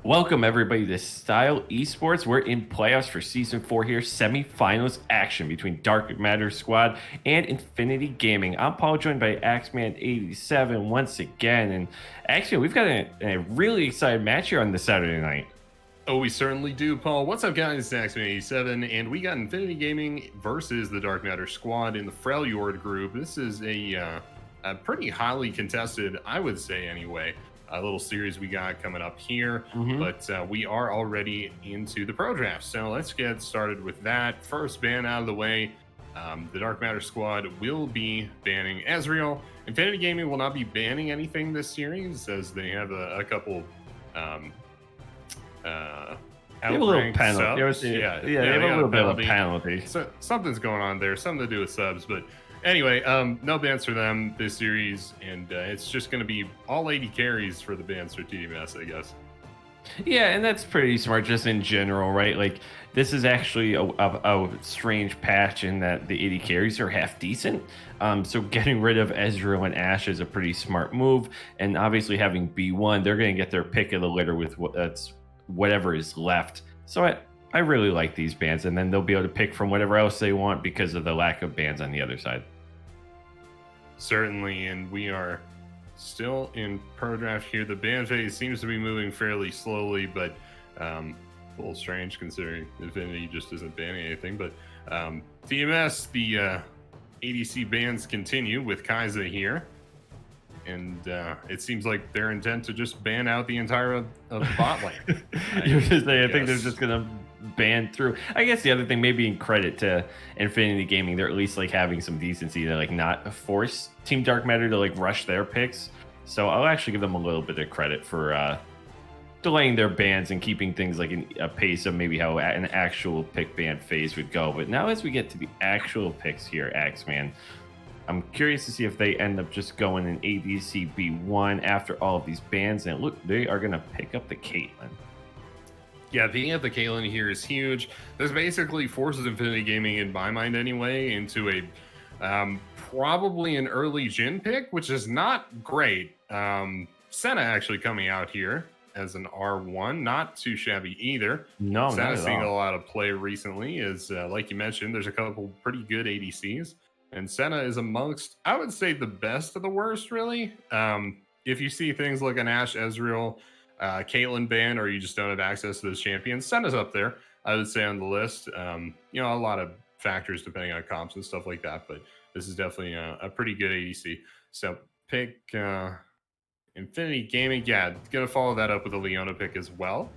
Welcome everybody to Style Esports. We're in playoffs for season 4 here, semifinals action between Dark Matter Squad and Infinity Gaming. I'm Paul, joined by Axeman87 once again, and actually we've got a really exciting match here on this Saturday night. Oh, we certainly do, Paul. What's up, guys? It's Axeman87, and we got Infinity Gaming versus the Dark Matter Squad in the Frejlord group. This is a pretty highly contested, I would say anyway, a little series we got coming up here, but we are already into the pro draft. So let's get started with that. First ban out of the way. The Dark Matter Squad will be banning Ezreal. Infinity Gaming will not be banning anything this series, as they have a couple they have a little penalty. They They have a little bit of a penalty. So something's going on there, something to do with subs. But anyway, no bans for them this series, and it's just going to be all 80 carries for the bans for TDMS, I guess. Yeah, and that's pretty smart just in general, right? Like, this is actually a strange patch in that the 80 carries are half decent. So getting rid of Ezreal and Ashe is a pretty smart move. And obviously having B1, they're going to get their pick of the litter with whatever is left. So I really like these bans, and then they'll be able to pick from whatever else they want because of the lack of bans on the other side. Certainly, and we are still in pro draft here. The ban phase seems to be moving fairly slowly, but a little strange considering Infinity just isn't banning anything. But TMS, the ADC bans continue with Kai'Sa here. And it seems like their intent to just ban out the entire of the bot lane. I think they're just gonna ban through. I guess the other thing, maybe in credit to Infinity Gaming, they're at least like having some decency to like not force Team Dark Matter to like rush their picks. So I'll actually give them a little bit of credit for delaying their bans and keeping things like a pace of maybe how an actual pick ban phase would go. But now as we get to the actual picks here, Axeman, I'm curious to see if they end up just going in ADC B1 after all of these bans. And look, they are going to pick up the Caitlyn. Yeah, picking up the Caitlyn here is huge. This basically forces Infinity Gaming, in my mind anyway, into a probably an early Jhin pick, which is not great. Senna actually coming out here as an R1, not too shabby either. No, Senna's seen a lot of play recently. Is like you mentioned, there's a couple pretty good ADCs. And Senna is amongst, I would say, the best of the worst, really. If you see things like an Ashe, Ezreal, Caitlyn ban, or you just don't have access to those champions, Senna's up there, I would say, on the list. A lot of factors depending on comps and stuff like that, but this is definitely a pretty good ADC. So pick Infinity Gaming. Yeah, going to follow that up with a Leona pick as well.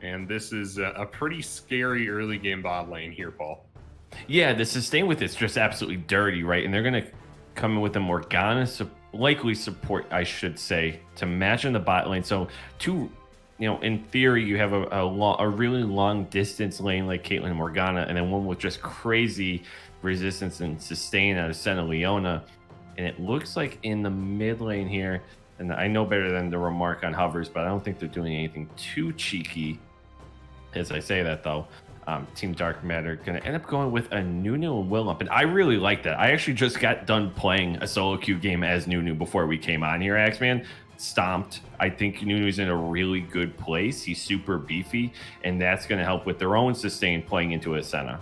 And this is a pretty scary early game bot lane here, Paul. Yeah, the sustain with it's just absolutely dirty, right? And they're going to come in with a Morgana, likely support, I should say, to match in the bot lane. So, in theory, you have a really long distance lane like Caitlyn and Morgana, and then one with just crazy resistance and sustain out of Senna Leona. And it looks like in the mid lane here, and I know better than to remark on hovers, but I don't think they're doing anything too cheeky as I say that, though. Team Dark Matter going to end up going with a Nunu and Willump. And I really like that. I actually just got done playing a solo queue game as Nunu before we came on here, Axeman. Stomped. I think Nunu's in a really good place. He's super beefy, and that's going to help with their own sustain playing into a Senna.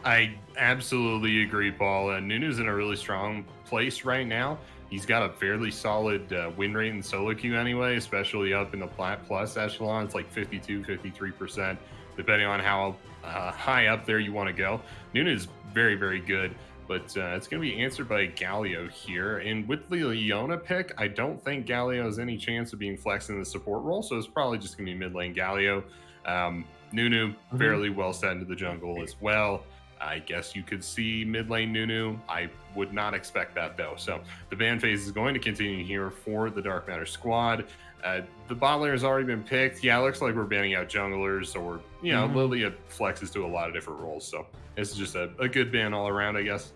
I absolutely agree, Paul. Nunu's in a really strong place right now. He's got a fairly solid win rate in solo queue anyway, especially up in the Plat Plus echelon. It's like 52, 53%. Depending on how high up there you want to go. Nunu is very, very good, but it's going to be answered by Galio here. And with the Leona pick, I don't think Galio has any chance of being flexed in the support role, so it's probably just going to be mid lane Galio. Nunu, fairly well set into the jungle as well. I guess you could see mid lane Nunu. I would not expect that, though. So the ban phase is going to continue here for the Dark Matter squad. The bot laner has already been picked. Yeah, it looks like we're banning out junglers, or Lilia flexes to a lot of different roles. So this is just a good ban all around, I guess.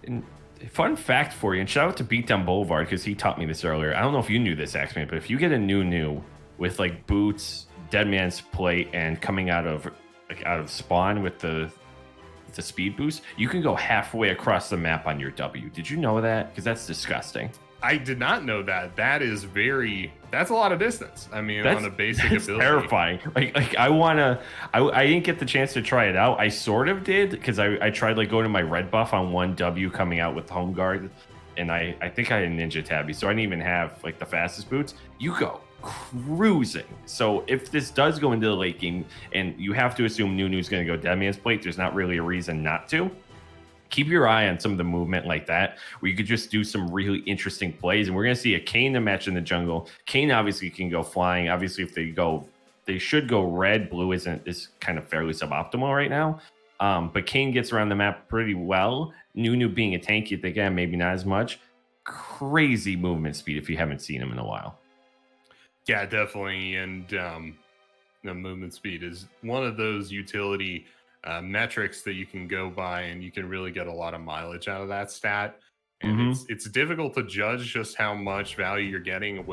And fun fact for you, and shout out to Beatdown Boulevard because he taught me this earlier. I don't know if you knew this, Axeman, but if you get a new with like boots, Dead Man's Plate, and coming out of spawn with the speed boost, you can go halfway across the map on your W. Did you know that? Because that's disgusting. I did not know that. That's a lot of distance. I mean, on a basic that's ability. terrifying. Like I didn't get the chance to try it out. I sort of did because I tried like going to my red buff on 1W coming out with home guard, and I think I had a ninja tabby, so I didn't even have like the fastest boots. You go cruising. So if this does go into the late game, and you have to assume Nunu's going to go Dead Man's Plate, there's not really a reason not to. Keep your eye on some of the movement like that, where you could just do some really interesting plays. And we're going to see a Kayn to match in the jungle. Kayn obviously can go flying. Obviously, if they should go red. Blue is kind of fairly suboptimal right now. But Kayn gets around the map pretty well. Nunu being a tank, you think, maybe not as much. Crazy movement speed if you haven't seen him in a while. Yeah, definitely. And the movement speed is one of those utility metrics that you can go by, and you can really get a lot of mileage out of that stat. And it's difficult to judge just how much value you're getting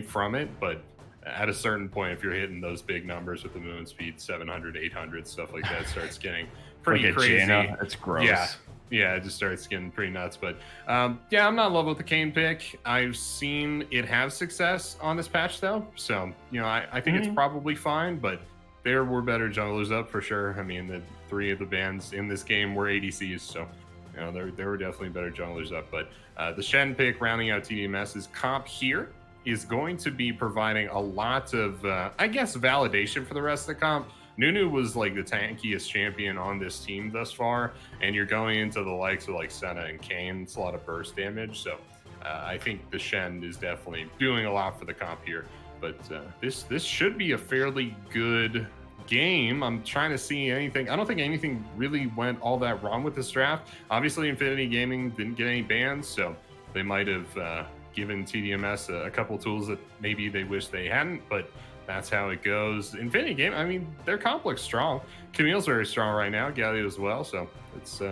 from it, but at a certain point, if you're hitting those big numbers with the movement speed, 700, 800, stuff like that, starts getting pretty like crazy. Janna, that's gross. Yeah, it just starts getting pretty nuts. But yeah, I'm not in love with the Kayn pick. I've seen it have success on this patch, though. So, I think it's probably fine, but there were better junglers up for sure. I mean, the 3 of the bans in this game were ADCs, so there were definitely better junglers up. But the Shen pick rounding out TDMS's comp here is going to be providing a lot of, I guess, validation for the rest of the comp. Nunu was like the tankiest champion on this team thus far, and you're going into the likes of like Senna and Kayn. It's a lot of burst damage, so I think the Shen is definitely doing a lot for the comp here. But this should be a fairly good game. I'm trying to see anything. I don't think anything really went all that wrong with this draft. Obviously, Infinity Gaming didn't get any bans, so they might have given TDMS a couple tools that maybe they wish they hadn't, but that's how it goes. Infinity Game, I mean, their comp looks strong. Camille's very strong right now, Galio as well, so it's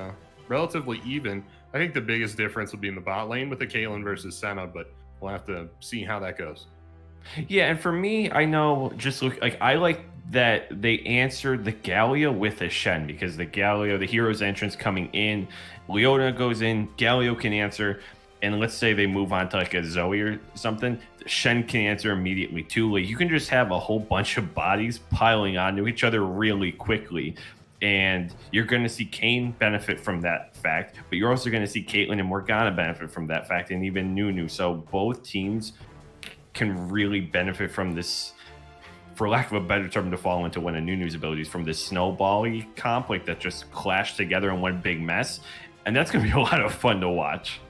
relatively even. I think the biggest difference will be in the bot lane with the Caitlyn versus Senna, but we'll have to see how that goes. Yeah, and for me, I know I like that they answered the Galio with a Shen, because the Galio, the hero's entrance coming in, Leona goes in, Galio can answer, and let's say they move on to like a Zoe or something, Shen can answer immediately too. Like, you can just have a whole bunch of bodies piling onto each other really quickly, and you're going to see Kayn benefit from that fact, but you're also going to see Caitlyn and Morgana benefit from that fact, and even Nunu. So both teams can really benefit from this, for lack of a better term to fall into one of Nunu's abilities, from this snowball-y comp, like that just clashed together in one big mess. And that's going to be a lot of fun to watch.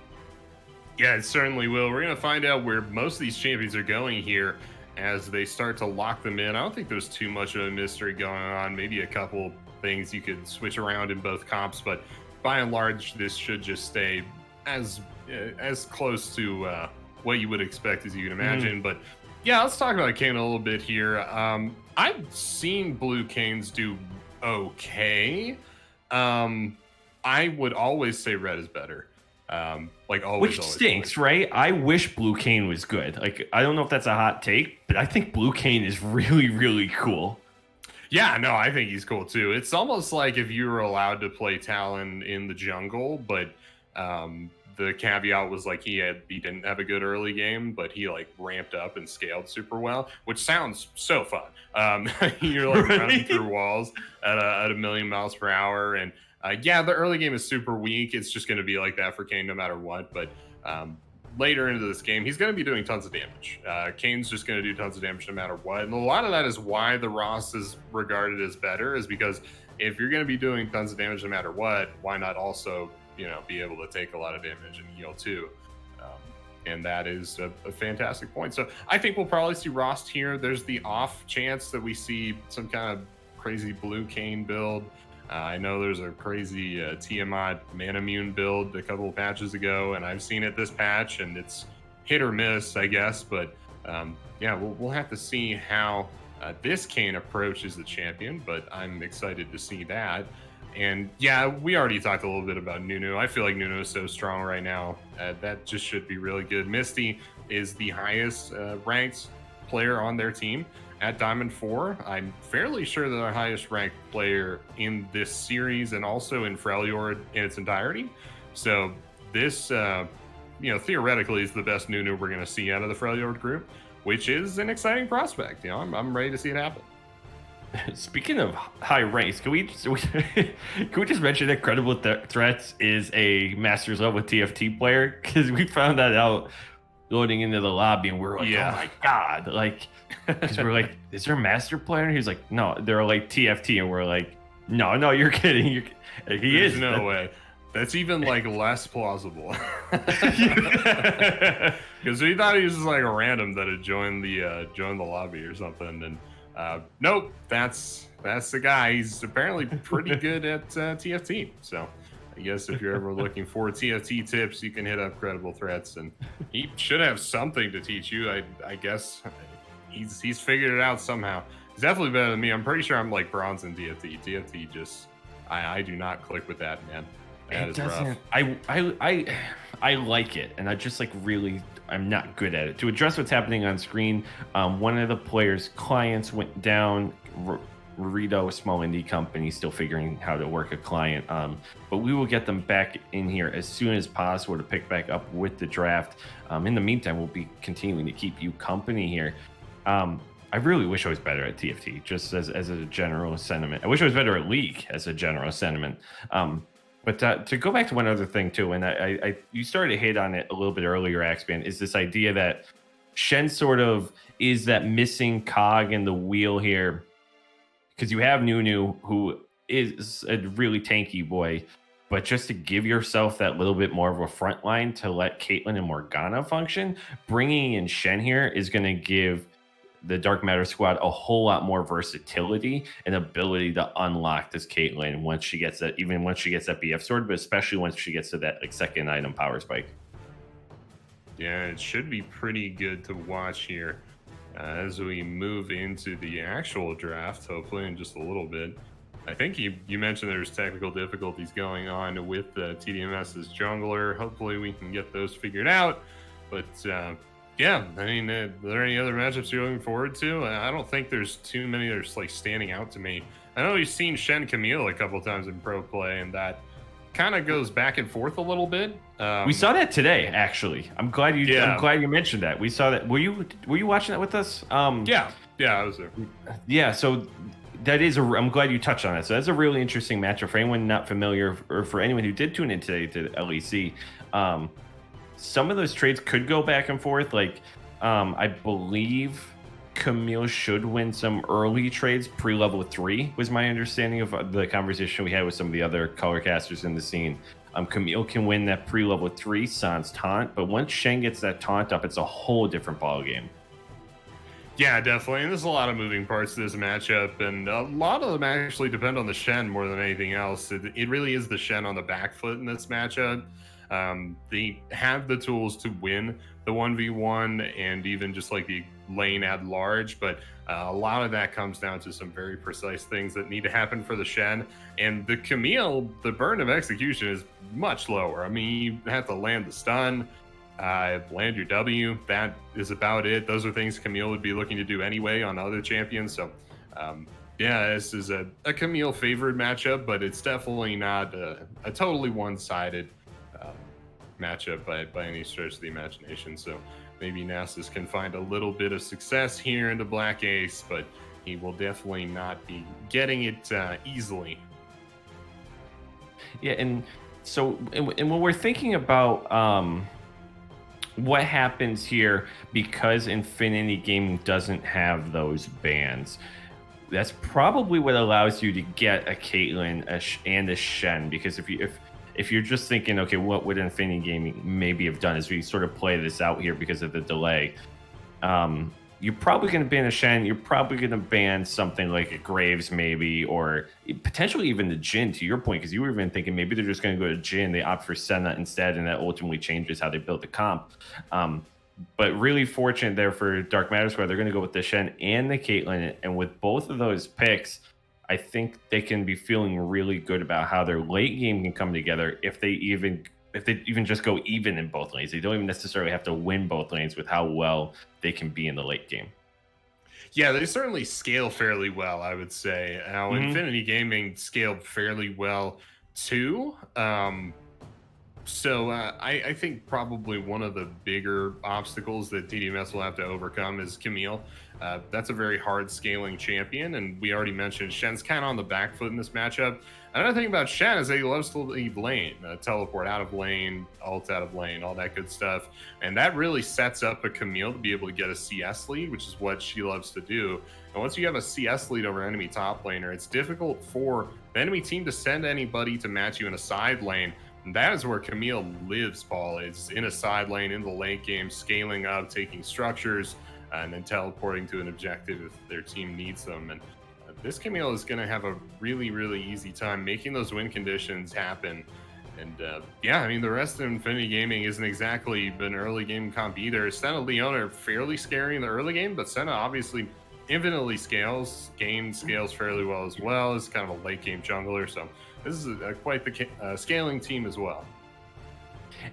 Yeah, it certainly will. We're going to find out where most of these champions are going here as they start to lock them in. I don't think there's too much of a mystery going on. Maybe a couple things you could switch around in both comps, but by and large, this should just stay as close to what you would expect as you can imagine. But yeah, let's talk about Kayn a little bit here. I've seen blue Kayns do okay. I would always say red is better. Which stinks, right? I wish blue Kayn was good. Like, I don't know if that's a hot take, but I think blue Kayn is really, really cool. Yeah, no, I think he's cool too. It's almost like if you were allowed to play Talon in the jungle, but the caveat was like he didn't have a good early game, but he like ramped up and scaled super well, which sounds so fun. You're like running through walls at a million miles per hour, and yeah, the early game is super weak. It's just going to be like that for Kayn no matter what. But later into this game, he's going to be doing tons of damage. Kayn's just going to do tons of damage no matter what, and a lot of that is why the Ross is regarded as better, is because if you're going to be doing tons of damage no matter what, why not also be able to take a lot of damage and heal too? And that is a fantastic point. So I think we'll probably see Rost here. There's the off chance that we see some kind of crazy blue Kayn build. I know there's a crazy Tiamat Manamune build a couple of patches ago, and I've seen it this patch, and it's hit or miss, I guess. But yeah, we'll have to see how this Kayn approaches the champion, but I'm excited to see that. And yeah, we already talked a little bit about Nunu. I feel like Nunu is so strong right now. That just should be really good. Misty is the highest ranked player on their team at Diamond 4. I'm fairly sure they're the highest ranked player in this series and also in Frejlord in its entirety. So this theoretically is the best Nunu we're going to see out of the Frejlord group, which is an exciting prospect. I'm ready to see it happen. Speaking of high ranks, can we just mention that Credible Threats is a Masters level TFT player? Because we found that out loading into the lobby, and we were like, oh my god, like, because we're like, is there a master player? And he's like, no, they're like TFT, and we're like, no, you're kidding. There's no way. That's even like less plausible. Because we thought he was just like a random that had joined the lobby or something, and nope, that's the guy. He's apparently pretty good at TFT. So I guess if you're ever looking for TFT tips, you can hit up Credible Threats, and he should have something to teach you. I guess he's figured it out somehow. He's definitely better than me. I'm pretty sure I'm like bronze in TFT. TFT just I do not click with that, man. That is rough. I like it, and I just like really I'm not good at it. To address what's happening on screen, one of the players' clients went down. Rito, a small indie company, still figuring how to work a client. But we will get them back in here as soon as possible to pick back up with the draft. In the meantime, we'll be continuing to keep you company here. I really wish I was better at TFT, just as a general sentiment. I wish I was better at League as a general sentiment. But to go back to one other thing too, and I you started to hit on it a little bit earlier, Axeman, is this idea that Shen sort of is that missing cog in the wheel here, because you have Nunu, who is a really tanky boy, but just to give yourself that little bit more of a front line to let Caitlyn and Morgana function, bringing in Shen here is going to give the Dark Matter squad a whole lot more versatility and ability to unlock this Caitlyn once she gets that BF sword, but especially once she gets to that like second item power spike. Yeah, it should be pretty good to watch here as we move into the actual draft, hopefully in just a little bit. I think you mentioned there's technical difficulties going on with TDMS's jungler. Hopefully we can get those figured out. But yeah, I mean, are there any other matchups you're looking forward to? I don't think there's too many that are just like standing out to me. I know we've seen Shen Camille a couple of times in pro play, and that kind of goes back and forth a little bit. We saw that today, actually. I'm glad you mentioned that. We saw that. Were you watching that with us? Yeah, I was there. Yeah, so that is I'm glad you touched on it. So that's a really interesting matchup for anyone not familiar, or for anyone who did tune in today to LEC. Some of those trades could go back and forth. Like, I believe Camille should win some early trades pre-level 3 was my understanding of the conversation we had with some of the other color casters in the scene. Camille can win that pre-level 3 sans taunt, but once Shen gets that taunt up, it's a whole different ball game. Yeah, definitely. And there's a lot of moving parts to this matchup, and a lot of them actually depend on the Shen more than anything else. It really is the Shen on the back foot in this matchup. They have the tools to win the 1v1 and even just like the lane at large, but a lot of that comes down to some very precise things that need to happen for the Shen. And the Camille, the burn of execution is much lower. I mean, you have to land the stun, land your W. That is about it. Those are things Camille would be looking to do anyway on other champions. So yeah, this is a Camille favored matchup, but it's definitely not a totally one-sided matchup by any stretch of the imagination. So maybe Nasus can find a little bit of success here into Black Ace, but he will definitely not be getting it easily. Yeah, and so and when we're thinking about what happens here, because Infinity Gaming doesn't have those bans, that's probably what allows you to get a Caitlyn and a Shen, because if you're just thinking, okay, what would Infinity Gaming maybe have done as we sort of play this out here because of the delay, you're probably going to ban a Shen, you're probably going to ban something like a Graves maybe, or potentially even the Jhin, to your point, because you were even thinking maybe they're just going to go to Jhin, they opt for Senna instead, and that ultimately changes how they build the comp. But really fortunate there for Dark Matter Squad, they're going to go with the Shen and the Caitlyn, and with both of those picks, I think they can be feeling really good about how their late game can come together if they even just go even in both lanes. They don't even necessarily have to win both lanes with how well they can be in the late game. Yeah, they certainly scale fairly well, I would say. Now, Infinity Gaming scaled fairly well too. I think probably one of the bigger obstacles that TDMS will have to overcome is Camille. That's a very hard scaling champion, and we already mentioned Shen's kind of on the back foot in this matchup. Another thing about Shen is that he loves to leave lane, teleport out of lane, ult out of lane, all that good stuff. And that really sets up a Camille to be able to get a CS lead, which is what she loves to do. And once you have a CS lead over enemy top laner, it's difficult for the enemy team to send anybody to match you in a side lane. And that is where Camille lives, Paul. It's in a side lane in the late game, scaling up, taking structures, and then teleporting to an objective if their team needs them. And this Camille is going to have a really, really easy time making those win conditions happen. And yeah, I mean, the rest of Infinity Gaming isn't exactly an early game comp either. Senna Leon are fairly scary in the early game, but Senna obviously infinitely scales. Game scales fairly well as well. It's kind of a late game jungler. So this is quite the scaling team as well.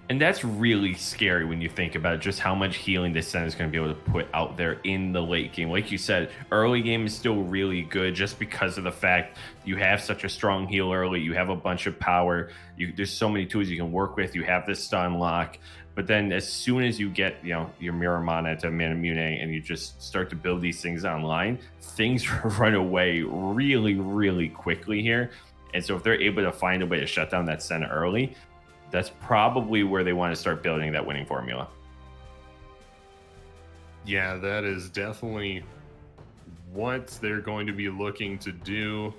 And that's really scary when you think about just how much healing this Senna is going to be able to put out there in the late game. Like you said, early game is still really good just because of the fact you have such a strong heal early. You have a bunch of power. There's so many tools you can work with. You have this stun lock. But then as soon as you get, your Mirror Mana to Manamune and you just start to build these things online, things run away really, really quickly here. And so if they're able to find a way to shut down that Senna early, that's probably where they want to start building that winning formula. Yeah, that is definitely what they're going to be looking to do.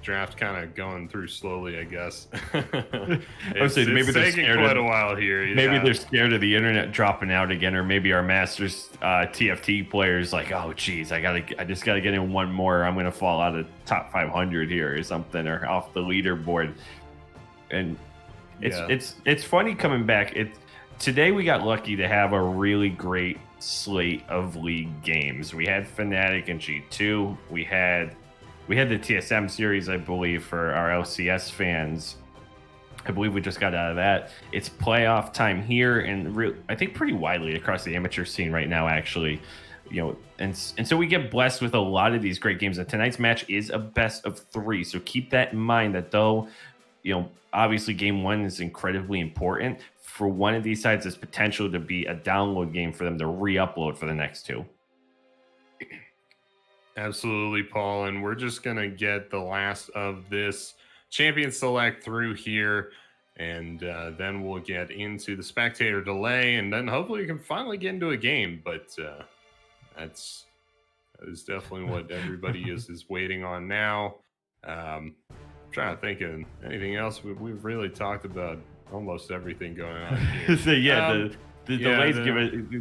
Draft kind of going through slowly, I guess. It's maybe they're taking scared quite a while here. Maybe they're scared of the internet dropping out again, or maybe our Masters TFT players like, oh geez, I just gotta get in one more. I'm gonna fall out of top 500 here or something, or off the leaderboard. And it's funny coming back. Today we got lucky to have a really great slate of league games. We had Fnatic and G2. We had the TSM series, I believe, for our LCS fans. I believe we just got out of that. It's playoff time here, and I think pretty widely across the amateur scene right now, actually. And so we get blessed with a lot of these great games. And tonight's match is a best of 3. So keep that in mind, that though, obviously game 1 is incredibly important. For one of these sides, there's potential to be a download game for them to re-upload for the next 2. Absolutely, Paul. And we're just going to get the last of this champion select through here. And then we'll get into the spectator delay. And then hopefully we can finally get into a game. But that is definitely what everybody is waiting on now. Trying to think of anything else. We've really talked about almost everything going on here. So the delays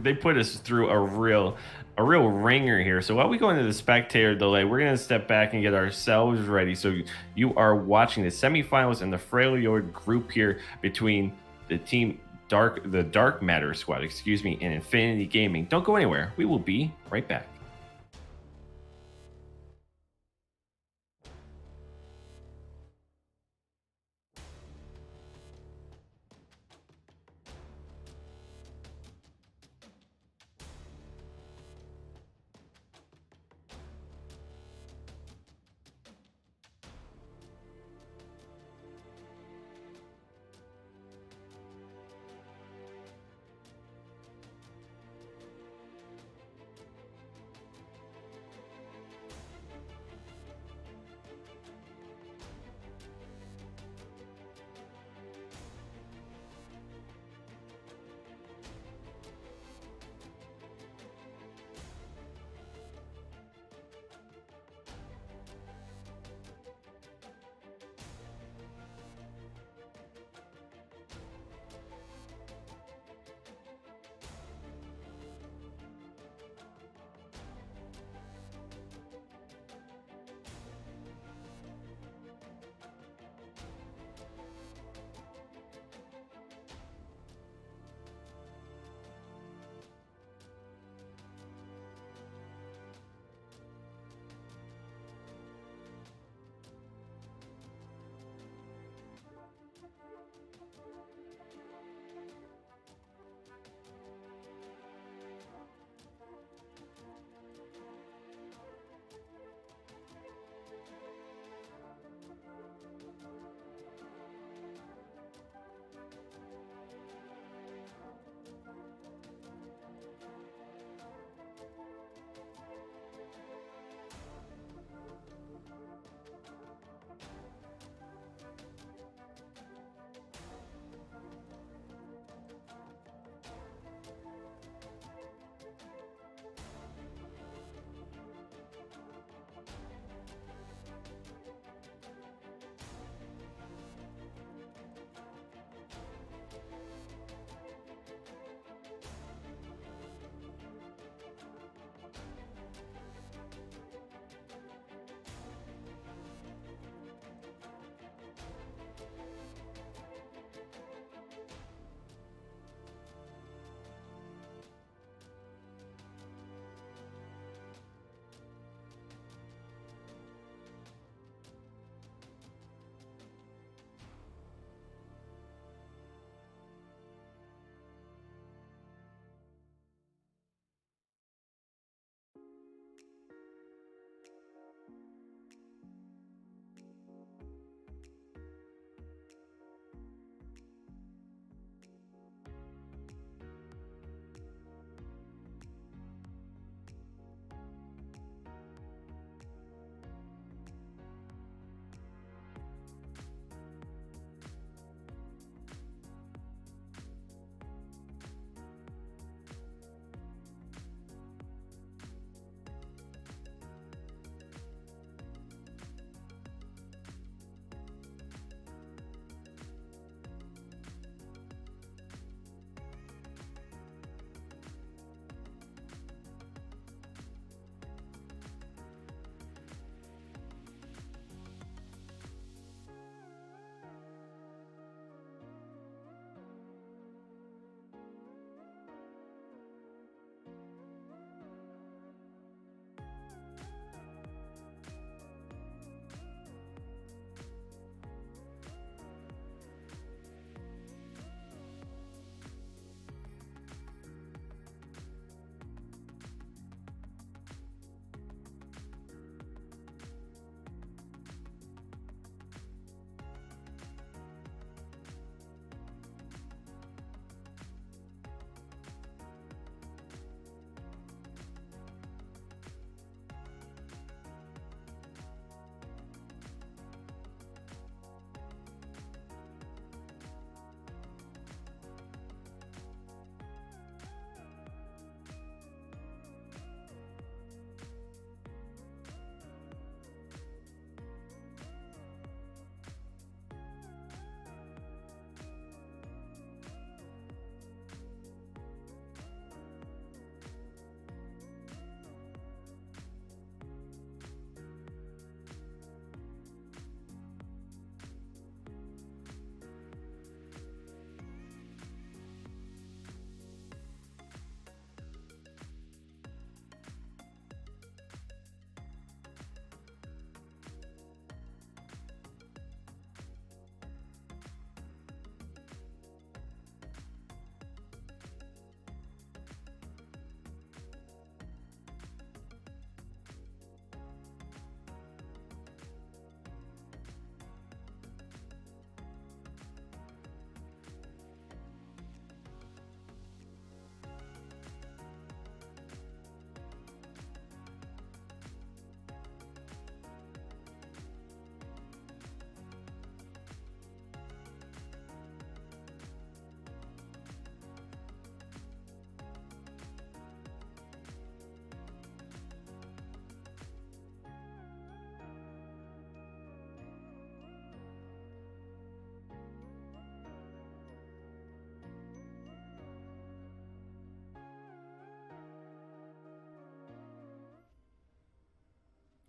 they put us through a real ringer here. So while we go into the spectator delay, we're going to step back and get ourselves ready. So you are watching the semifinals in the Frejlord group here between the team the Dark Matter squad, and Infinity Gaming. Don't go anywhere. We will be right back.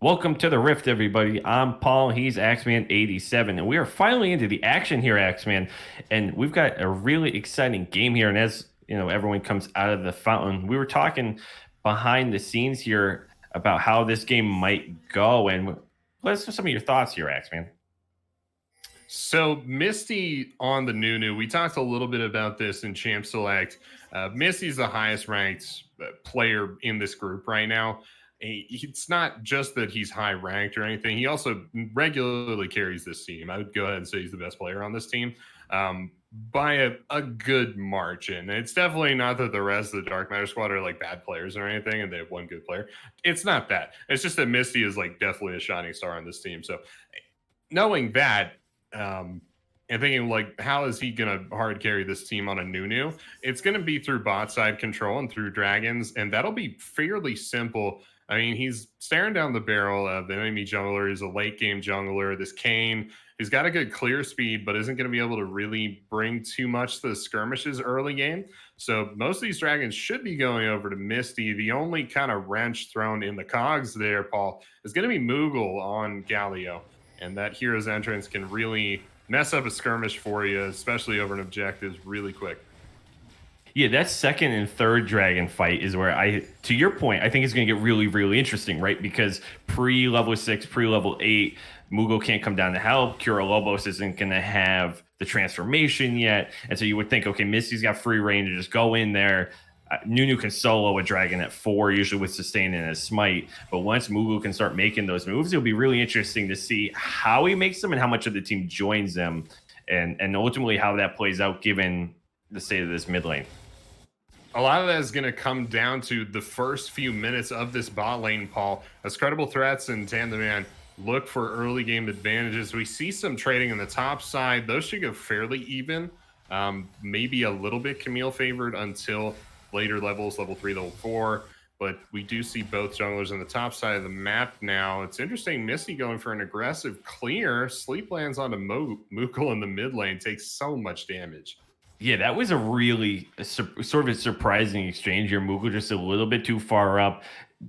Welcome to the Rift, everybody. I'm Paul. He's Axeman87, and we are finally into the action here, Axeman. And we've got a really exciting game here. And as you know, everyone comes out of the fountain. We were talking behind the scenes here about how this game might go. And let's some of your thoughts here, Axeman. So Misty on the Nunu, we talked a little bit about this in Champ Select. Misty's the highest ranked player in this group right now. It's not just that he's high ranked or anything. He also regularly carries this team. I would go ahead and say he's the best player on this team by a good margin. It's definitely not that the rest of the Dark Matter squad are like bad players or anything and they have one good player. It's not that. It's just that Misty is like definitely a shining star on this team. So knowing that, and thinking like, how is he gonna hard carry this team on a Nunu? It's gonna be through bot side control and through dragons, and that'll be fairly simple. I mean, he's staring down the barrel of the enemy jungler. He's a late game jungler. This Kane, he's got a good clear speed, but isn't going to be able to really bring too much to the skirmishes early game. So most of these dragons should be going over to Misty. The only kind of wrench thrown in the cogs there, Paul, is going to be Moogle on Galio. And that hero's entrance can really mess up a skirmish for you, especially over an objective really quick. Yeah, that second and third dragon fight is where to your point, I think it's going to get really, really interesting, right? Because pre-level 6, pre-level 8, Mugo can't come down to help. Cura Lobos isn't going to have the transformation yet. And so you would think, okay, Misty's got free reign to just go in there. Nunu can solo a dragon at 4, usually with sustain and a smite. But once Mugu can start making those moves, it'll be really interesting to see how he makes them and how much of the team joins them. And ultimately how that plays out given the state of this mid lane. A lot of that is going to come down to the first few minutes of this bot lane, Paul. As credible threats and Tandaman look for early game advantages, we see some trading on the top side. Those should go fairly even. Maybe a little bit Camille favored until later levels, level 3, level 4. But we do see both junglers on the top side of the map now. It's interesting, Misty going for an aggressive clear. Sleep lands onto Moogle in the mid lane, takes so much damage. Yeah, that was a really sort of a surprising exchange here. Moogle just a little bit too far up,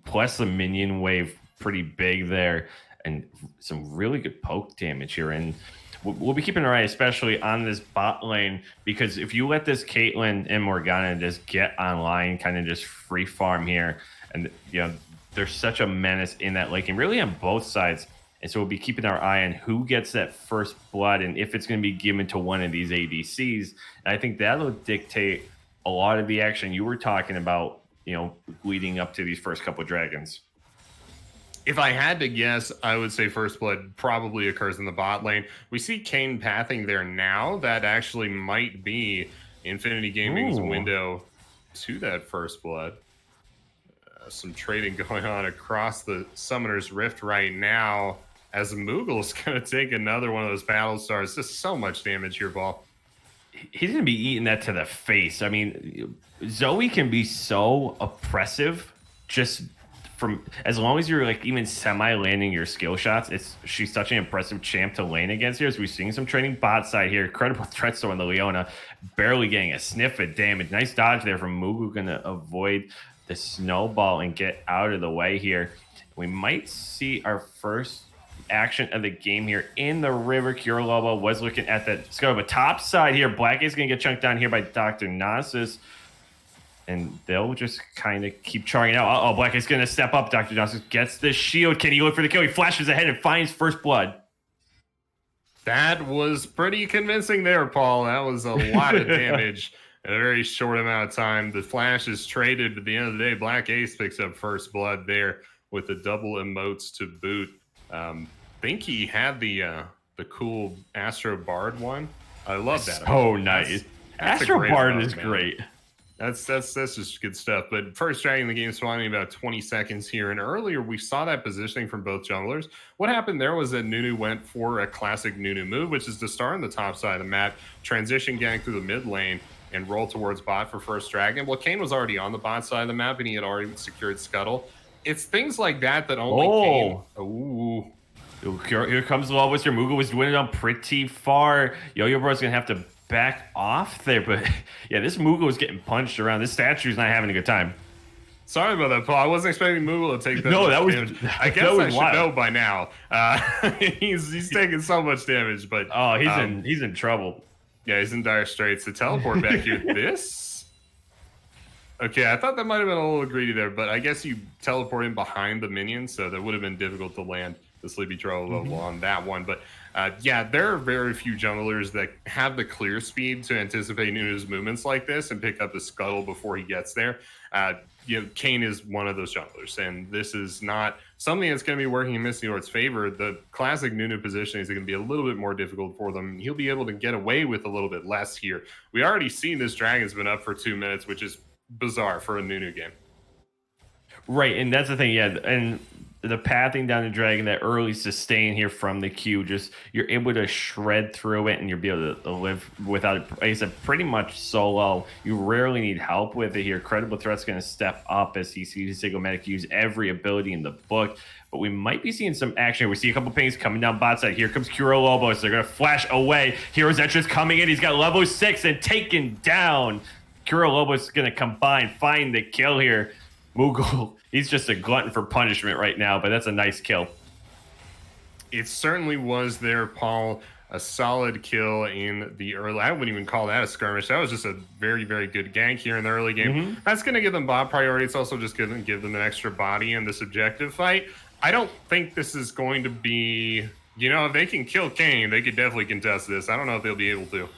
plus the minion wave pretty big there, and some really good poke damage here. And we'll be keeping our eye especially on this bot lane, because if you let this Caitlyn and Morgana just get online, kind of just free farm here, and you know, there's such a menace in that lane game, really on both sides. And so we'll be keeping our eye on who gets that first blood and if it's going to be given to one of these ADCs. And I think that'll dictate a lot of the action you were talking about, you know, leading up to these first couple of dragons. If I had to guess, I would say first blood probably occurs in the bot lane. We see Kane pathing there now. That actually might be Infinity Gaming's window to that first blood. Some trading going on across the Summoner's Rift right now, as Moogle is going to take another one of those battle stars. Just so much damage here, Ball. He's going to be eating that to the face. I mean, Zoe can be so oppressive just from as long as you're like even semi-landing your skill shots. She's such an impressive champ to lane against here. As we're seeing some trading bot side here. Credible threats on the Leona, barely getting a sniff of damage. Nice dodge there from Moogle, going to avoid the snowball and get out of the way here. We might see our first action of the game here in the river. Cura Lobo was looking at that scope. But top side here, Black is going to get chunked down here by Dr. Nasus. And they'll just kind of keep charging out. Uh-oh, Black is going to step up. Dr. Nasus gets the shield. Can he look for the kill? He flashes ahead and finds first blood. That was pretty convincing there, Paul. That was a lot of damage in a very short amount of time. The flash is traded, but at the end of the day, Black Ace picks up first blood there with the double emotes to boot. Think he had the cool Astro Bard one. I love that. So nice. Astro Bard is great. That's just good stuff. But first dragging the game spawning about 20 seconds here. And earlier we saw that positioning from both junglers. What happened there was that Nunu went for a classic Nunu move, which is to start on the top side of the map, transition gang through the mid lane, and roll towards bot for first dragon. Well, Kane was already on the bot side of the map, and he had already secured Scuttle. It's things like that that only Kane... Ooh. Here comes Lobos. Your Moogle was doing it on pretty far. Yo-Yo Bro's going to have to back off there. But, yeah, this Moogle is getting punched around. This statue's not having a good time. Sorry about that, Paul. I wasn't expecting Moogle to take that. No, that was. damage. I guess that was I should wild. know by now. He's taking so much damage, but Oh, he's in trouble. yeah, he's in dire straits. To teleport back here, this. Okay, I thought that might have been a little greedy there, but I guess you teleport in behind the minions, so that would have been difficult to land the Sleepy Troll level on that one. But yeah, there are very few junglers that have the clear speed to anticipate Nunu's movements like this and pick up the scuttle before he gets there. Kane is one of those junglers, and this is not something that's going to be working in Misty Lord's favor. The classic Nunu positioning is going to be a little bit more difficult for them. He'll be able to get away with a little bit less here. We already seen this dragon's been up for 2 minutes, which is bizarre for a Nunu game. Right, and that's the thing, yeah, and the pathing down the dragon, that early sustain here from the Q, just you're able to shred through it and you'll be able to live without it. Like I said, pretty much solo. You rarely need help with it here. Credible Threat's going to step up as he sees Sigmatic use every ability in the book. But we might be seeing some action. We see a couple pings coming down bot side. Here comes Kuro Lobos. They're going to flash away. Hero's Entrance coming in. He's got level 6 and taken down. Kuro Lobos is going to combine, find the kill here. Moogle, he's just a glutton for punishment right now, but that's a nice kill. It certainly was there, Paul. A solid kill in the early. I wouldn't even call that a skirmish. That was just a very, very good gank here in the early game. That's going to give them bot priority. It's also just going to give them an extra body in this objective fight. I don't think this is going to be, if they can kill Kane, they could definitely contest this. I don't know if they'll be able to.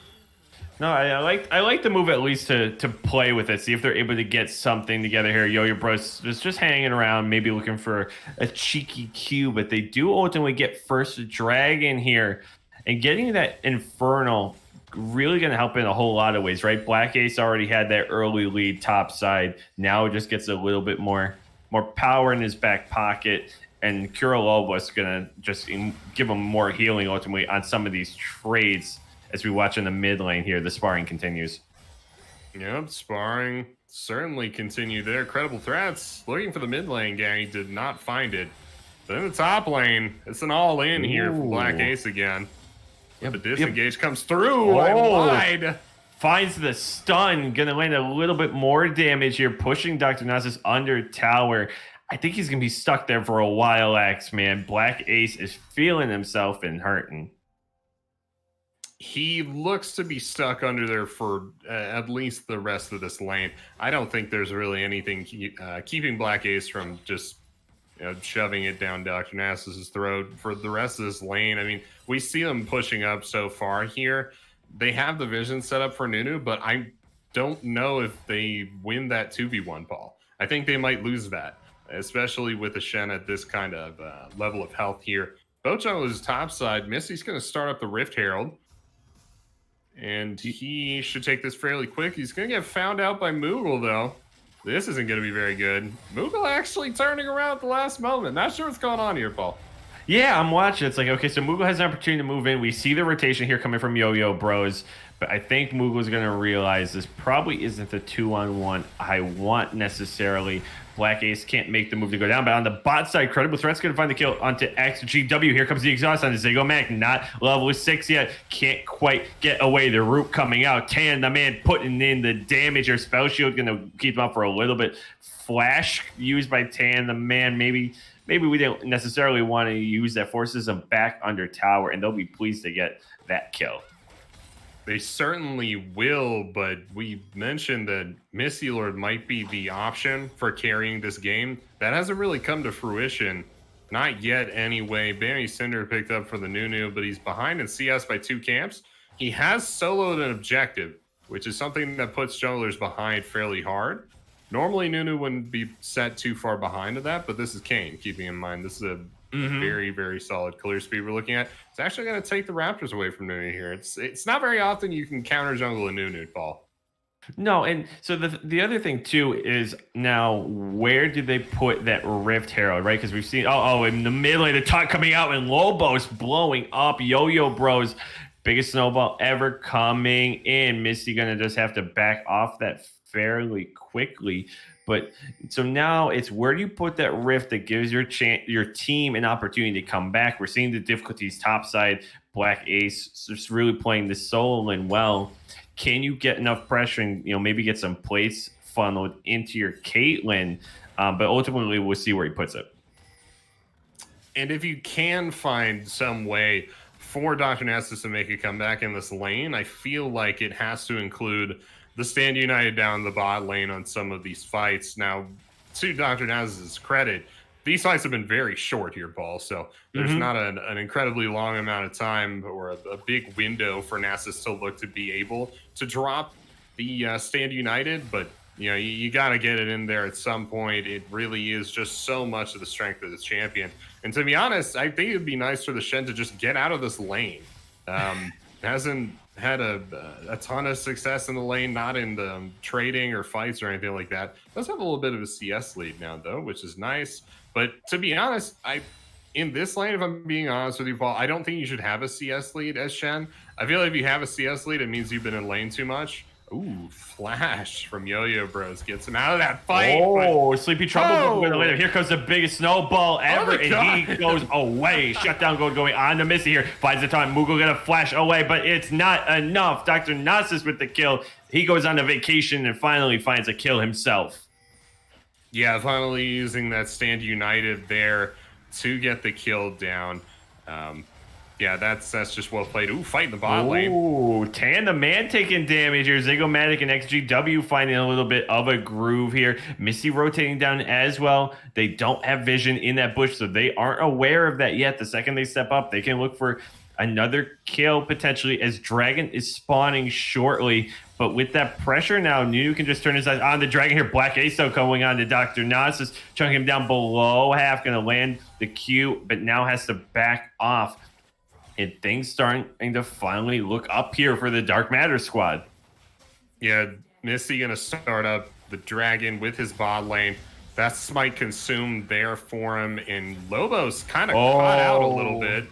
No, I like the move at least to play with it, see if they're able to get something together here. Yo-Yo Bros is just hanging around, maybe looking for a cheeky Q, but they do ultimately get first dragon here, and getting that Infernal really going to help in a whole lot of ways, right? Black Ace already had that early lead top side. Now it just gets a little bit more power in his back pocket, and Kuro was going to just give him more healing ultimately on some of these trades. As we watch in the mid lane here, the sparring continues. Yep, sparring certainly continued there. Credible Threats looking for the mid lane gang. He did not find it. But in the top lane, it's an all-in here for Black Ace again. Yep, the disengage comes through wide. Finds the stun. Going to land a little bit more damage here, pushing Dr. Nasus under tower. I think he's going to be stuck there for a while, Axe, man. Black Ace is feeling himself and hurting. He looks to be stuck under there for at least the rest of this lane. I don't think there's really anything keeping Black Ace from just shoving it down Dr. Nasus's throat for the rest of this lane. I mean, we see them pushing up so far here. They have the vision set up for Nunu, but I don't know if they win that 2v1, Paul. I think they might lose that, especially with a Shen at this kind of level of health here. Both junglers top side. Misty's going to start up the Rift Herald. And he should take this fairly quick. He's going to get found out by Moogle, though. This isn't going to be very good. Moogle actually turning around at the last moment. Not sure what's going on here, Paul. Yeah, I'm watching. It's like, okay, so Moogle has an opportunity to move in. We see the rotation here coming from Yo-Yo Bros. But I think Moogle's going to realize this probably isn't the 2-on-1 I want necessarily. Black Ace can't make the move to go down, but on the bot side, Credible Threat's going to find the kill onto XGW. Here comes the exhaust on the Zygomatic, not level 6 yet. Can't quite get away. The root coming out. Tan, the man, putting in the damage. Your spell shield going to keep him up for a little bit. Flash used by Tan, the man. Maybe we didn't necessarily want to use that. Forces them back under tower, and they'll be pleased to get that kill. They certainly will, but we mentioned that Misty Lord might be the option for carrying this game. That hasn't really come to fruition. Not yet, anyway. Bammy Cinder picked up for the Nunu, but he's behind in CS by 2 camps. He has soloed an objective, which is something that puts junglers behind fairly hard. Normally, Nunu wouldn't be set too far behind of that, but this is Kane, keeping in mind. This is a very, very solid clear speed we're looking at. It's actually going to take the Raptors away from Nunu here. It's not very often you can counter jungle a Nunu, Paul. No, and so the other thing too is now where do they put that Rift Herald, right? Because we've seen in the middle of the talk coming out and Lobos blowing up. Yo-Yo Bros, biggest snowball ever coming in. Misty gonna just have to back off that fairly quickly. But so now it's where do you put that rift that gives your team an opportunity to come back? We're seeing the difficulties topside. Black Ace just really playing the solo lane well. Can you get enough pressure and maybe get some plates funneled into your Caitlyn? But ultimately, we'll see where he puts it. And if you can find some way for Dr. Nasus to make a comeback in this lane, I feel like it has to include the Stand United down the bot lane on some of these fights. Now, to Dr. Nasus's credit, these fights have been very short here, Paul. So there's not an incredibly long amount of time or a big window for Nasus to look to be able to drop the Stand United. But you got to get it in there at some point. It really is just so much of the strength of this champion. And to be honest, I think it'd be nice for the Shen to just get out of this lane. Hasn't had a ton of success in the lane, not in the trading or fights or anything like that. Does have a little bit of a CS lead now, though, which is nice. But to be honest, in this lane, if I'm being honest with you, Paul, I don't think you should have a CS lead as Shen. I feel like if you have a CS lead, it means you've been in lane too much. Ooh, flash from Yo-Yo Bros gets him out of that fight. Oh, Sleepy Trouble later. Here comes the biggest snowball ever, and he goes away. Shutdown going on to Missy here. Finds the time. Moogle gonna flash away, but it's not enough. Dr. Nasus with the kill. He goes on a vacation and finally finds a kill himself. Yeah, finally using that Stand United there to get the kill down. Yeah, that's just well played. Ooh, fight in the bot lane. Ooh, Tan the man taking damage here. Zygomatic and XGW finding a little bit of a groove here. Missy rotating down as well. They don't have vision in that bush, so they aren't aware of that yet. The second they step up, they can look for another kill potentially as Dragon is spawning shortly. But with that pressure now, Nunu can just turn his eyes on the Dragon here. Black Aso going on to Dr. Nasus, chunking him down below half, going to land the Q, but now has to back off. And things starting to finally look up here for the Dark Matter squad. Yeah, Misty going to start up the Dragon with his bot lane. That smite consumed there for him, and Lobos kind of caught out a little bit.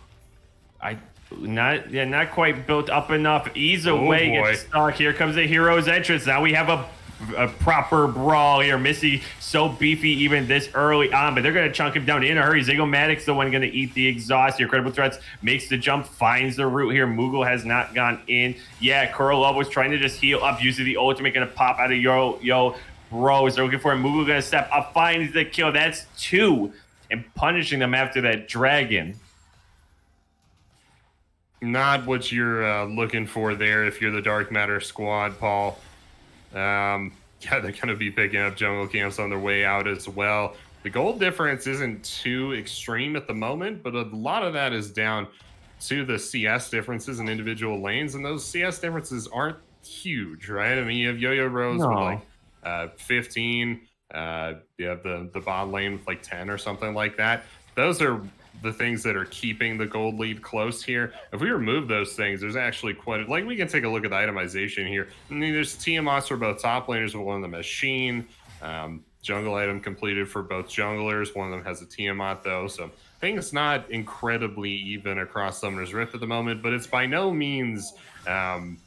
Not quite built up enough. Ease away, gets stuck. Here comes the hero's entrance. Now we have a proper brawl here. Missy so beefy even this early on, but they're going to chunk him down in a hurry. Zygomatic's the one going to eat the exhaust here. Credible Threats makes the jump, finds the root here. Moogle has not gone in. Yeah, Kurlov was trying to just heal up using the ultimate, going to pop out of Yo Bros. They're looking for him. Moogle going to step up, finds the kill. That's 2, and punishing them after that Dragon. Not what you're looking for there if you're the Dark Matter squad, Paul. Yeah, they're going to be picking up jungle camps on their way out as well. The gold difference isn't too extreme at the moment, but a lot of that is down to the CS differences in individual lanes, and those CS differences aren't huge, right? I mean, you have Yo-Yo Rose with like 15, you have the bot lane with like 10 or something like that. Those are the things that are keeping the gold lead close here. If we remove those things, there's actually quite like we can take a look at the itemization here. I mean, there's Tiamots for both top laners, but one of them has Sheen. Jungle item completed for both junglers. One of them has a Tiamat though, so I think it's not incredibly even across Summoner's Rift at the moment, but it's by no means an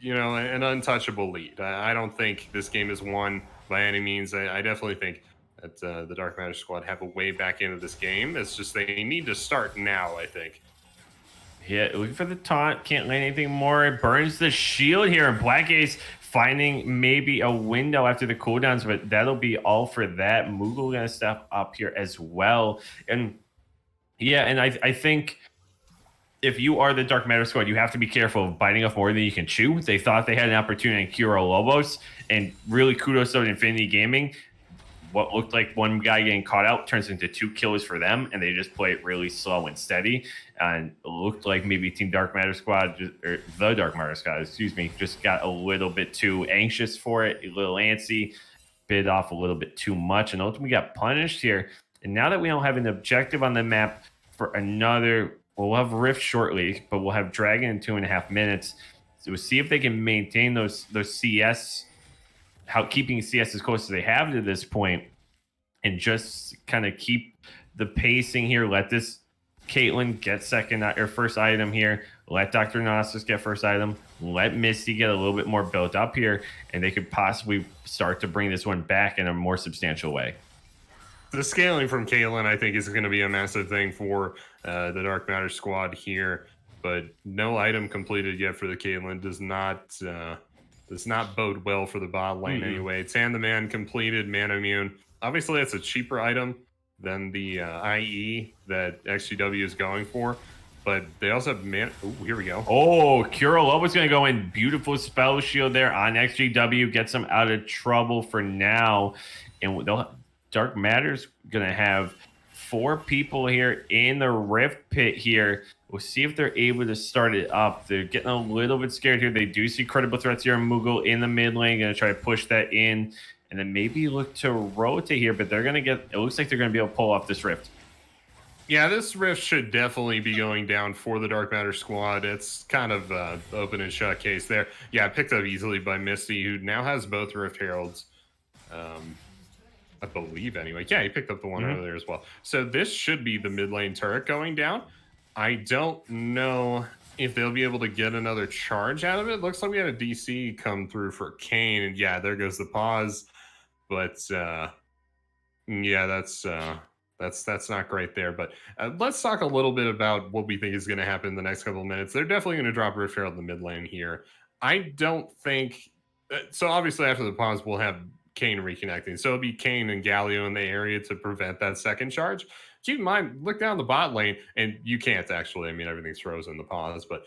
untouchable lead. I don't think this game is won by any means. I definitely think that the Dark Matter squad have a way back into this game. It's just they need to start now, I think. Yeah, looking for the taunt. Can't land anything more. It burns the shield here. And Black Ace finding maybe a window after the cooldowns, but that'll be all for that. Moogle going to step up here as well. And yeah, and I think if you are the Dark Matter squad, you have to be careful of biting off more than you can chew. They thought they had an opportunity in Kuro Lobos, and really kudos to Infinity Gaming. What looked like one guy getting caught out turns into 2 kills for them, and they just play it really slow and steady. And it looked like maybe Team Dark Matter Squad, or the Dark Matter Squad, excuse me, just got a little bit too anxious for it, a little antsy, bit off a little bit too much, and ultimately got punished here. And now that we don't have an objective on the map for another, we'll have Rift shortly, but we'll have Dragon in 2.5 minutes. So we'll see if they can maintain those CS, keeping CS as close as they have to this point, and just kind of keep the pacing here. Let this Caitlyn get first item here. Let Dr. Nasus get first item. Let Misty get a little bit more built up here, and they could possibly start to bring this one back in a more substantial way. The scaling from Caitlyn, I think, is going to be a massive thing for the Dark Matter squad here, but no item completed yet for the Caitlyn does not bode well for the bot lane anyway. Tan the Man completed, Man Immune obviously it's a cheaper item than the IE that XGW is going for, but they also have here we go. Oh, Kurolova's going to go in. Beautiful spell shield there on XGW. Gets them out of trouble for now. And Dark Matter's going to have 4 people here in the Rift Pit here. We'll see if they're able to start it up. They're getting a little bit scared here. They do see credible threats here. Moogle in the mid lane. Going to try to push that in. And then maybe look to rotate here. But they're going to get... It looks like they're going to be able to pull off this Rift. Yeah, this Rift should definitely be going down for the Dark Matter squad. It's kind of open and shut case there. Yeah, picked up easily by Misty, who now has both Rift Heralds. I believe anyway. Yeah, he picked up the one earlier as well. So this should be the mid lane turret going down. I don't know if they'll be able to get another charge out of it. Looks like we had a DC come through for Kane, and yeah, there goes the pause. But yeah, that's not great there. But let's talk a little bit about what we think is going to happen in the next couple of minutes. They're definitely going to drop Rift Herald in the mid lane here. I don't think so. Obviously, after the pause, we'll have Kane reconnecting. So it'll be Kane and Galio in the area to prevent that second charge. Keep in mind, look down the bot lane, and you can't actually. I mean, everything's frozen in the pause, but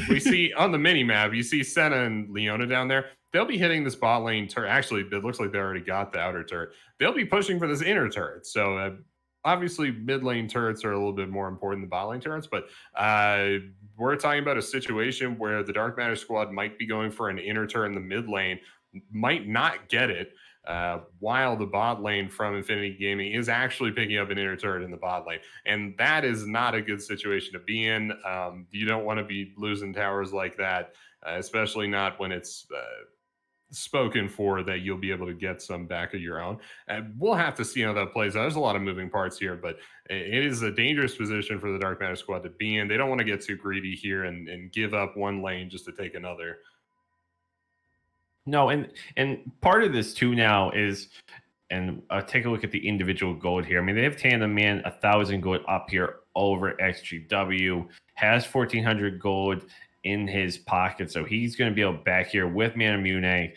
we see on the mini map, you see Senna and Leona down there. They'll be hitting this bot lane turret. Actually, it looks like they already got the outer turret. They'll be pushing for this inner turret. So obviously, mid lane turrets are a little bit more important than bot lane turrets, but we're talking about a situation where the Dark Matter squad might be going for an inner turret in the mid lane, might not get it. While the bot lane from Infinity Gaming is actually picking up an inner turret in the bot lane. And that is not a good situation to be in. You don't want to be losing towers like that, especially not when it's spoken for that you'll be able to get some back of your own. We'll have to see how that plays out. There's a lot of moving parts here, but it is a dangerous position for the Dark Matter squad to be in. They don't want to get too greedy here and give up one lane just to take another. No, and part of this too now is, and take a look at the individual gold here. I mean, they have Tandem Man 1,000 gold up here over XGW, has 1,400 gold in his pocket, so he's going to be able back here with Manamune,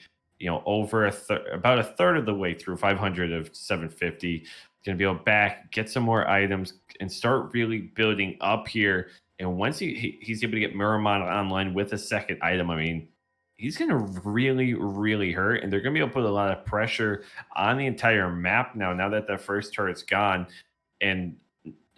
over about a third of the way through 500 of 750. He's going to be able back, get some more items, and start really building up here. And once he's able to get Muramon online with a second item, I mean, he's going to really, really hurt, and they're going to be able to put a lot of pressure on the entire map now that the first turret's gone. And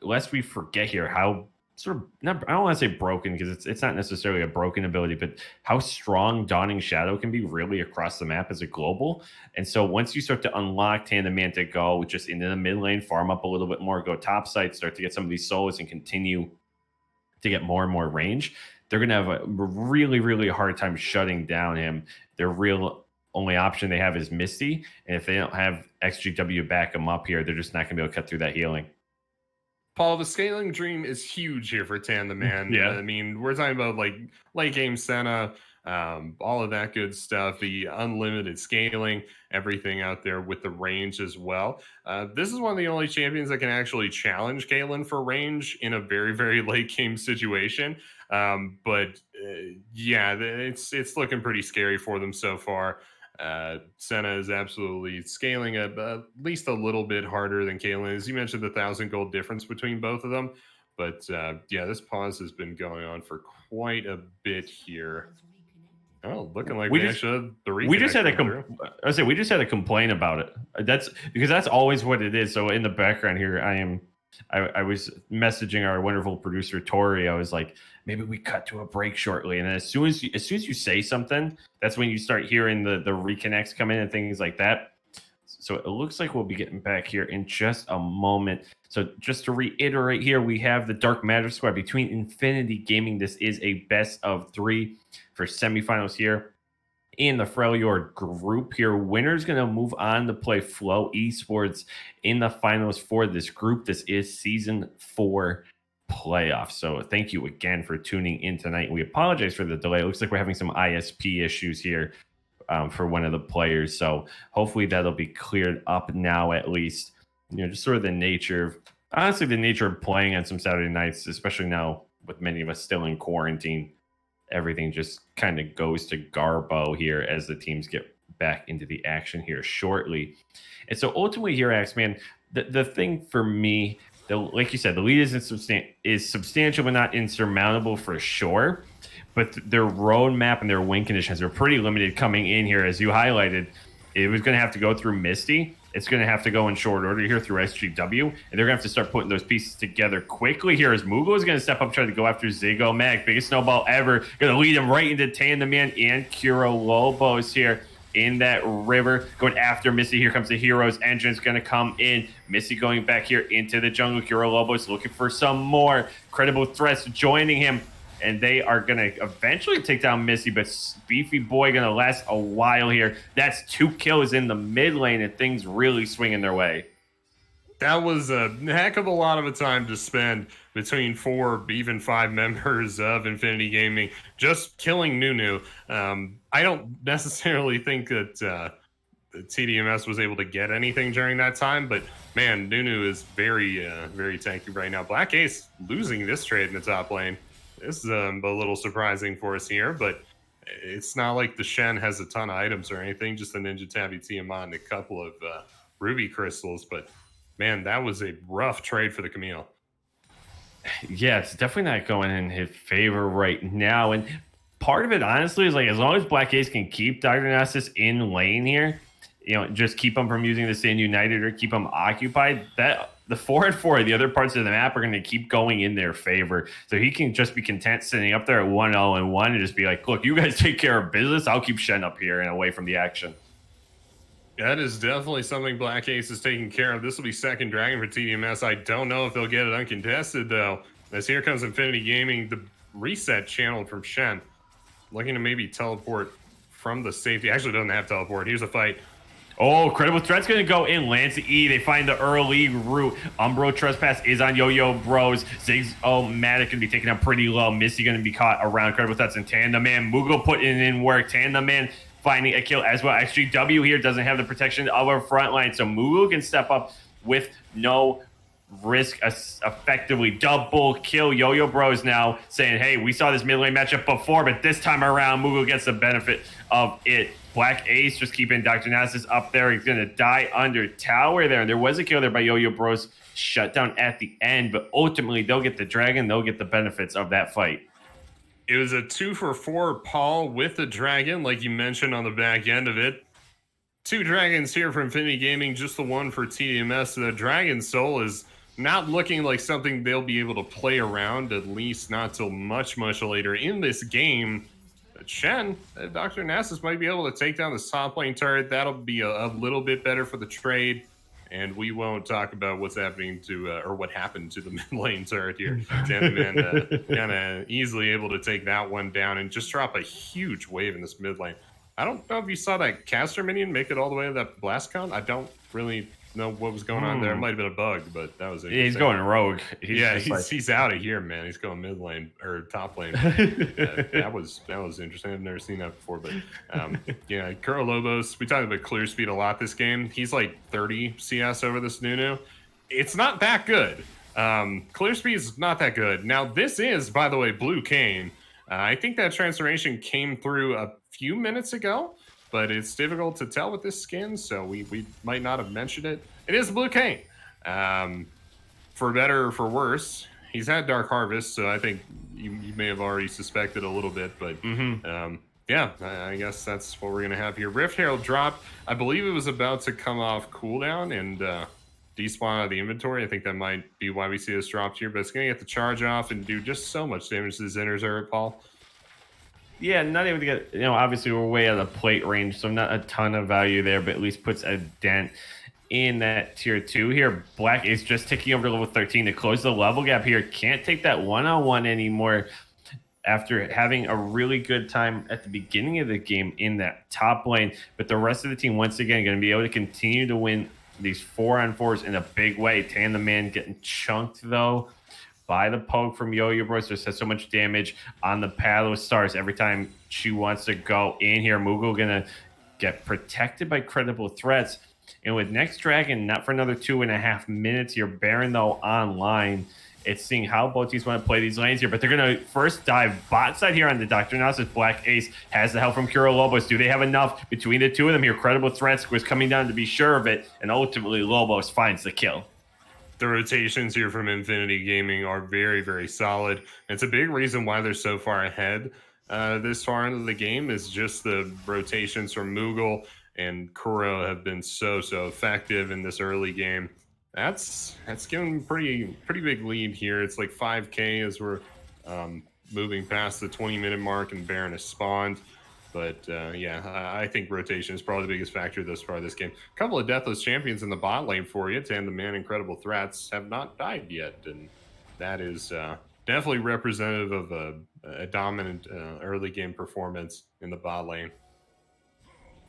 lest we forget here how sort of, I don't want to say broken, because it's not necessarily a broken ability, but how strong Dawning Shadow can be really across the map as a global. And so once you start to unlock Tandem Man to go just into the mid lane, farm up a little bit more, go top side, start to get some of these souls and continue to get more and more range, they're going to have a really, really hard time shutting down him. Their real only option they have is Misty. And if they don't have XGW back them up here, they're just not going to be able to cut through that healing. Paul, the scaling dream is huge here for Tandem Man. Yeah. I mean, we're talking about like late game Senna, all of that good stuff, the unlimited scaling, everything out there with the range as well. This is one of the only champions that can actually challenge Caitlyn for range in a very, very late game situation. But yeah, it's looking pretty scary for them so far. Senna is absolutely scaling at least a little bit harder than Caitlyn. As you mentioned, the 1,000 gold difference between both of them. But yeah, this pause has been going on for quite a bit here. Oh, looking like we just had a complaint about it. That's because that's always what it is. So in the background here, I was messaging our wonderful producer Tori. I was like, maybe we cut to a break shortly. And as soon as you say something, that's when you start hearing the reconnects come in and things like that. So it looks like we'll be getting back here in just a moment. So just to reiterate here, we have the Dark Matter squad between Infinity Gaming. This is a best of 3 for semifinals here in the Frejlord group here. Winner's going to move on to play Flow Esports in the finals for this group. This is season 4 playoffs. So thank you again for tuning in tonight. We apologize for the delay. It looks like we're having some ISP issues here for one of the players. So hopefully that'll be cleared up now, at least. Just sort of the nature of playing on some Saturday nights, especially now with many of us still in quarantine. Everything just kind of goes to garbo here as the teams get back into the action here shortly. And so ultimately here, Axe Man, the thing for me, like you said, the lead is substantial but not insurmountable for sure. But their roadmap and their win conditions are pretty limited coming in here, as you highlighted. It was going to have to go through Misty. It's going to have to go in short order here through SGW, and they're going to have to start putting those pieces together quickly here as Mughal is going to step up, try to go after Zigo Mag. Biggest snowball ever. Going to lead him right into Tandem Man and Kuro Lobos here in that river. Going after Missy. Here comes the Hero's entrance going to come in. Missy going back here into the jungle. Kuro Lobos looking for some more credible threats joining him. And they are going to eventually take down Missy, but Beefy Boy going to last a while here. That's 2 kills in the mid lane, and things really swinging their way. That was a heck of a lot of a time to spend between 4, even 5 members of Infinity Gaming just killing Nunu. I don't necessarily think that TDMS was able to get anything during that time, but man, Nunu is very, very tanky right now. Black Ace losing this trade in the top lane. This is a little surprising for us here, but it's not like the Shen has a ton of items or anything, just a Ninja Tabby Tiamat and a couple of Ruby Crystals. But man, that was a rough trade for the Camille. Yeah, it's definitely not going in his favor right now. And part of it, honestly, is like as long as Black Ace can keep Dr. Nasus in lane here, just keep him from using the Sand United or keep him occupied, that the 4 and 4, the other parts of the map are going to keep going in their favor. So he can just be content sitting up there at 1-0 and 1 and just be like, look, you guys take care of business. I'll keep Shen up here and away from the action. That is definitely something Black Ace is taking care of. This will be second dragon for TDMS. I don't know if they'll get it uncontested, though, as here comes Infinity Gaming, the reset channeled from Shen. Looking to maybe teleport from the safety. Actually doesn't have teleport. Here's a fight. Oh, credible threat's going to go in. Lance E. They find the early route. Umbro Trespass is on Yo-Yo Bros. Ziggs-O-Matic going to be taken up pretty low. Missy going to be caught around credible threats and Tandem Man. Mughal putting in work. Tandem Man finding a kill as well. XGW here doesn't have the protection of our front line, so Mughal can step up with no risk, effectively double kill. Yo-Yo Bros now saying, hey, we saw this mid lane matchup before, but this time around, Mughal gets the benefit of it. Black Ace just keeping Dr. Nasus up there. He's going to die under tower there. And there was a kill there by Yo-Yo Bros shut down at the end, but ultimately they'll get the dragon. They'll get the benefits of that fight. It was a 2-for-4 Paul with the dragon, like you mentioned on the back end of it. 2 dragons here for Infinity Gaming, just the one for TDMS. The Dragon Soul is not looking like something they'll be able to play around, at least not till much, much later in this game. But Shen, Dr. Nasus might be able to take down this top lane turret. That'll be a little bit better for the trade. And we won't talk about what's happening to, or what happened to the mid lane turret here. Tandem kind of easily able to take that one down and just drop a huge wave in this mid lane. I don't know if you saw that caster minion make it all the way to that blast cone. I don't really know what was going on there. It might have been a bug, but that was it. Yeah, he's going rogue. He's out of here, man. He's going mid lane or top lane. That was interesting. I've never seen that before, but yeah, Kuro Lobos. We talked about clear speed a lot this game. He's like 30 CS over this Nunu. It's not that good. Clear speed is not that good. Now this is, by the way, Blue Cane. I think that transformation came through a few minutes ago, but it's difficult to tell with this skin, so we might not have mentioned it. It is Blue Cane. For better or for worse, he's had Dark Harvest, so I think you may have already suspected a little bit, but yeah, I guess that's what we're going to have here. Rift Herald dropped. I believe it was about to come off cooldown and despawn out of the inventory. I think that might be why we see this dropped here, but it's going to get the charge off and do just so much damage to the Zinner turret, Paul. Yeah, not able to get, obviously we're way out of plate range, so not a ton of value there, but at least puts a dent in that tier 2 here. Black is just ticking over to level 13 to close the level gap here. Can't take that one-on-one anymore after having a really good time at the beginning of the game in that top lane. But the rest of the team, once again, going to be able to continue to win these 4-on-4s in a big way. Tandem Man getting chunked, though, by the poke from Yo-Yo Bros. Just has so much damage on the Paddle Stars every time she wants to go in here. Mughal gonna get protected by credible threats. And with next dragon, not for another 2.5 minutes here. Baron, though, online. It's seeing how both teams want to play these lanes here, but they're going to first dive bot side here on the Dr. Nas. Black Ace has the help from Kuro Lobos. Do they have enough between the two of them here? Credible Threats was coming down to be sure of it, and ultimately Lobos finds the kill. The rotations here from Infinity Gaming are very, very solid. It's a big reason why they're so far ahead this far into the game is just the rotations from Moogle and Kuro have been so effective in this early game. That's given pretty big lead here. It's like 5K as we're moving past the 20-minute mark and Baron has spawned. But yeah, I think rotation is probably the biggest factor thus far this game. A couple of Deathless Champions in the bot lane for you. Tan the Man and Credible Threats have not died yet. And that is definitely representative of a dominant early game performance in the bot lane.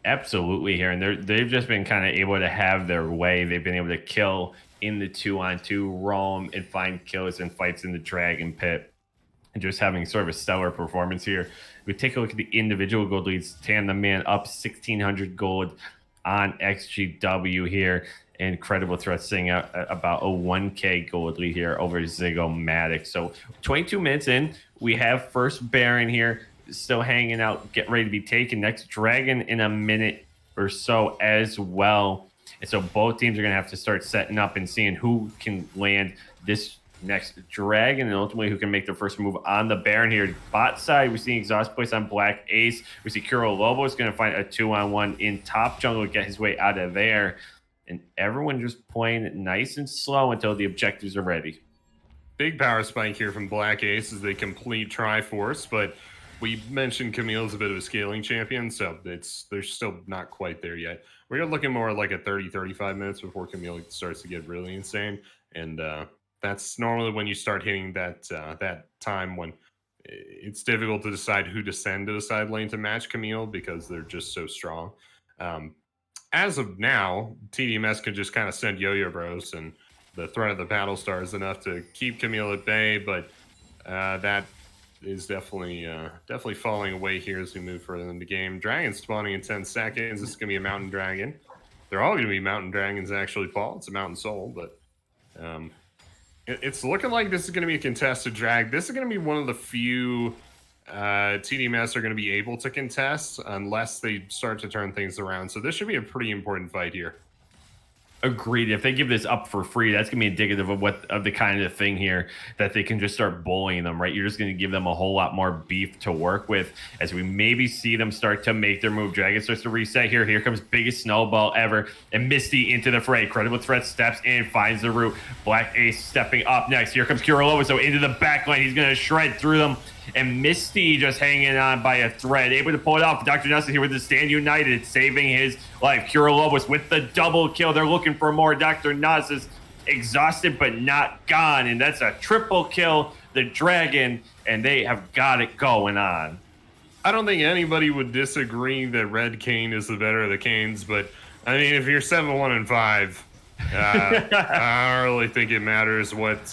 Absolutely here, and they've just been kind of able to have their way. They've been able to kill in the 2-on-2, roam and find kills and fights in the Dragon Pit, and just having sort of a stellar performance here. We take a look at the individual gold leads. Tan the Man up 1,600 gold on XGW here, and Credible Threats sitting out about a 1K gold lead here over Zygomatic. So 22 minutes in, we have first Baron here, still hanging out, get ready to be taken. Next Dragon in a minute or so as well. And so both teams are going to have to start setting up and seeing who can land this next Dragon and ultimately who can make their first move on the Baron here. Bot side, we're seeing Exhaust Place on Black Ace. We see Kuro Lobo is going to find a 2-on-1 in top jungle to get his way out of there. And everyone just playing it nice and slow until the objectives are ready. Big power spike here from Black Ace as they complete Triforce, but we mentioned Camille's a bit of a scaling champion, so they're still not quite there yet. We're looking more like a 30-35 minutes before Camille starts to get really insane, and that's normally when you start hitting that time when it's difficult to decide who to send to the side lane to match Camille because they're just so strong. As of now, TDMS can just kind of send Yo-Yo Bros, and the threat of the Battle Star is enough to keep Camille at bay, but that is definitely falling away here as we move further in the game. Dragon spawning in 10 seconds. This is going to be a Mountain Dragon. They're all going to be Mountain Dragons, actually, Paul. It's a Mountain Soul, but it's looking like this is going to be a contested drag. This is going to be one of the few TDMS are going to be able to contest unless they start to turn things around. So this should be a pretty important fight here. Agreed. If they give this up for free, that's gonna be indicative of the kind of thing here that they can just start bullying them, right? You're just gonna give them a whole lot more beef to work with as we maybe see them start to make their move. Dragon starts to reset here. Here comes biggest snowball ever, and Misty into the fray. Credible Threat steps in, finds the root. Black Ace stepping up next. Here comes Kurolova, so into the back line. He's gonna shred through them. And Misty just hanging on by a thread, able to pull it off. Dr. Nelson here with the Stand United, saving his life. Kurolobos with the double kill. They're looking for more. Dr. Nas is exhausted but not gone. And that's a triple kill. The Dragon, and they have got it going on. I don't think anybody would disagree that Red Kane is the better of the Canes, but I mean, if you're 7-1-5, I don't really think it matters what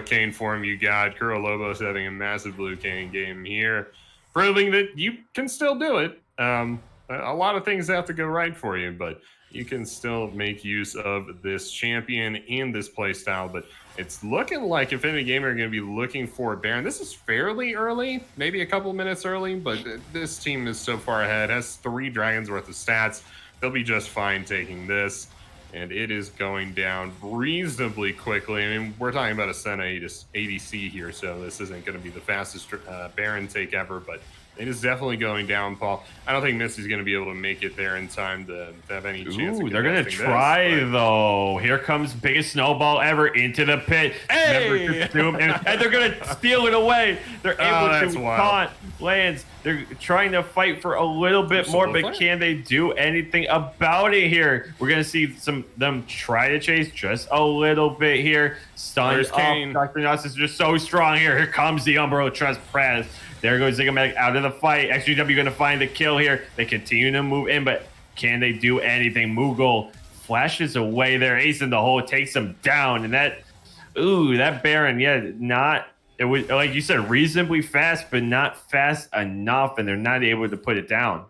Kane form you got. Kuro Lobos having a massive blue Kane game here, proving that you can still do it. A lot of things have to go right for you, but you can still make use of this champion in this playstyle. But it's looking like Infinity Gamer are going to be looking for Baron. This is fairly early, maybe a couple minutes early, but this team is so far ahead, has 3 dragons worth of stats. They'll be just fine taking this. And it is going down reasonably quickly. I mean, we're talking about a Senna ADC here, so this isn't going to be the fastest Baron take ever, but it is definitely going down, Paul. I don't think Misty's going to be able to make it there in time to have any chance. Ooh, they're going to try, though. Here comes biggest snowball ever into the pit. Hey! And they're going to steal it away. They're able to taunt lands. They're trying to fight for a little bit more, but can they do anything about it here? We're going to see them try to chase just a little bit here. Stunned up. Dr. Nuss is just so strong here. Here comes the Umbro Trust Press. There goes Zygomatic out of the fight. XGW going to find the kill here. They continue to move in, but can they do anything? Moogle flashes away there. Ace in the hole takes him down. And that Baron, it was, like you said, reasonably fast, but not fast enough, and they're not able to put it down.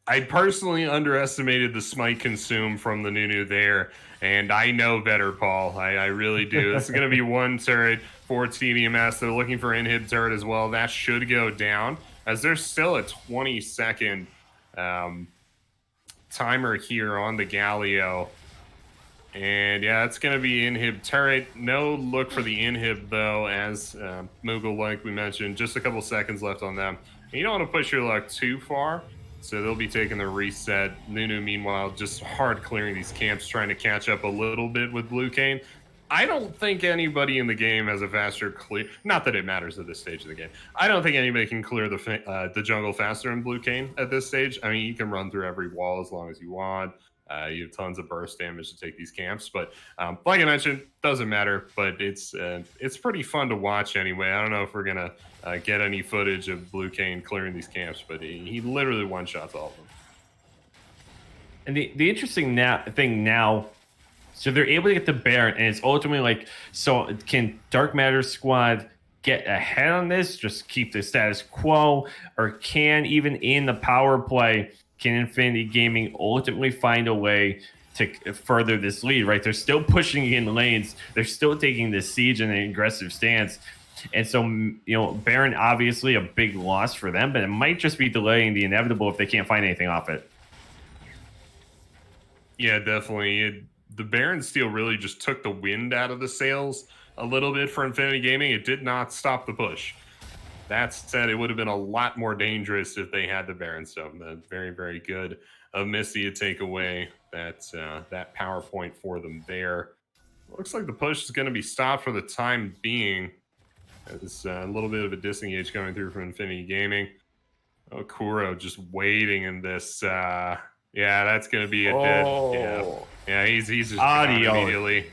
I personally underestimated the smite consume from the Nunu there, and I know better, Paul. I really do. This is going to be one turret for TDMS. They're looking for inhib turret as well. That should go down, as there's still a 20-second timer here on the Galio. And yeah, it's going to be inhib turret. No look for the inhib, though, as Moogle, like we mentioned, just a couple seconds left on them. And you don't want to push your luck too far, so they'll be taking the reset. Nunu, meanwhile, just hard clearing these camps, trying to catch up a little bit with Blue Cane. I don't think anybody in the game has a faster clear. Not that it matters at this stage of the game. I don't think anybody can clear the jungle faster in Blue Cane at this stage. I mean, you can run through every wall as long as you want. You have tons of burst damage to take these camps, but like I mentioned, doesn't matter. But it's pretty fun to watch anyway. I don't know if we're gonna get any footage of Blue Cane clearing these camps, but he literally one-shots all of them. And the interesting thing now, so they're able to get the Baron, and it's ultimately like, so can Dark Matter squad get ahead on this, just keep the status quo, or can, even in the power play, can Infinity Gaming ultimately find a way to further this lead, right? They're still pushing in lanes. They're still taking the siege and an aggressive stance. And so, Baron, obviously a big loss for them, but it might just be delaying the inevitable if they can't find anything off it. Yeah, definitely. The Baron steal really just took the wind out of the sails a little bit for Infinity Gaming. It did not stop the push. That said, it would have been a lot more dangerous if they had the Baron Stone. Very, very good of Misty to take away that power point for them there. Looks like the push is going to be stopped for the time being. There's a little bit of a disengage going through from Infinity Gaming. Oh, Kuro just waiting in this. Yeah, that's going to be a dead. Yeah, he's just gone immediately.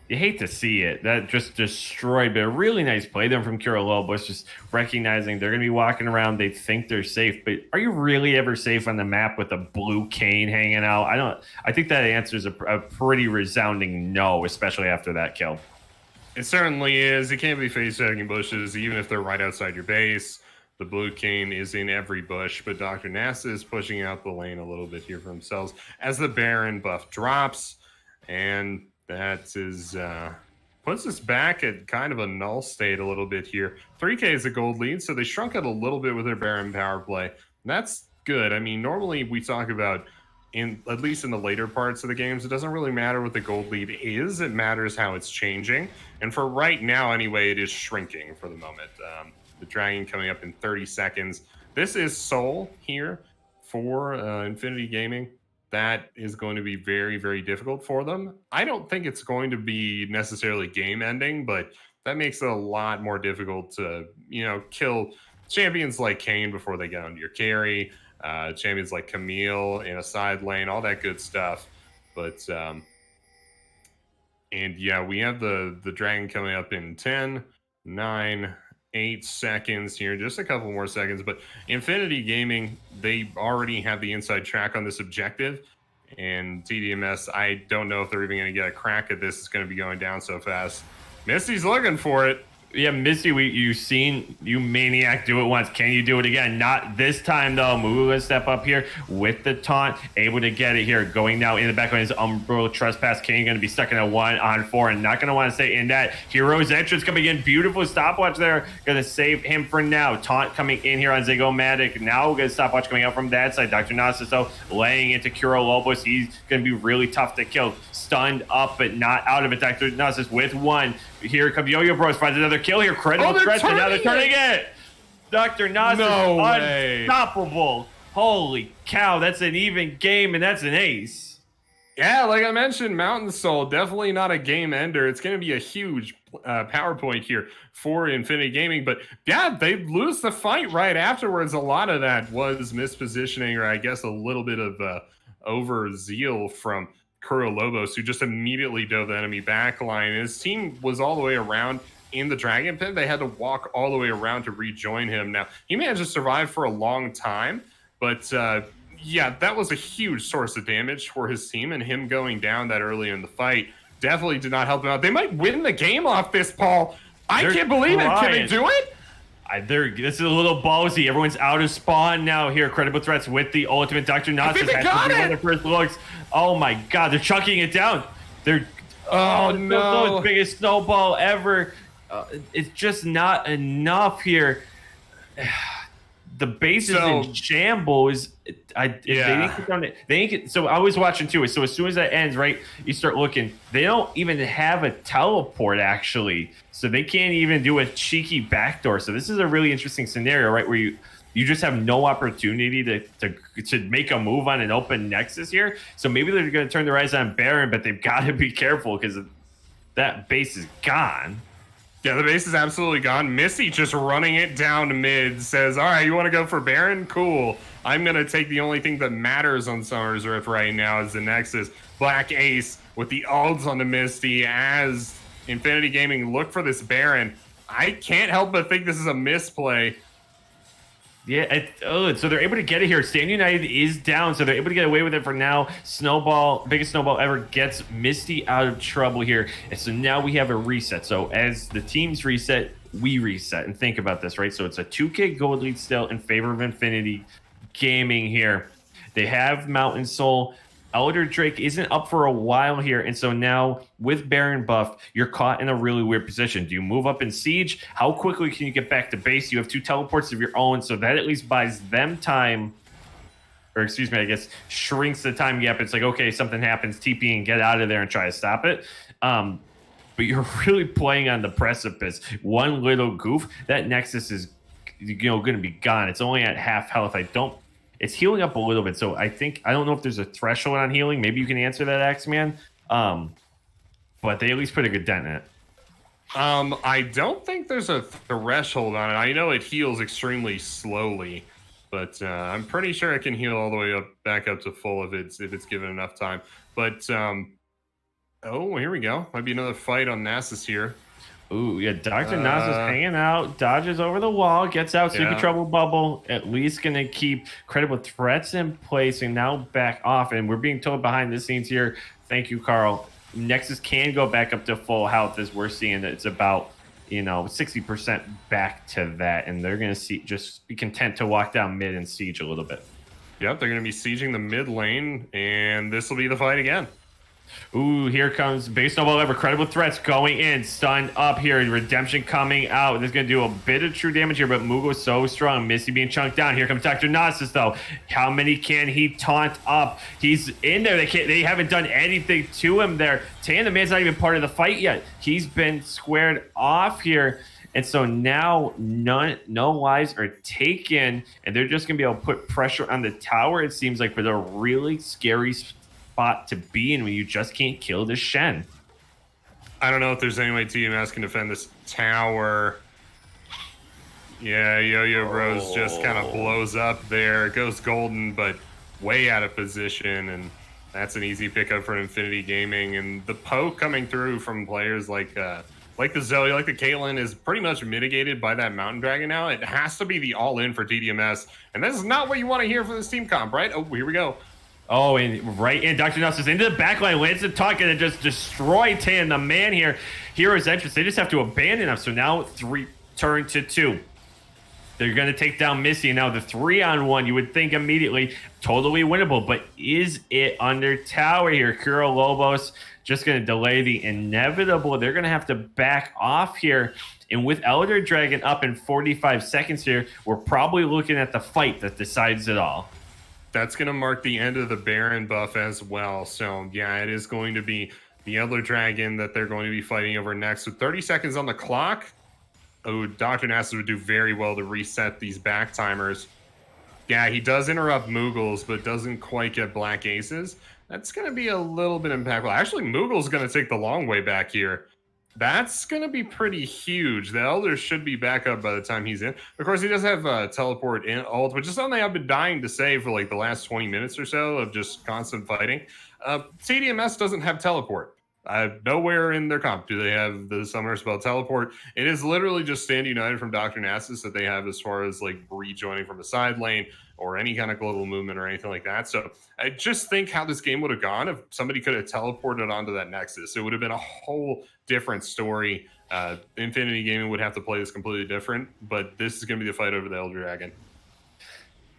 You hate to see it. That just destroyed, but a really nice play then from Kuro Lobos, just recognizing they're going to be walking around. They think they're safe, but are you really ever safe on the map with a Blue Cane hanging out? I think that answer is a pretty resounding no, especially after that kill. It certainly is. You can't be face-tagging bushes, even if they're right outside your base. The Blue Cane is in every bush, but Dr. NASA is pushing out the lane a little bit here for themselves as the Baron buff drops, and that is puts us back at kind of a null state a little bit here. 3K is a gold lead, so they shrunk it a little bit with their Baron power play. That's good. I mean, normally we talk about, at least in the later parts of the games, it doesn't really matter what the gold lead is. It matters how it's changing. And for right now, anyway, it is shrinking for the moment. The Dragon coming up in 30 seconds. This is Soul here for Infinity Gaming. That is going to be very, very difficult for them. I don't think it's going to be necessarily game ending, but that makes it a lot more difficult to, kill champions like Kane before they get onto your carry, champions like Camille in a side lane, all that good stuff. But, and yeah, we have the Dragon coming up in 10, 9, 8 seconds here, just a couple more seconds. But Infinity Gaming, they already have the inside track on this objective, and TDMS, I don't know if they're even going to get a crack at this. It's going to be going down so fast. Misty's looking for it. Yeah, Misty, you've seen you maniac do it once. Can you do it again? Not this time, though. Moogle gonna step up here with the taunt, able to get it here. Going now in the back on his Umbral Trespass. Kane gonna be stuck in a 1-on-4 and not gonna want to stay in that. Hero's entrance coming in. Beautiful stopwatch there. Gonna save him for now. Taunt coming in here on Zygomatic. Now gonna stopwatch coming out from that side. Dr. Nasus, though, laying into Kuro Lobos. He's gonna be really tough to kill. Stunned up, but not out of it. Dr. Nasus with one. Here comes Yo-Yo Bros, finds another kill here. Credible threat, and now they're turning it. Dr. Nas is unstoppable. Holy cow, that's an even game, and that's an ace. Yeah, like I mentioned, Mountain Soul, definitely not a game ender. It's going to be a huge power point here for Infinity Gaming. But yeah, they lose the fight right afterwards. A lot of that was mispositioning, or I guess a little bit of over-zeal from Kuro Lobos, who just immediately dove the enemy backline. His team was all the way around in the Dragon Pit. They had to walk all the way around to rejoin him. Now, he managed to survive for a long time, but yeah, that was a huge source of damage for his team, and him going down that early in the fight definitely did not help him out. They might win the game off this, Paul. I can't believe it. Can they do it? This is a little ballsy. Everyone's out of spawn now here. Credible threats with the ultimate. Dr. Nas has to be one of the first looks. Oh my god, they're chucking it down. They're no, biggest snowball ever. It's just not enough here. The base is in shambles. So I was watching too. So as soon as that ends, right, you start looking. They don't even have a teleport actually, so they can't even do a cheeky backdoor. So this is a really interesting scenario, right, where you just have no opportunity to make a move on an open Nexus here. So maybe they're going to turn their eyes on Baron, but they've got to be careful because that base is gone. Yeah, the base is absolutely gone. Missy just running it down to mid says, all right, you want to go for Baron? Cool. I'm going to take the only thing that matters on Summer's Rift right now is the Nexus. Black Ace with the ults on the Misty as Infinity Gaming look for this Baron. I can't help but think this is a misplay. Yeah, so they're able to get it here. Stand United is down, so they're able to get away with it for now. Snowball, biggest snowball ever, gets Misty out of trouble here. And so now we have a reset. So as the teams reset, we reset. And think about this, right? So it's a 2K gold lead still in favor of Infinity Gaming here. They have Mountain Soul. Elder Drake isn't up for a while here, and so now with Baron buff, you're caught in a really weird position. Do you move up in Siege? How quickly can you get back to base? You have 2 teleports of your own, so that at least buys them time, or excuse me, I guess shrinks the time gap. It's like, okay, something happens, TP and get out of there and try to stop it. But you're really playing on the precipice. One little goof, that Nexus is going to be gone. It's only at half health. It's healing up a little bit, so I don't know if there's a threshold on healing. Maybe you can answer that, Axeman. But they at least put a good dent in it. I don't think there's a threshold on it. I know it heals extremely slowly, but I'm pretty sure it can heal all the way back up to full if it's given enough time. But oh, here we go. Might be another fight on Nasus here. Ooh, yeah, Dr. Nas is hanging out, dodges over the wall, gets out, Sleepy Trouble Bubble, at least going to keep credible threats in place and now back off. And we're being told behind the scenes here, thank you, Carl, Nexus can go back up to full health as we're seeing that it's about, 60% back to that. And they're going to just be content to walk down mid and siege a little bit. Yep, they're going to be sieging the mid lane, and this will be the fight again. Ooh, here comes base snowball ever. Credible threats going in. Stun up here. Redemption coming out. This is going to do a bit of true damage here, but Mugo's so strong. Missy being chunked down. Here comes Dr. Nasus, though. How many can he taunt up? He's in there. They haven't done anything to him there. Tan, the man's not even part of the fight yet. He's been squared off here. And so now no lives are taken, and they're just going to be able to put pressure on the tower, it seems like, for the really scary spot to be in when you just can't kill the Shen. I don't know if there's any way TMS can defend this tower. Yeah, Yo-Yo Rose just kind of blows up there. It goes golden, but way out of position, and that's an easy pickup for Infinity Gaming. And the poke coming through from players like the Zoe, like the Caitlyn, is pretty much mitigated by that Mountain Dragon now. It has to be the all-in for TDMS, and this is not what you want to hear from this team comp, right? Oh, here we go. Oh, and right in, Dr. Nelson into the backline, lands the talk, and just destroy Tan, the man here. Hero's entrance, they just have to abandon him. So now 3 turn to 2. They're going to take down Missy. Now the 3-on-1, you would think immediately, totally winnable. But is it under tower here? Kuro Lobos just going to delay the inevitable. They're going to have to back off here. And with Elder Dragon up in 45 seconds here, we're probably looking at the fight that decides it all. That's going to mark the end of the Baron buff as well. So, yeah, it is going to be the Elder Dragon that they're going to be fighting over next. With 30 seconds on the clock, Dr. Nasus would do very well to reset these back timers. Yeah, he does interrupt Moogles, but doesn't quite get Black Aces. That's going to be a little bit impactful. Actually, Moogle's going to take the long way back here. That's going to be pretty huge. The Elder should be back up by the time he's in. Of course, he does have teleport in ult, which is something I've been dying to say for like the last 20 minutes or so of just constant fighting. CDMS doesn't have teleport. Nowhere in their comp do they have the summoner spell teleport. It is literally just Stand United from Dr. Nasus that they have as far as like rejoining from a side lane or any kind of global movement or anything like that. So I just think how this game would have gone if somebody could have teleported onto that Nexus. It would have been a whole different story. Infinity Gaming would have to play this completely different, but this is going to be the fight over the Elder Dragon.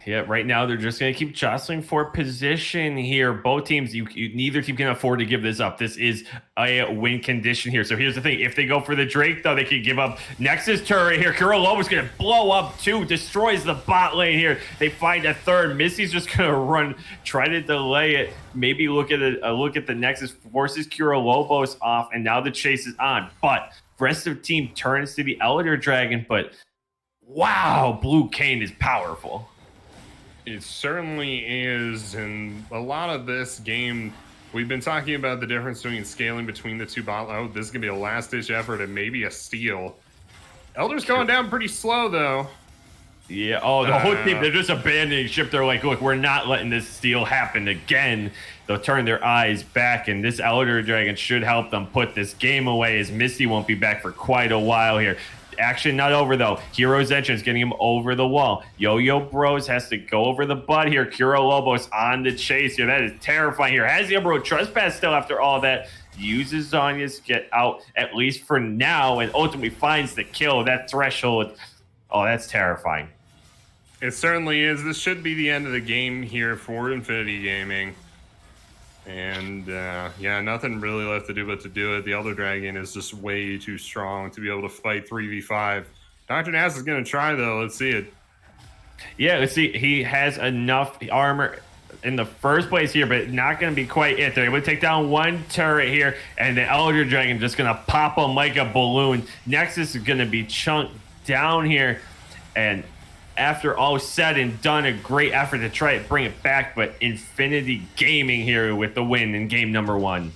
Yeah, right now they're just going to keep jostling for position here. Both teams, neither team can afford to give this up. This is a win condition here. So here's the thing: if they go for the Drake, though, they could give up Nexus turret here. Kurolova's going to blow up too, destroys the bot lane here. They find a third. Missy's just going to run, try to delay it. Maybe look at a look at the Nexus, forces Kurolobos off, and now the chase is on. But rest of the team turns to the Elder Dragon. But wow, Blue Cane is powerful. It certainly is, and a lot of this game, we've been talking about the difference between scaling between the two bot. Oh, this is gonna be a last-ditch effort and maybe a steal. Elder's going down pretty slow, though. Yeah. Oh, the whole team, they're just abandoning ship. They're like, look, we're not letting this steal happen again. They'll turn their eyes back, and this Elder Dragon should help them put this game away, as Misty won't be back for quite a while here. Action not over, though. Hero's entrance getting him over the wall. Yo-Yo Bros has to go over the butt here. Kurolobos on the chase here. That is terrifying here. Hazio Bro trespass still after all that. Uses Zonya's get out, at least for now, and ultimately finds the kill. That threshold. Oh, that's terrifying. It certainly is. This should be the end of the game here for Infinity Gaming. And yeah, nothing really left to do but to do it. The Elder Dragon is just way too strong to be able to fight 3v5. Dr. Naz is going to try, though. Let's see it. Yeah, let's see. He has enough armor in the first place here, but not going to be quite it. They're able to take down one turret here, and the Elder Dragon just going to pop him like a balloon. Nexus is going to be chunked down here, and after all said and done, a great effort to try to bring it back, but Infinity Gaming here with the win in game number 1.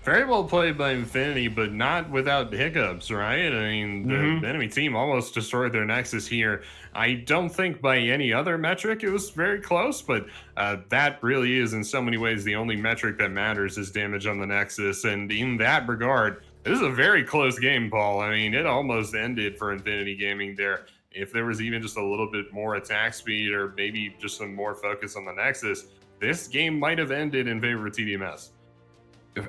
Very well played by Infinity, but not without hiccups, right? I mean, the enemy team almost destroyed their Nexus here. I don't think by any other metric it was very close, but that really is in so many ways the only metric that matters is damage on the Nexus. And in that regard, this is a very close game, Paul. I mean, it almost ended for Infinity Gaming there. If there was even just a little bit more attack speed or maybe just some more focus on the Nexus, this game might have ended in favor of TDMS.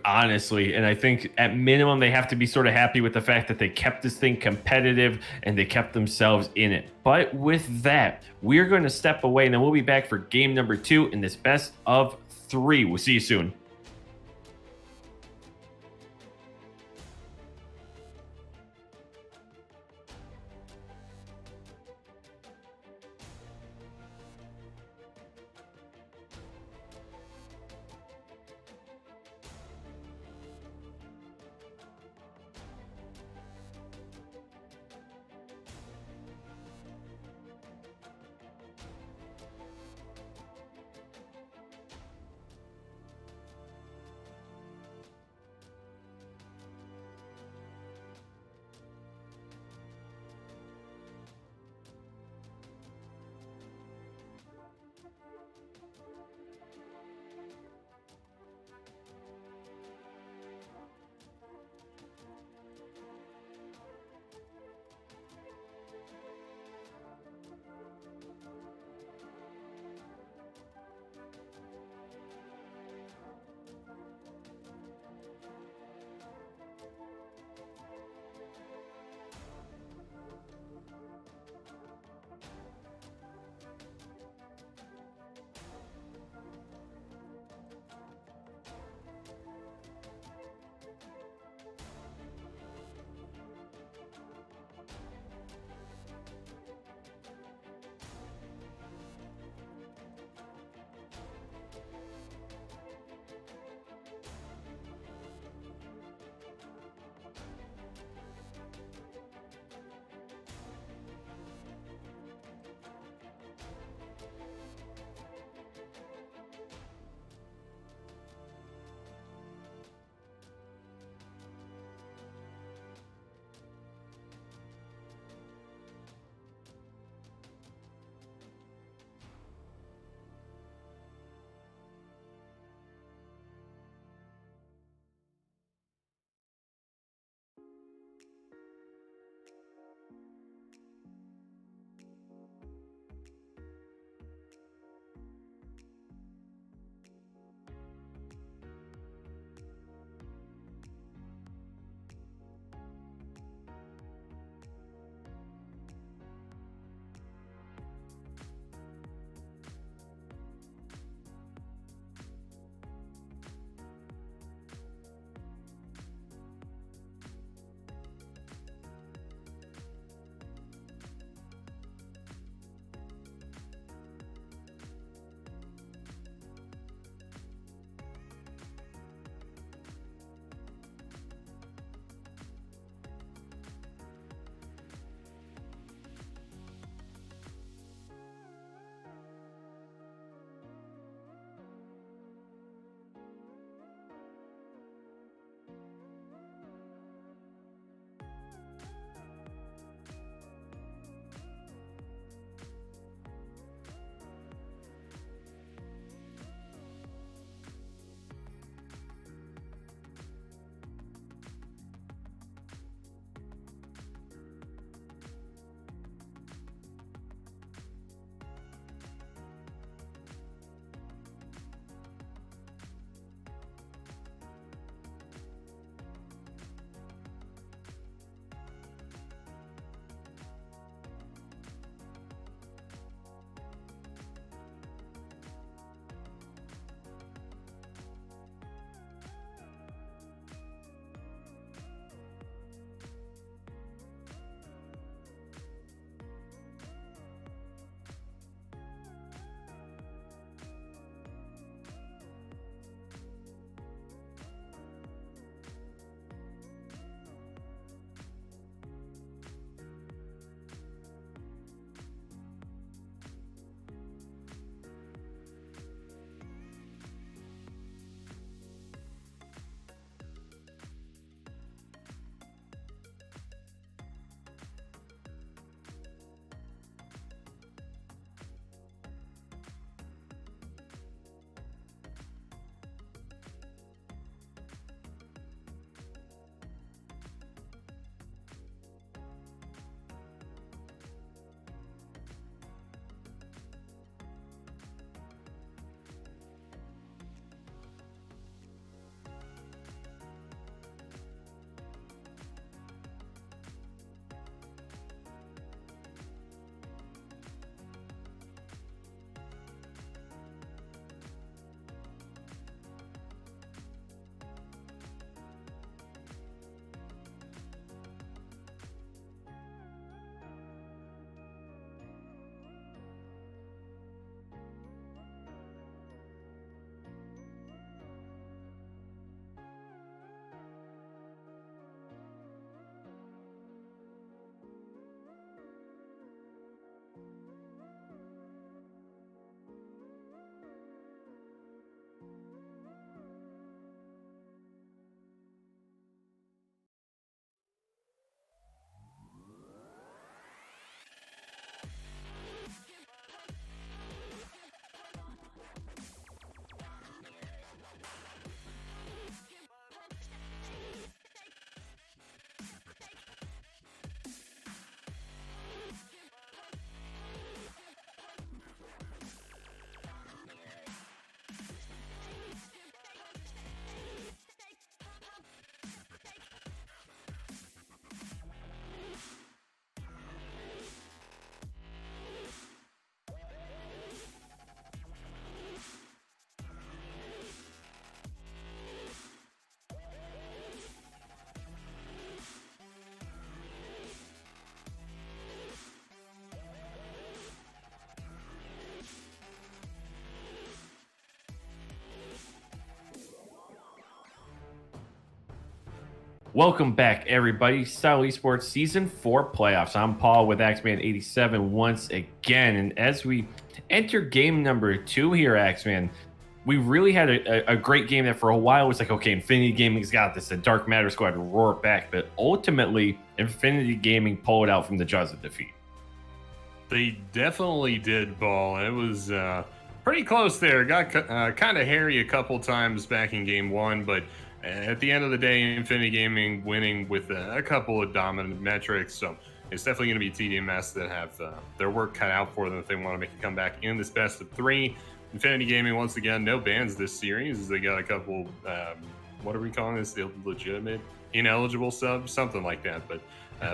Honestly, and I think at minimum they have to be sort of happy with the fact that they kept this thing competitive and they kept themselves in it. But with that, we're going to step away, and then we'll be back for game number 2 in this best of 3. We'll see you soon. Welcome back, everybody. Style Esports Season 4 playoffs. I'm Paul with Axeman87 once again. And as we enter game number 2 here, Axeman, we really had a great game that for a while was like, okay, Infinity Gaming's got this. The Dark Matter squad roar back. But ultimately, Infinity Gaming pulled out from the jaws of defeat. They definitely did, Paul. It was pretty close there. Got kind of hairy a couple times back in game 1, but at the end of the day, Infinity Gaming winning with a couple of dominant metrics. So it's definitely going to be TDMS that have their work cut out for them if they want to make a comeback in this best of 3. Infinity Gaming, once again, no bans this series. They got a couple, what are we calling this? Illegitimate, ineligible subs, something like that. But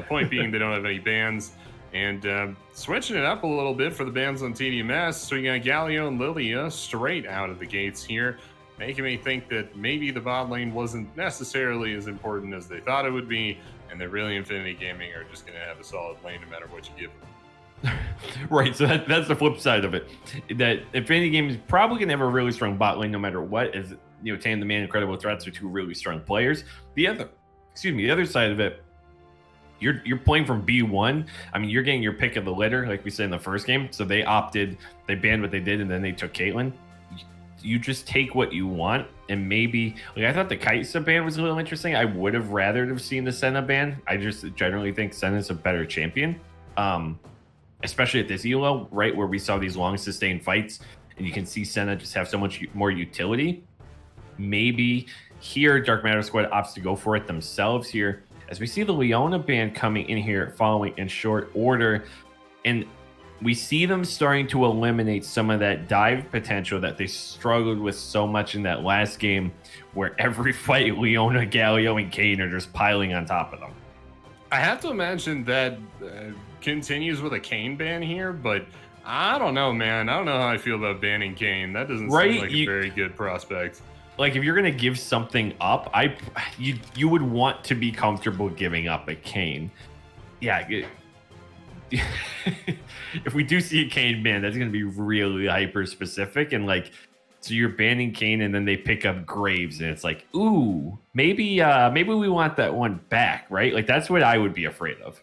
point being, they don't have any bans. And switching it up a little bit for the bans on TDMS, so you got Galio and Lilia straight out of the gates here, making me think that maybe the bot lane wasn't necessarily as important as they thought it would be, and that really Infinity Gaming are just going to have a solid lane no matter what you give them. Right, so that's the flip side of it. That Infinity Gaming is probably going to have a really strong bot lane no matter what, as Tame the Man, Incredible Threats are two really strong players. The other side of it, you're playing from B1. I mean, you're getting your pick of the litter, like we said in the first game. So they banned what they did, and then they took Caitlyn. You just take what you want, and maybe I thought the Kaisa ban was a little interesting. I would have rather have seen the Senna ban. I just generally think Senna's a better champion, especially at this elo, right, where we saw these long sustained fights, and you can see Senna just have so much more utility. Maybe here Dark Matter Squad opts to go for it themselves here, as we see the Leona ban coming in here following in short order, and we see them starting to eliminate some of that dive potential that they struggled with so much in that last game, where every fight Leona, Galio, and Kane are just piling on top of them. I have to imagine that continues with a Kane ban here, but I don't know, man. I don't know how I feel about banning Kane. That doesn't seem like a very good prospect. Like, if you're going to give something up, you would want to be comfortable giving up a Kane. Yeah. If we do see a Kane ban, that's going to be really hyper specific, and so you're banning Kane, and then they pick up Graves, and it's like, ooh, maybe we want that one back, right? Like, that's what I would be afraid of.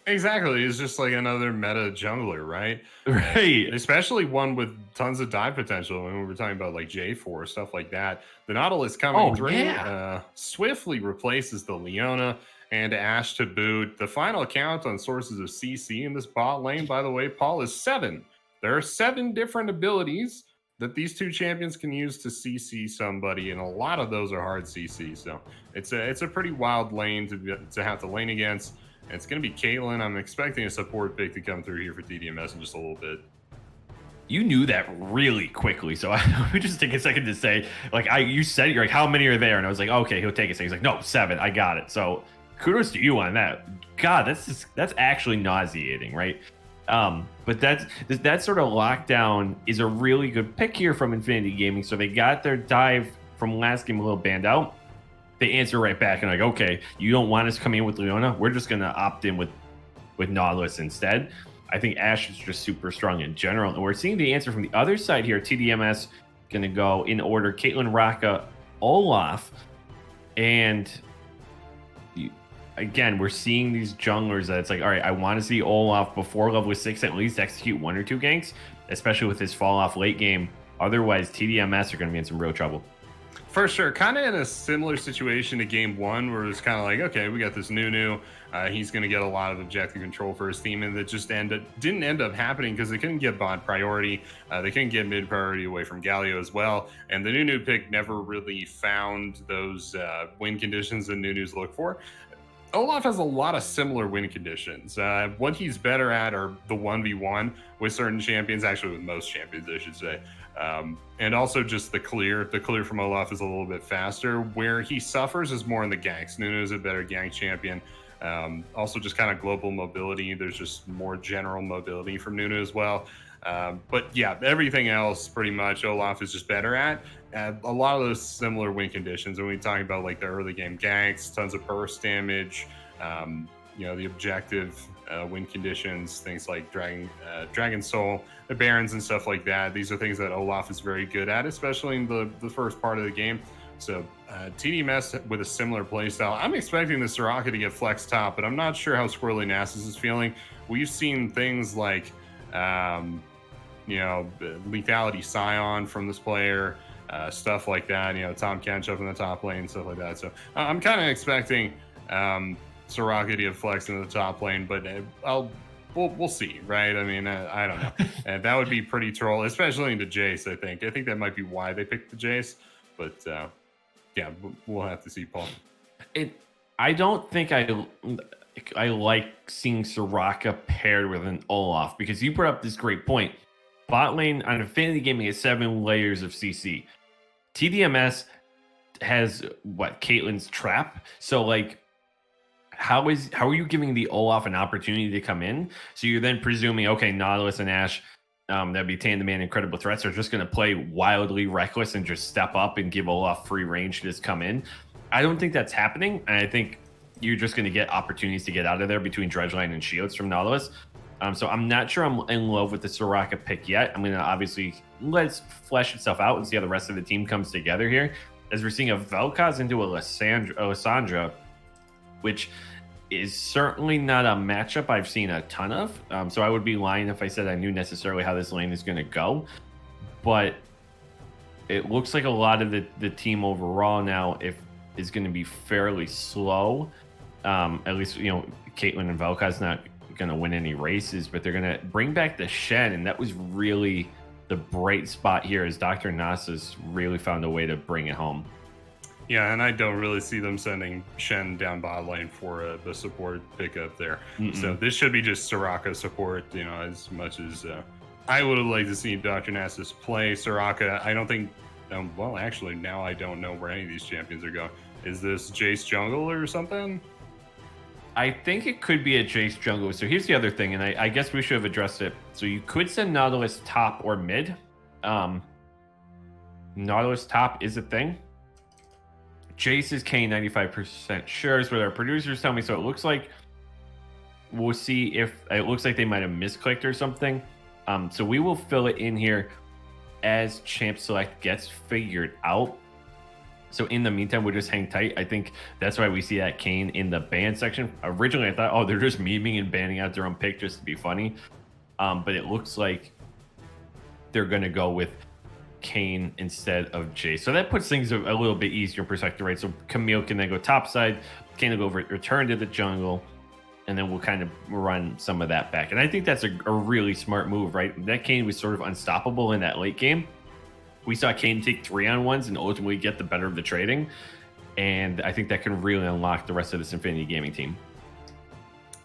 Exactly. It's just like another meta jungler, right? Right. Especially one with tons of dive potential. When we were talking about like J4, stuff like that. The Nautilus coming through swiftly replaces the Leona and Ashe to boot. The final count on sources of CC in this bot lane, by the way, Paul, is 7. There are 7 different abilities that these two champions can use to CC somebody, and a lot of those are hard CC. So it's a pretty wild lane to have to lane against. And it's going to be Caitlyn. I'm expecting a support pick to come through here for TDMS in just a little bit. You knew that really quickly, so let me just take a second to say, you said, you're like, how many are there? And I was like, okay, he'll take it. So he's like, no, 7, I got it. So kudos to you on that. God, that's actually nauseating, right? But that sort of lockdown is a really good pick here from Infinity Gaming. So they got their dive from last game a little banned out. They answer right back and okay, you don't want us coming in with Leona, we're just gonna opt in with Nautilus instead. I think Ashe is just super strong in general, and we're seeing the answer from the other side here. TDMS gonna go in order: Caitlyn, Raka, Olaf, and again, we're seeing these junglers that it's like, all right, I want to see Olaf before level 6 at least execute 1 or 2 ganks, especially with his fall off late game. Otherwise, TDMS are going to be in some real trouble. For sure. Kind of in a similar situation to game 1, where it's kind of like, okay, we got this Nunu. He's going to get a lot of objective control for his team, and that just didn't end up happening because they couldn't get bot priority. They couldn't get mid priority away from Galio as well. And the Nunu pick never really found those win conditions that Nunus look for. Olaf has a lot of similar win conditions. What he's better at are the 1v1 with certain champions, actually with most champions, I should say. And also just the clear from Olaf is a little bit faster. Where he suffers is more in the ganks. Nunu is a better gank champion. Also just kind of global mobility. There's just more general mobility from Nunu as well. But yeah, everything else pretty much Olaf is just better at. A lot of those similar win conditions. When we talk about like the early game ganks, tons of burst damage, the objective win conditions, things like Dragon Soul, the Barons and stuff like that. These are things that Olaf is very good at, especially in the first part of the game. So TDMS with a similar playstyle. I'm expecting the Soraka to get flex top, but I'm not sure how Squirrely Nasus is feeling. We've seen things like, Lethality Scion from this player, stuff like that. Tom Kench up in the top lane, stuff like that. So I'm kind of expecting Soraka to get flex into the top lane, but we'll see, right? I mean, I don't know. And that would be pretty troll, especially into Jace. I think that might be why they picked the Jace, but yeah, we'll have to see, Paul. I don't think I like seeing Soraka paired with an Olaf, because you brought up this great point. Bot lane on Infinity Gaming has 7 layers of CC. TDMS has Caitlyn's trap. So like, how are you giving the Olaf an opportunity to come in? So you're then presuming, okay, Nautilus and Ashe, that'd be Tan the Man incredible threats, are just going to play wildly reckless and just step up and give Olaf free range to just come in. I don't think that's happening, and I think you're just going to get opportunities to get out of there between Dredgeline and Shields from Nautilus. So I'm not sure I'm in love with the Soraka pick yet. I'm going to obviously let it flesh itself out and see how the rest of the team comes together here, as we're seeing a Vel'Koz into a Lissandra, which is certainly not a matchup I've seen a ton of. So I would be lying if I said I knew necessarily how this lane is going to go. But it looks like a lot of the team overall now is going to be fairly slow. At least, Caitlyn and Vel'Koz not going to win any races, but they're going to bring back the Shen, and that was really the bright spot here, as Dr. Nasus really found a way to bring it home. Yeah, and I don't really see them sending Shen down bot lane for the support pickup there. So this should be just Soraka support, as much as I would have liked to see Dr. Nasus play Soraka. I don't think, well, actually, now I don't know where any of these champions are going. Is this Jace jungle or something? I think it could be a Jace jungle. So here's the other thing, and I guess we should have addressed it. So you could send Nautilus top or mid. Nautilus top is a thing. Jace is Kane 95% sure is what our producers tell me. So it looks like we'll see if it looks like they might have misclicked or something. So we will fill it in here as Champ Select gets figured out. So in the meantime, we'll just hang tight. I think that's why we see that Kane in the ban section. Originally, I thought, oh, they're just memeing and banning out their own pick just to be funny. But it looks like they're going to go with Kane instead of Jace. So that puts things a little bit easier in perspective, right? So Camille can then go topside. Kane will go return to the jungle. And then we'll kind of run some of that back. And I think that's a really smart move, right? That Kane was sort of unstoppable in that late game. We saw Kane take 3-on-1s and ultimately get the better of the trading. And I think that can really unlock the rest of this Infinity Gaming team.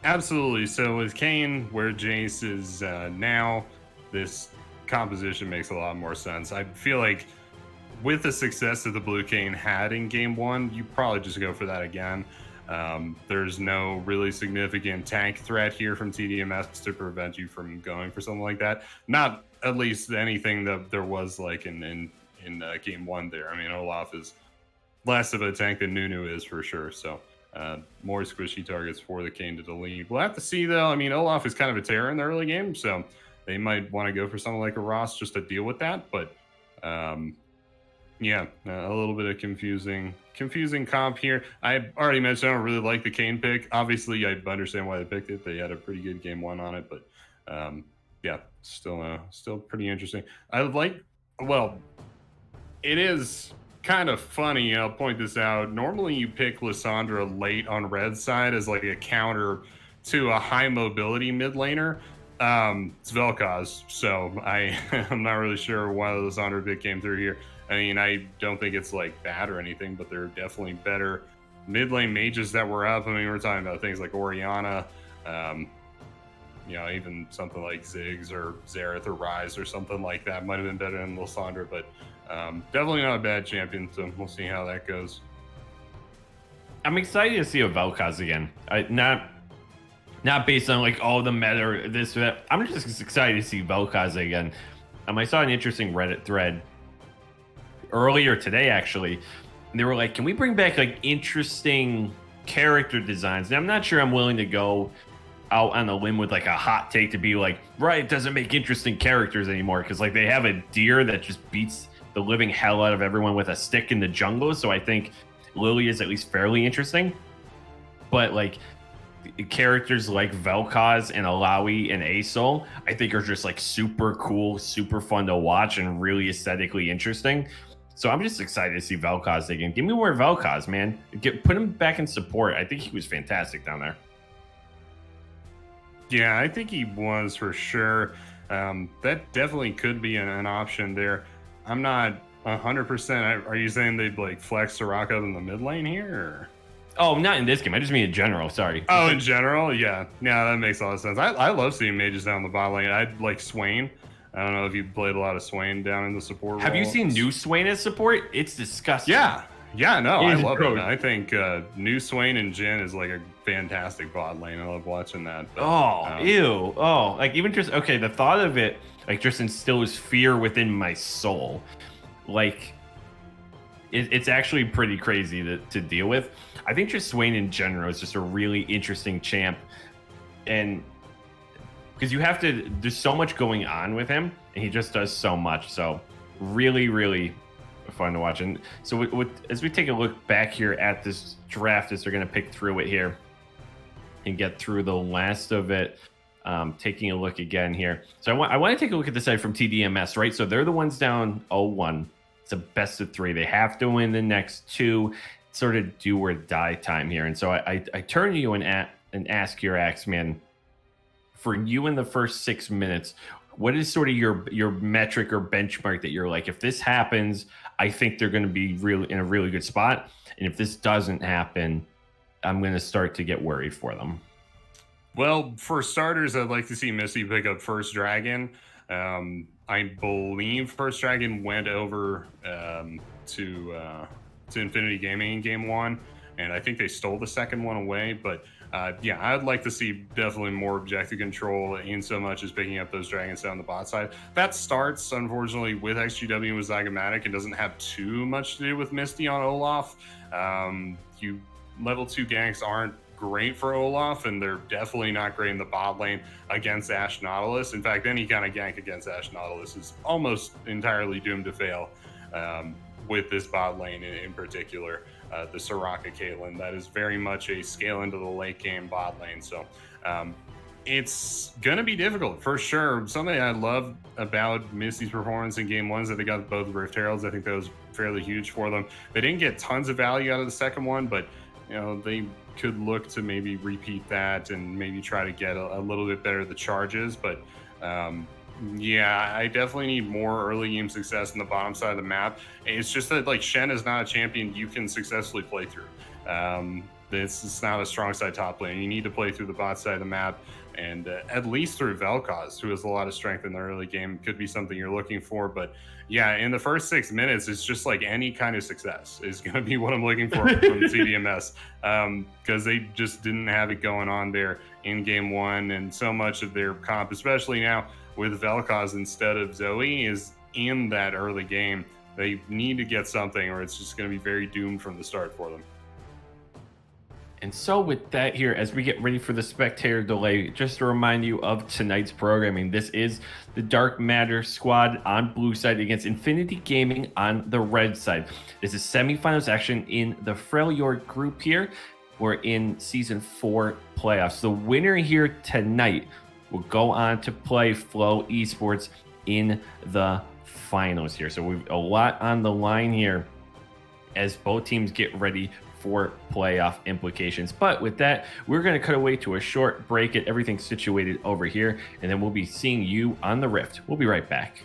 Absolutely. So with Kane, where Jace is now, this composition makes a lot more sense. I feel like with the success that the Blue Kane had in game 1, you probably just go for that again. There's no really significant tank threat here from TDMS to prevent you from going for something like that. Not at least anything that there was like in game 1 there. I mean, Olaf is less of a tank than Nunu is for sure. So more squishy targets for the Kane to delete. We'll have to see though. I mean, Olaf is kind of a terror in the early game, so they might want to go for something like a Ross just to deal with that. But yeah, a little bit of confusing comp here. I already mentioned I don't really like the Kane pick. Obviously, I understand why they picked it. They had a pretty good game 1 on it, but yeah, still pretty interesting. It is kind of funny. I'll point this out. Normally, you pick Lissandra late on red side as like a counter to a high mobility mid laner. It's Vel'Koz, so I'm not really sure why the Lissandra pick came through here. I mean, I don't think it's like bad or anything, but there are definitely better mid lane mages that were up. I mean, we're talking about things like Orianna, even something like Ziggs or Xerath or Ryze or something like that might have been better than Lissandra, but definitely not a bad champion, so we'll see how that goes. I'm excited to see a Vel'Koz again. Not based on like all the meta or this or that. I'm just excited to see Vel'Koz again. I saw an interesting Reddit thread earlier today, actually. And they were like, can we bring back like interesting character designs? Now, I'm not sure I'm willing to go out on a limb with like a hot take to be like, right, it doesn't make interesting characters anymore. Because like they have a deer that just beats the living hell out of everyone with a stick in the jungle. So I think Lily is at least fairly interesting. But like characters like Vel'Koz and Alawi and Asol, I think are just like super cool, super fun to watch, and really aesthetically interesting. So I'm just excited to see Vel'Koz again. Give me more Vel'Koz, man. Put him back in support. I think he was fantastic down there. Yeah, I think he was for sure. That definitely could be an option there. I'm not 100%. Are you saying they'd like flex Soraka in the mid lane here? Or? Oh, not in this game. I just mean in general. Sorry. Oh, in general? Yeah. Yeah, that makes a lot of sense. I love seeing mages down the bot lane. I'd like Swain. I don't know if you played a lot of Swain down in the support Have role. you seen new Swain as support? It's disgusting. Yeah. Yeah, no, I love gross. it. I think new Swain and Jhin is like a fantastic bot lane. I love watching that. But, ew. Oh, like even just, okay, the thought of it, like just instills fear within my soul. Like, it's actually pretty crazy to deal with. I think just Swain in general is just a really interesting champ. And because you have to, there's so much going on with him, and he just does so much. So really, really fun to watch. And so as we take a look back here at this draft, as they're going to pick through it here and get through the last of it, taking a look again here. So I want to take a look at the side from TDMS, right? So they're the ones down 0-1. It's a best of 3. They have to win the next 2, sort of do or die time here. And so I turn to you and ask your Axeman, for you in the first 6 minutes, what is sort of your metric or benchmark that you're like, if this happens, I think they're going to be really in a really good spot, and if this doesn't happen, I'm going to start to get worried for them? Well, for starters, I'd like to see Misty pick up First Dragon. I believe First Dragon went over to Infinity Gaming in Game 1, and I think they stole the second one away, but yeah, I'd like to see definitely more objective control in so much as picking up those dragons down the bot side. That starts, unfortunately, with XGW and with Zygomatic. It doesn't have too much to do with Misty on Olaf. Level 2 ganks aren't great for Olaf, and they're definitely not great in the bot lane against Ashe Nautilus. In fact, any kind of gank against Ashe Nautilus is almost entirely doomed to fail with this bot lane in particular. The Soraka Caitlyn, that is very much a scale into the late game bot lane. So it's going to be difficult for sure. Something I love about Misty's performance in Game 1 is that they got both Rift Heralds. I think that was fairly huge for them. They didn't get tons of value out of the second one, but you know, they could look to maybe repeat that and maybe try to get a little bit better the charges. But yeah, I definitely need more early game success in the bottom side of the map. It's just that like Shen is not a champion you can successfully play through. It's not a strong side top lane. You need to play through the bot side of the map, and at least through Vel'Koz, who has a lot of strength in the early game, could be something you're looking for. But yeah, in the first 6 minutes, it's just like any kind of success is going to be what I'm looking for from CDMS, because they just didn't have it going on there in Game 1, and so much of their comp, especially now with Vel'Koz instead of Zoe, is in that early game. They need to get something, or it's just going to be very doomed from the start for them. And so with that here, as we get ready for the spectator delay, just to remind you of tonight's programming. This is the Dark Matter squad on blue side against Infinity Gaming on the red side. This is semifinals action in the Frejlord group here. We're in Season 4 playoffs. The winner here tonight will go on to play Flow Esports in the finals here. So we've a lot on the line here as both teams get ready for playoff implications. But with that, we're going to cut away to a short break, get everything situated over here, and then we'll be seeing you on the Rift. We'll be right back.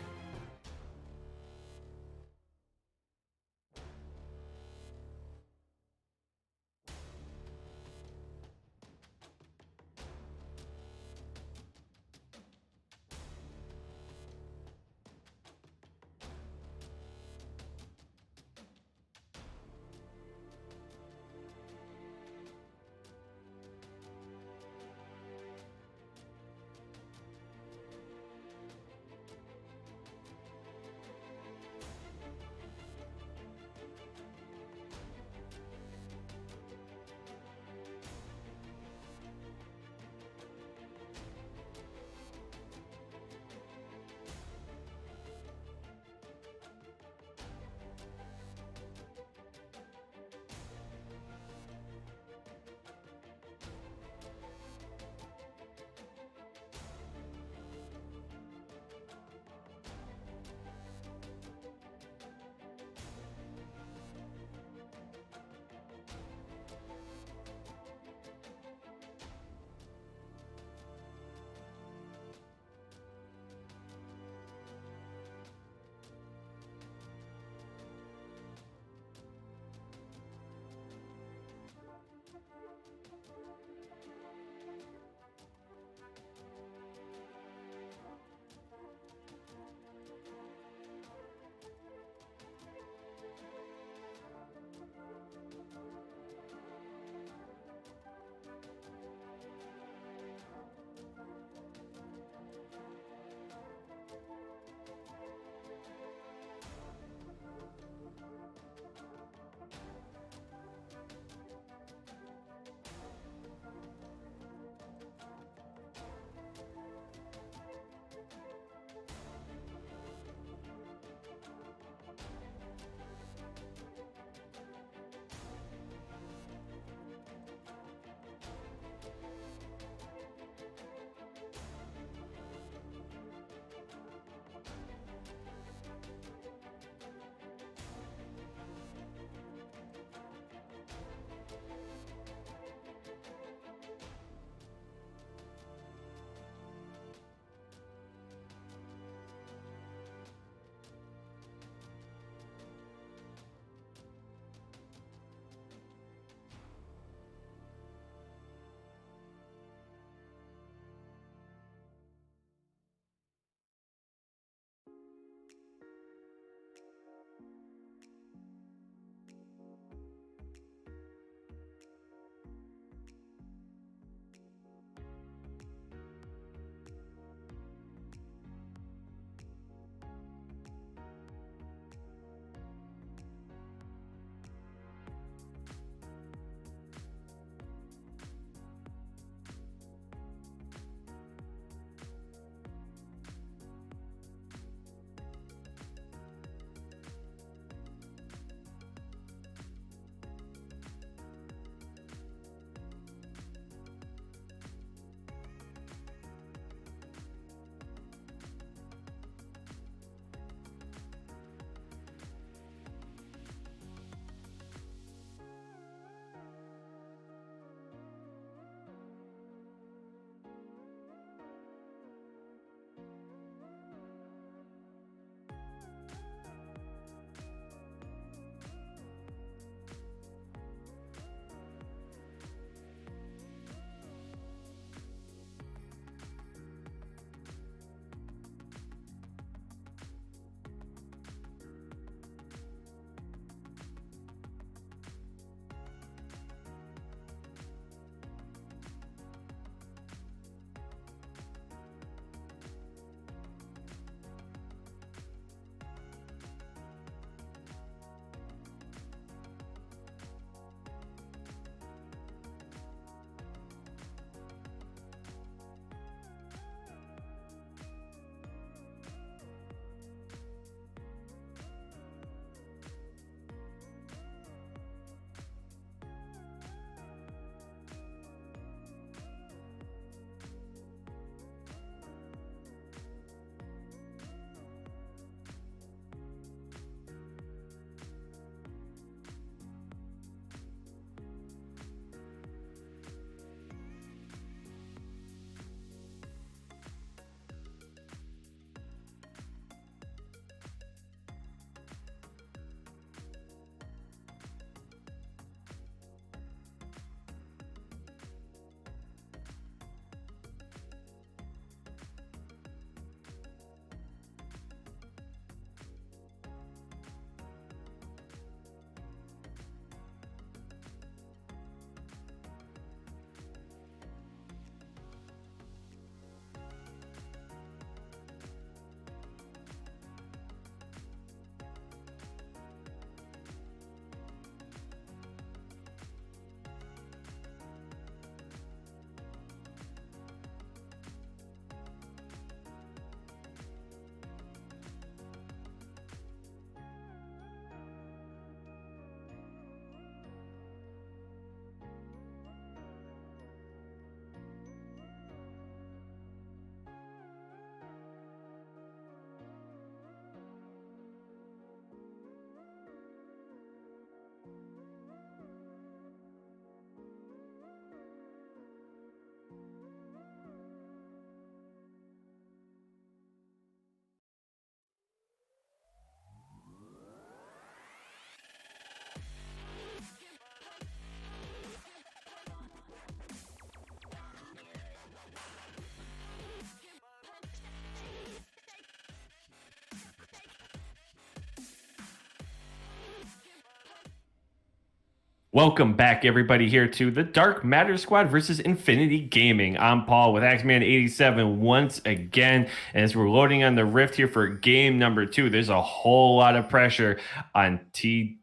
Welcome back, everybody, here to the Dark Matter Squad versus Infinity Gaming. I'm Paul with Axeman87 once again. And as we're loading on the Rift here for game number 2, there's a whole lot of pressure on TDMS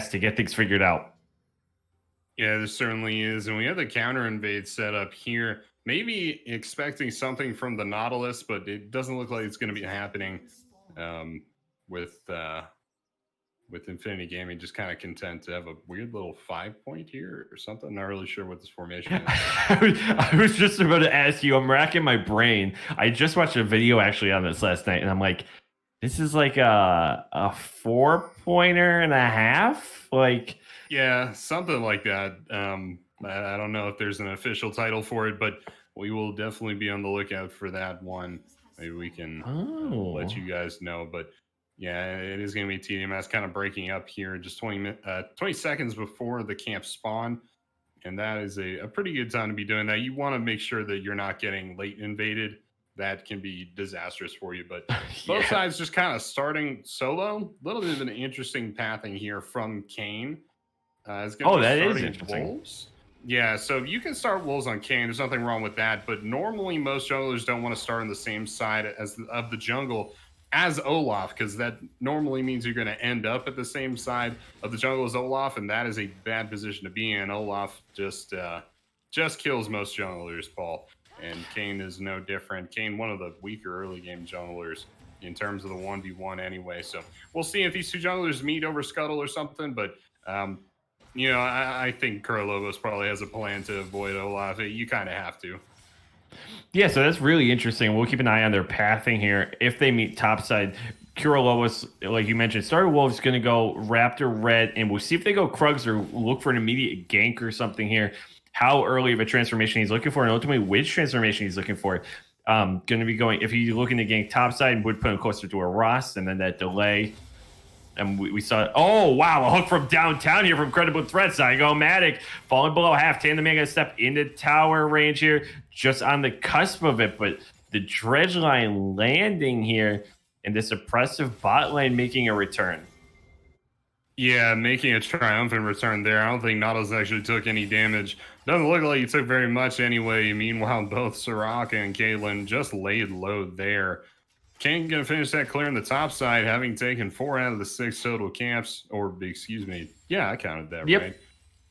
to get things figured out. Yeah, there certainly is. And we have the counter invade set up here. Maybe expecting something from the Nautilus, but it doesn't look like it's going to be happening with Infinity Gaming. Just kind of content to have a weird little 5-point here or something. Not really sure what this formation is. I was just about to ask you. I'm racking my brain. I just watched a video actually on this last night, and I'm like, this is like a 4-pointer and a half? Like, yeah, something like that. I don't know if there's an official title for it, but we will definitely be on the lookout for that one. Maybe we can let you guys know. But yeah, it is going to be TDMS kind of breaking up here just 20 seconds before the camp spawn. And that is a pretty good time to be doing that. You want to make sure that you're not getting late invaded. That can be disastrous for you. But both sides just kind of starting solo. A little bit of an interesting pathing here from Kane. That is interesting. Wolves. Yeah, so you can start Wolves on Kane. There's nothing wrong with that. But normally most junglers don't want to start on the same side of the jungle as Olaf, because that normally means you're going to end up at the same side of the jungle as Olaf, and that is a bad position to be in. Olaf just kills most junglers, Paul, and Kane is no different. Kane, one of the weaker early game junglers in terms of the 1v1 anyway. So we'll see if these two junglers meet over Scuttle or something, but I think Kurolobos probably has a plan to avoid Olaf. You kind of have to. Yeah, so that's really interesting. We'll keep an eye on their pathing here. If they meet topside, Kurolobos, like you mentioned, Starter Wolf's going to go Raptor Red, and we'll see if they go Krugs or look for an immediate gank or something here. How early of a transformation he's looking for, and ultimately which transformation he's looking for. Going to be going, if he's looking to gank topside, would put him closer to a Ross, and then that delay. And we saw it. Oh, wow. A hook from downtown here from Credible Threat. Zygomatic falling below half. Tan the man going to step into tower range here, just on the cusp of it. But the dredge line landing here, and this oppressive bot lane making a return. Yeah, making a triumphant return there. I don't think Nautilus actually took any damage. Doesn't look like he took very much anyway. Meanwhile, both Soraka and Caitlyn just laid low there. Kane going to finish that clear on the top side, having taken 4 out of the 6 total camps. Or, excuse me. Yeah, I counted that, right?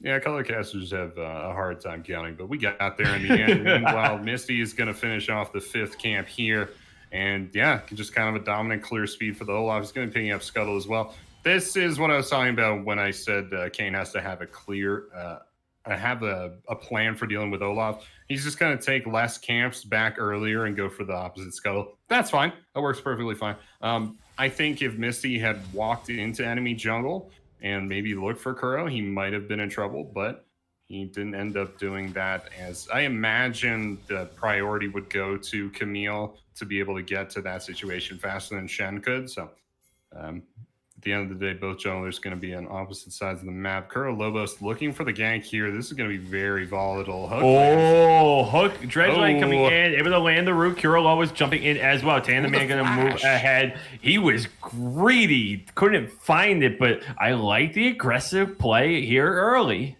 Yeah, color casters have a hard time counting, but we got there in the end. Meanwhile, Misty is going to finish off the 5th camp here. And, yeah, just kind of a dominant clear speed for the Olaf. He's going to be picking up Scuttle as well. This is what I was talking about when I said Kane has to have a clear have a plan for dealing with Olaf. He's just going to take less camps back earlier and go for the opposite Scuttle. That's fine. That works perfectly fine. I think if Misty had walked into enemy jungle and maybe looked for Kuro, he might have been in trouble, but he didn't end up doing that, as I imagine the priority would go to Camille to be able to get to that situation faster than Shen could. So at the end of the day, both junglers going to be on opposite sides of the map. Kurolobos looking for the gank here. This is going to be very volatile. Hook. Dredge line coming in. Able to land the root. Kurolobos jumping in as well. Tan the man going to move ahead. He was greedy. Couldn't find it, but I like the aggressive play here early.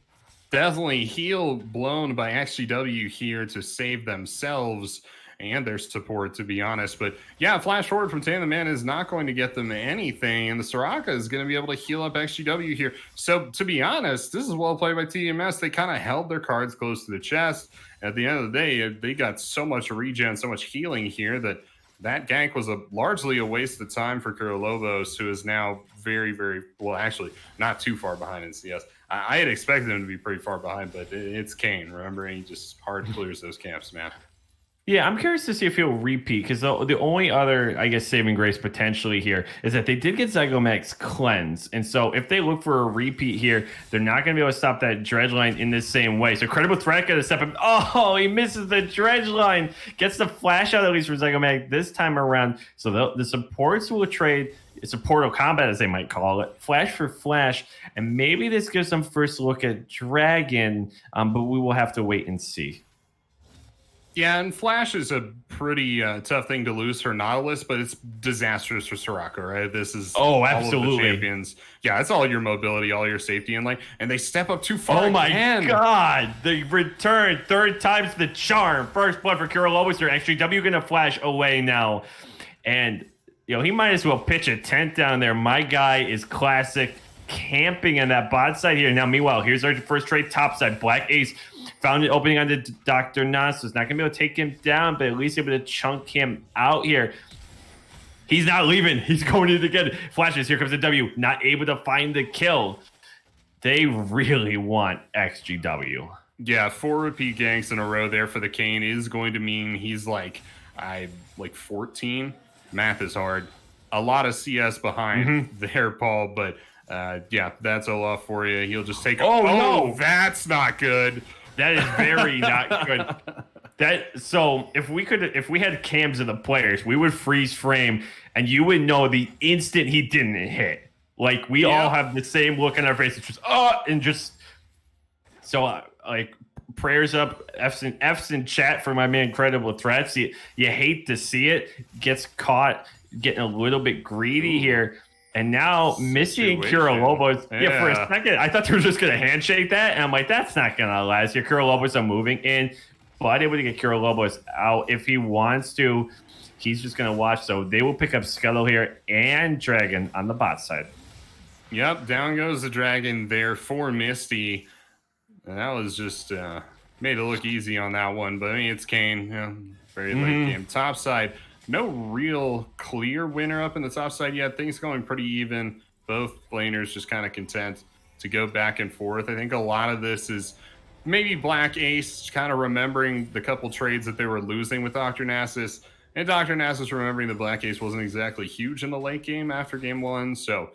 Definitely heal blown by XGW here to save themselves and their support, to be honest. But yeah, flash forward from Tan the Man is not going to get them anything, and the Soraka is going to be able to heal up XGW here. So to be honest, this is well played by TMS. They kind of held their cards close to the chest. At the end of the day, they got so much regen, so much healing here that gank was largely a waste of time for Kurolobos, who is now very, very, well, actually not too far behind in CS. I had expected him to be pretty far behind, but it's Kane. Remember, he just hard clears those camps, man. Yeah, I'm curious to see if he'll repeat, because the only other, I guess, saving grace potentially here is that they did get Zygomatic's cleanse. And so if they look for a repeat here, they're not going to be able to stop that dredge line in the same way. So Credible Threat going to step up. Oh, he misses the dredge line. Gets the flash out at least for Zygomatic this time around. So the supports will trade. It's a portal combat, as they might call it, flash for flash, and maybe this gives them first look at Dragon, but we will have to wait and see. Yeah, and Flash is a pretty tough thing to lose for Nautilus, but it's disastrous for Soraka, right? This is Oh, all of the absolutely. champions. Yeah, it's all your mobility, all your safety, and they step up too far Oh my again. God! The return, third time's the charm. First blood for Kirillobos. They're actually W gonna flash away now, and he might as well pitch a tent down there. My guy is classic camping on that bot side here. Now, meanwhile, here's our first trade top side. Black Ace found it opening onto Dr. Nas. It's not gonna be able to take him down, but at least able to chunk him out here. He's not leaving. He's going in again. Flashes. Here comes the W. Not able to find the kill. They really want XGW. Yeah, 4 repeat ganks in a row there for the Kane is going to mean he's like 14. Math is hard. A lot of CS behind there, Paul, but yeah, that's Olaf for you. He'll just take no, that's not good. That is very not good. So if we had cams of the players, we would freeze frame and you would know the instant he didn't hit. Like we all have the same look on our face. It's just and just so like prayers up, F's in chat for my man Credible Threats. You hate to see it. Gets caught getting a little bit greedy here. And now Missy and Kirillobos, for a second, I thought they were just going to handshake that. And I'm like, that's not going to last. Your Kirillobos are moving in, but able to get Kirillobos out if he wants to. He's just going to watch. So they will pick up Scuttle here and Dragon on the bot side. Yep, down goes the Dragon there for Misty. And that was just made it look easy on that one. But I mean, it's Kane. Very late game. Top side. No real clear winner up in the top side yet. Things going pretty even. Both laners just kind of content to go back and forth. I think a lot of this is maybe Black Ace kind of remembering the couple trades that they were losing with Dr. Nasus. And Dr. Nasus remembering the Black Ace wasn't exactly huge in the late game after game 1. So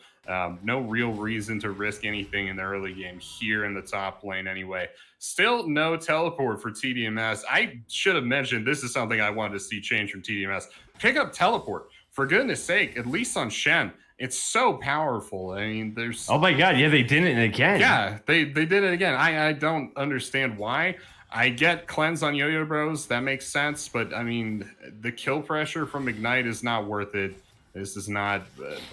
no real reason to risk anything in the early game here in the top lane anyway. Still no teleport for TDMS. I should have mentioned this is something I wanted to see change from TDMS. Pick up teleport. For goodness sake, at least on Shen. It's so powerful. I mean, there's... Oh my God, yeah, they did it again. Yeah, they did it again. I don't understand why. I get cleanse on Yo-Yo Bros. That makes sense. But, I mean, the kill pressure from Ignite is not worth it. This is not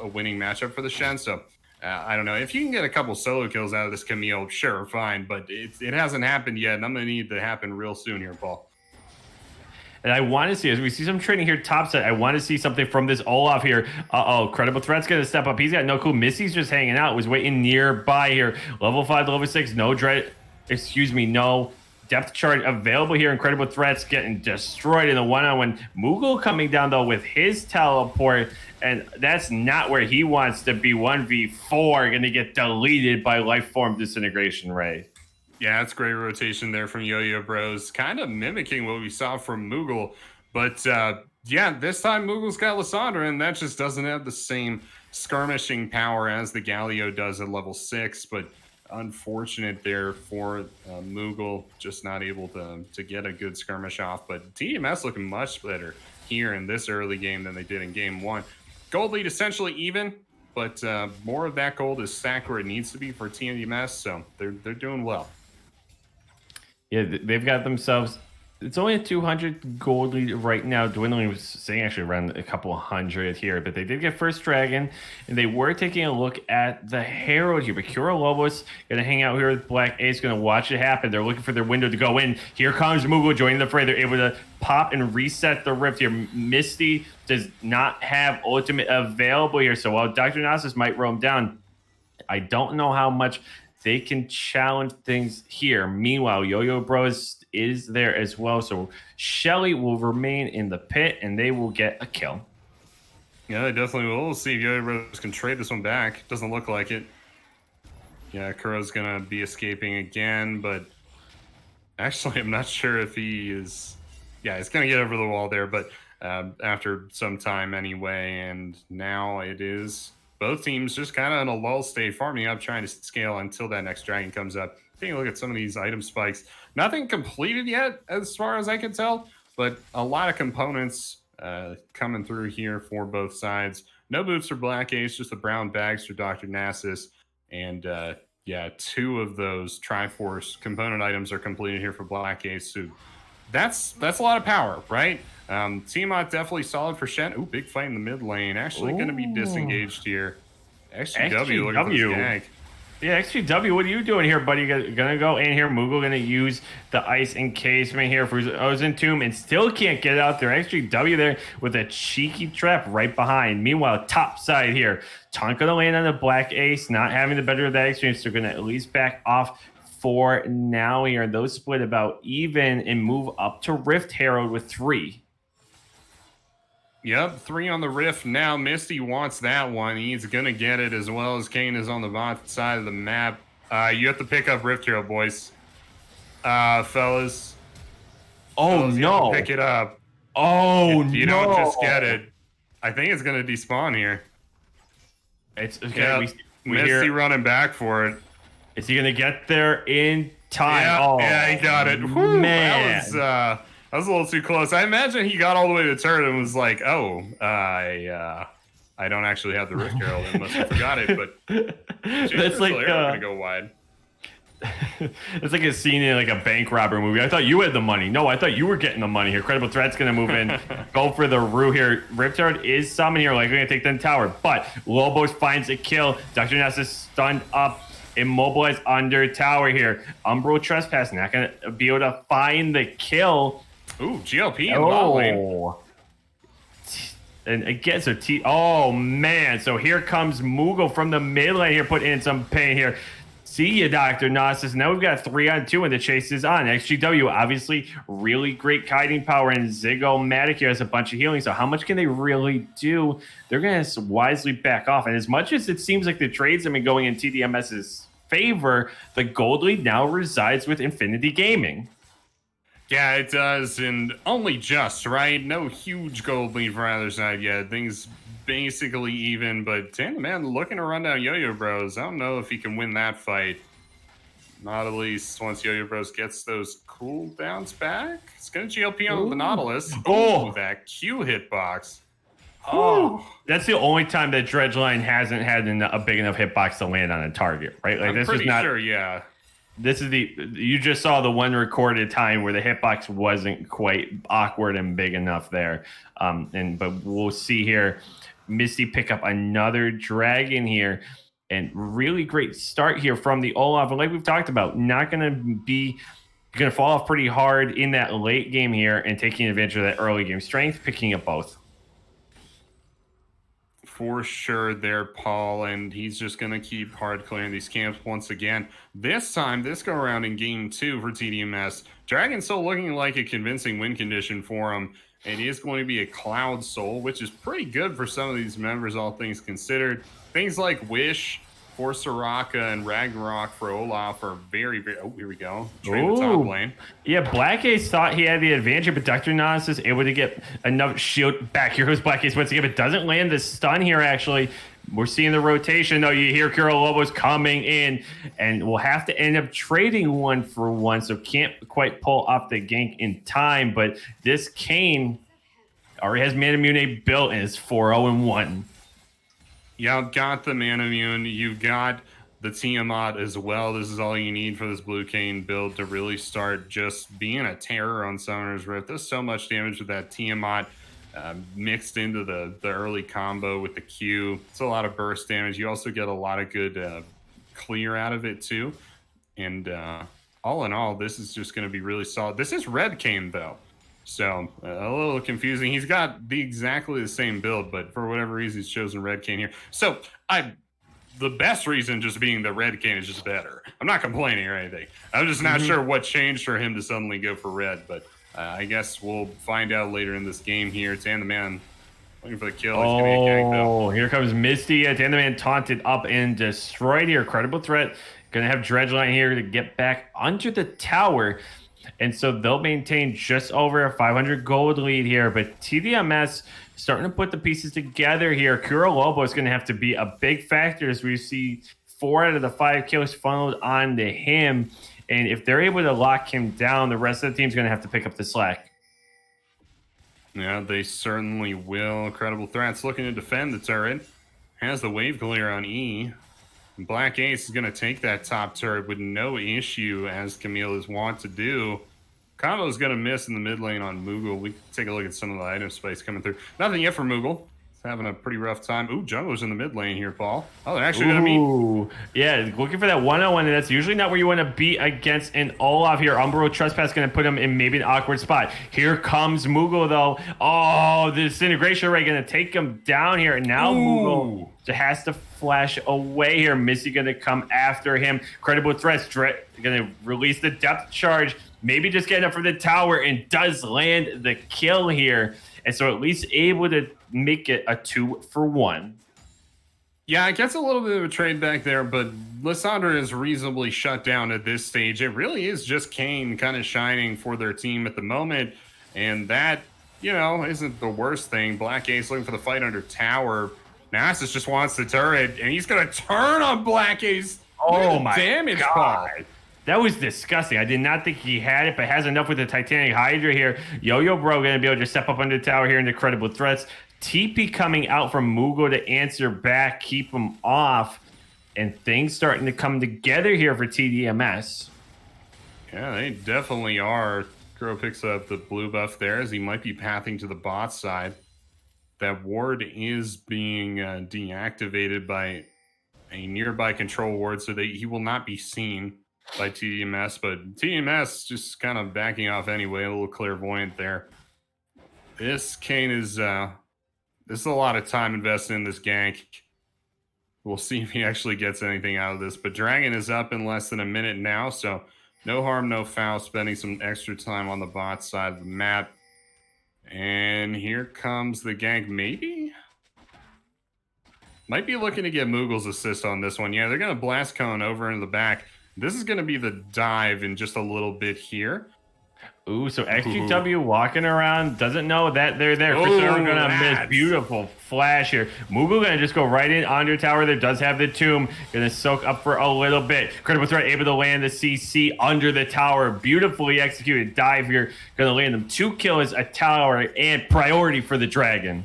a winning matchup for the Shen. So, I don't know. If you can get a couple solo kills out of this Camille, sure, fine. But it hasn't happened yet, and I'm going to need it to happen real soon here, Paul. And I want to see, as we see some trading here topside, I want to see something from this Olaf here. Credible Threat's going to step up. He's got no clue. Missy's just hanging out. Was waiting nearby here. Level 5 to level 6. No depth chart available here. Incredible Threats getting destroyed in the one-on-one. Moogle coming down, though, with his teleport. And that's not where he wants to be. 1v4 going to get deleted by Lifeform Disintegration Ray. Yeah, it's great rotation there from Yo-Yo Bros. Kind of mimicking what we saw from Moogle. But, yeah, this time Moogle's got Lissandra, and that just doesn't have the same skirmishing power as the Galio does at level 6. But unfortunate there for Moogle, just not able to get a good skirmish off. But TMS looking much better here in this early game than they did in game 1. Gold lead essentially even, but more of that gold is stacked where it needs to be for TMS, so they're doing well. Yeah, they've got themselves. It's only a 200 gold lead right now. Dwindling was saying actually around a couple hundred here, but they did get first dragon, and they were taking a look at the Herald here. But Kirillobos gonna hang out here with Black Ace, gonna watch it happen. They're looking for their window to go in. Here comes Moogle joining the fray. They're able to pop and reset the rift here. Misty does not have ultimate available here, so while Dr. Nasus might roam down, I don't know how much they can challenge things here. Meanwhile, Yo-Yo Bros is there as well. So Shelly will remain in the pit and they will get a kill. Yeah, they definitely will. We'll see if Yo-Yo Bros can trade this one back. Doesn't look like it. Yeah, Kuro's going to be escaping again, but actually I'm not sure if he is... Yeah, he's going to get over the wall there, but after some time anyway, and now it is... Both teams just kind of in a lull state, farming up, trying to scale until that next dragon comes up. Taking a look at some of these item spikes. Nothing completed yet, as far as I can tell, but a lot of components coming through here for both sides. No boots for Black Ace, just the brown bags for Dr. Nasus. And yeah, 2 of those Triforce component items are completed here for Black Ace. So that's a lot of power, right? Tiamat definitely solid for Shen. Ooh, big fight in the mid lane. Actually going to be disengaged here. XGW looking for this gank. Yeah, XGW, what are you doing here, buddy? You're gonna go in here. Moogle gonna use the ice encasement here for Ozen Tomb and still can't get out there. XGW there with a cheeky trap right behind. Meanwhile, top side here. Taunt gonna land on the Black Ace, not having the better of that exchange. They're gonna at least back off for now here. Those split about even and move up to Rift Herald with 3. Yep, 3 on the Rift now. Misty wants that one. He's going to get it as well as Kane is on the bot side of the map. You have to pick up Rift Hero, boys. Fellas. Oh, fellas, no. Pick it up. Oh, if you don't just get it, I think it's going to despawn here. It's okay. Yep. Misty running back for it. Is he going to get there in time? Yeah, he got it. Whew, man. That was a little too close. I imagine he got all the way to the turret and was like, "Oh, I don't actually have the Rift Herald. I must have forgot it." But that's like gonna go wide. It's like a scene in like a bank robber movie. I thought you had the money. No, I thought you were getting the money here. Credible Threat's gonna move in, go for the Rue here. Rift Herald is summoned here, likely gonna take the tower, but Lobos finds a kill. Dr. Ness is stunned up. Immobilized under tower here. Umbro Trespass not gonna be able to find the kill. Ooh, GLP in bot lane. And again, so oh man, so here comes Moogle from the mid lane here, put in some pain here. See you, Dr. Gnosis. Now we've got 3-on-2 and the chase is on. XGW, obviously, really great kiting power, and Zygomatic here has a bunch of healing. So how much can they really do? They're going to wisely back off. And as much as it seems like the trades have been going in TDMS's favor, the gold lead now resides with Infinity Gaming. Yeah, it does, and only just, right? No huge gold lead for either side yet. Things basically even, but damn, man, looking to run down Yo-Yo Bros. I don't know if he can win that fight. Not at least once Yo-Yo Bros gets those cooldowns back. It's going to GLP on the Nautilus. Oh, that Q hitbox. Oh, that's the only time that Dredgeline hasn't had a big enough hitbox to land on a target, right? Like, I'm pretty sure, yeah. This is you just saw the one recorded time where the hitbox wasn't quite awkward and big enough there. But we'll see here. Misty pick up another dragon here, and really great start here from the Olaf. And like we've talked about, not going to fall off pretty hard in that late game here and taking advantage of that early game strength, picking up both. For sure there, Paul, and he's just going to keep hard clearing these camps once again. This time, this go around in game 2 for TDMS. Dragon Soul looking like a convincing win condition for him. It is going to be a Cloud Soul, which is pretty good for some of these members, all things considered. Things like Wish for Soraka and Ragnarok for Olaf are very, very... Oh, here we go. Trade the top lane. Yeah, Black Ace thought he had the advantage, but Dr. Nas is able to get enough shield back. Here goes Black Ace once again, but doesn't land the stun here, actually. We're seeing the rotation, though. You hear Kuro Lobos coming in, and we'll have to end up trading 1-for-1, so can't quite pull off the gank in time. But this Kane already has Manamune built and is 4-0-1. Yeah, got the Manamune. You've got the Tiamat as well. This is all you need for this Blue Cane build to really start just being a terror on Summoner's Rift. There's so much damage with that Tiamat. Mixed into the early combo with the Q. It's a lot of burst damage. You also get a lot of good clear out of it too. And all in all, this is just going to be really solid. This is Red Cane though, so a little confusing. He's got exactly the same build, but for whatever reason he's chosen Red Cane here. So the best reason just being the Red Cane is just better. I'm not complaining or anything. I'm just not sure what changed for him to suddenly go for red, but I guess we'll find out later in this game here. Tandaman looking for the kill. He's gonna get ganked, though. Here comes Misty. Tandaman taunted up and destroyed here. Credible threat. Gonna have Dredgeline here to get back under the tower. And so they'll maintain just over a 500 gold lead here. But TDMS starting to put the pieces together here. Kuro Lobo is going to have to be a big factor as we see 4 out of the 5 kills funneled onto him. And if they're able to lock him down, the rest of the team's going to have to pick up the slack. Yeah, they certainly will. Credible Threats looking to defend the turret. Has the wave clear on E. Black Ace is going to take that top turret with no issue, as Camille is wont to do. Combo's going to miss in the mid lane on Moogle. We can take a look at some of the item space coming through. Nothing yet for Moogle. He's having a pretty rough time. Ooh, Jungler's in the mid lane here, Paul. Oh, they're actually going to meet. Ooh, yeah, looking for that one-on-one, and that's usually not where you want to be against an Olaf here. Umbro Trespass going to put him in maybe an awkward spot. Here comes Moogle, though. Oh, the Disintegration Ray going to take him down here. And now Moogle has to flash away here. Missy going to come after him. Credible threats. Going to release the depth charge. Maybe just getting up for the tower, and does land the kill here. And so at least able to make it a 2-for-1. Yeah, it gets a little bit of a trade back there, but Lissandra is reasonably shut down at this stage. It really is just Kayn kind of shining for their team at the moment, and that, you know, isn't the worst thing. Black Ace looking for the fight under tower. Nasus just wants the turret, and he's going to turn on Black Ace. Oh my damage, God. Paul. That was disgusting. I did not think he had it, but has enough with the Titanic Hydra here. Yo-Yo Bro going to be able to step up under the tower here into credible threats. TP coming out from Moogle to answer back, keep him off, and things starting to come together here for TDMS. Yeah, they definitely are. Kuro picks up the blue buff there as he might be pathing to the bot side. That ward is being deactivated by a nearby control ward so that he will not be seen by TDMS, but TDMS just kind of backing off anyway, a little clairvoyant there. This Kayn is this is a lot of time invested in this gank. We'll see if he actually gets anything out of this, but Dragon is up in less than a minute now, so no harm, no foul, spending some extra time on the bot side of the map. And here comes the gank, maybe? Might be looking to get Moogle's assist on this one. Yeah, they're going to blast cone over into the back. This is going to be the dive in just a little bit here. Ooh, so XGW walking around, doesn't know that they're there. For sure, going to miss. Beautiful flash here. Moogle going to just go right in under tower. There does have the tomb. Going to soak up for a little bit. Credible threat able to land the CC under the tower. Beautifully executed dive here. Going to land them 2 kills, a tower, and priority for the Dragon.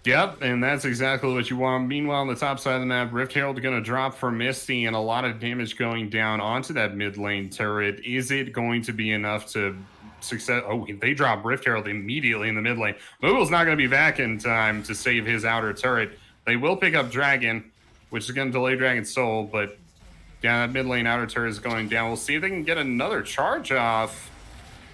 Yep, and that's exactly what you want. Meanwhile, on the top side of the map, Rift Herald going to drop for Misty, and a lot of damage going down onto that mid lane turret. Is it going to be enough to success? Oh, they drop Rift Herald immediately in the mid lane. Moogle's not going to be back in time to save his outer turret. They will pick up Dragon, which is going to delay Dragon's soul, but yeah, that mid lane outer turret is going down. We'll see if they can get another charge off.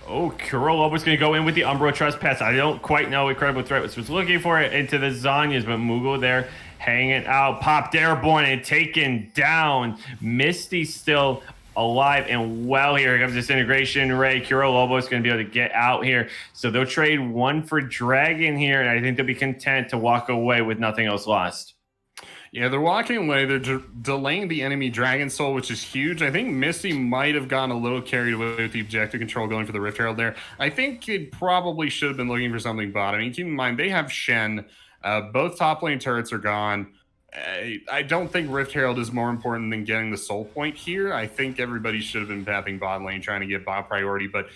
Oh, Kuroloba's going to go in with the Umbro Trespass. I don't quite know what Credible Threat was looking for it into the Zanyas, but Moogle there hanging out. Popped airborne and taken down. Misty still alive and well here. Here comes this integration ray. Kuroloba's going to be able to get out here. So they'll trade 1 for Dragon here, and I think they'll be content to walk away with nothing else lost. Yeah, they're walking away. They're delaying the enemy Dragon Soul, which is huge. I think Misty might have gotten a little carried away with the objective control going for the Rift Herald there. I think it probably should have been looking for something bot. I mean, keep in mind, they have Shen. Both top lane turrets are gone. I don't think Rift Herald is more important than getting the soul point here. I think everybody should have been pathing bot lane, trying to get bot priority. But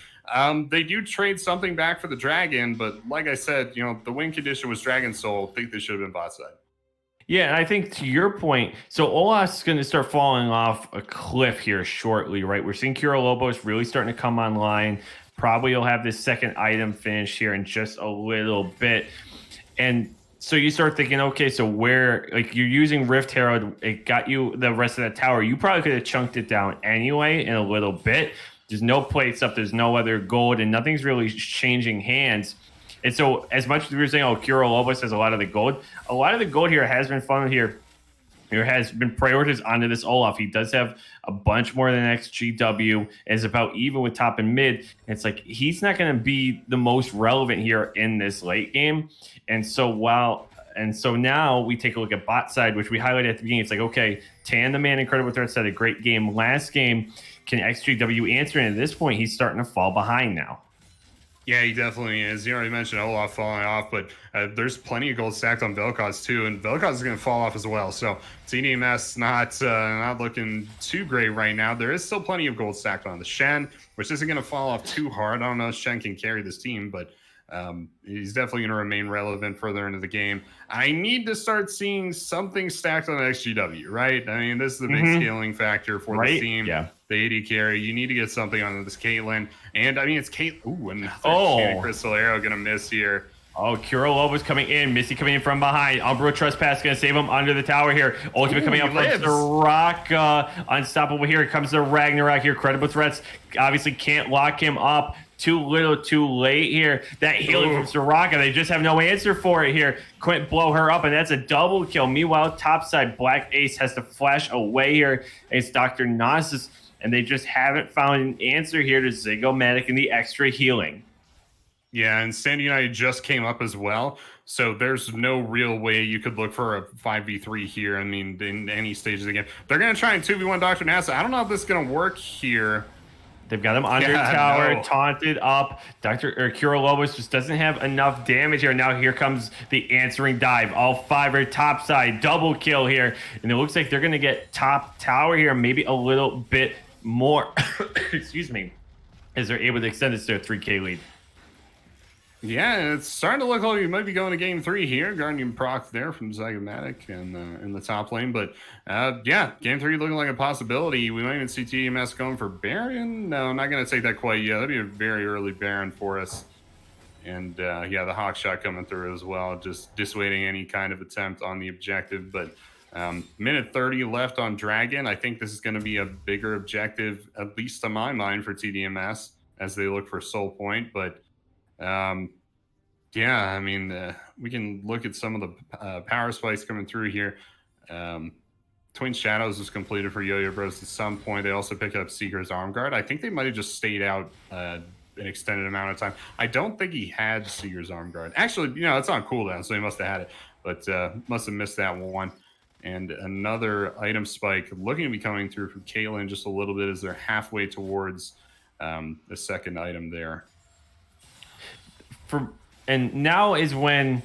they do trade something back for the Dragon. But like I said, you know, the win condition was Dragon Soul. I think they should have been bot side. Yeah, and I think to your point, so Olaf's going to start falling off a cliff here shortly, right? We're seeing Kurolobos really starting to come online. Probably you'll have this second item finish here in just a little bit. And so you start thinking, okay, so where, like, you're using Rift Herald, it got you the rest of that tower. You probably could have chunked it down anyway in a little bit. There's no plates up, there's no other gold, and nothing's really changing hands. And so as much as we were saying, oh, Kurolobos has a lot of the gold here has been funneled here. There has been prioritized onto this Olaf. He does have a bunch more than XGW. Is about even with top and mid. It's like he's not going to be the most relevant here in this late game. And so now we take a look at bot side, which we highlighted at the beginning. It's like, okay, Tan the man Incredible Threats had a great game last game. Can XGW answer? And at this point, he's starting to fall behind now. Yeah, he definitely is. You already mentioned Olaf falling off, but there's plenty of gold stacked on Vel'Koz too, and Vel'Koz is going to fall off as well. So TDMS not looking too great right now. There is still plenty of gold stacked on the Shen, which isn't going to fall off too hard. I don't know if Shen can carry this team, but He's definitely going to remain relevant further into the game. I need to start seeing something stacked on XGW, right? I mean, this is the big scaling factor for the Right? team. Yeah. The AD carry, you need to get something on this Caitlyn. And I mean, it's Caitlyn. Ooh, another Shannon Crystal Arrow going to miss here. Oh, Kuralov was coming in. Misty coming in from behind. Umbro Trespass going to save him under the tower here. Ultimate coming out from Soraka. Unstoppable here. Comes the Ragnarok here. Credible threats. Obviously can't lock him up. Too little, too late here. That healing from Soraka, they just have no answer for it here. Couldn't blow her up, and that's a double kill. Meanwhile, topside, Black Ace has to flash away here. It's Dr. Gnosis, and they just haven't found an answer here to Zygomatic and the extra healing. Yeah, and Stand United just came up as well, so there's no real way you could look for a 5v3 here. I mean, in any stages of the game. They're going to try and 2v1 Dr. NASA. I don't know if this is going to work here. They've got him under tower, taunted up. Kira Lobos just doesn't have enough damage here. Now here comes the answering dive. All 5 are topside, double kill here. And it looks like they're going to get top tower here, maybe a little bit more. Excuse me. As they're able to extend this to a 3K lead. Yeah, and it's starting to look like we might be going to game 3 here. Guardian proc there from Zygomatic and in the top lane. But yeah, game 3 looking like a possibility. We might even see TMS going for Baron. No, I'm not going to take that quite yet. That'd be a very early Baron for us. And yeah, the Hawk shot coming through as well, just dissuading any kind of attempt on the objective. But minute 30 left on Dragon. I think this is going to be a bigger objective, at least to my mind, for TDMS as they look for Soul Point. But yeah, I mean, we can look at some of the power spikes coming through here. Twin Shadows was completed for Yo-Yo Bros at some point. They also picked up Seeker's Arm Guard. I think they might have just stayed out an extended amount of time. I don't think he had Seeker's Arm Guard. Actually, you know, it's on cooldown, so he must have had it, but must have missed that one. And another item spike looking to be coming through from Caitlyn just a little bit as they're halfway towards the second item there. And now is when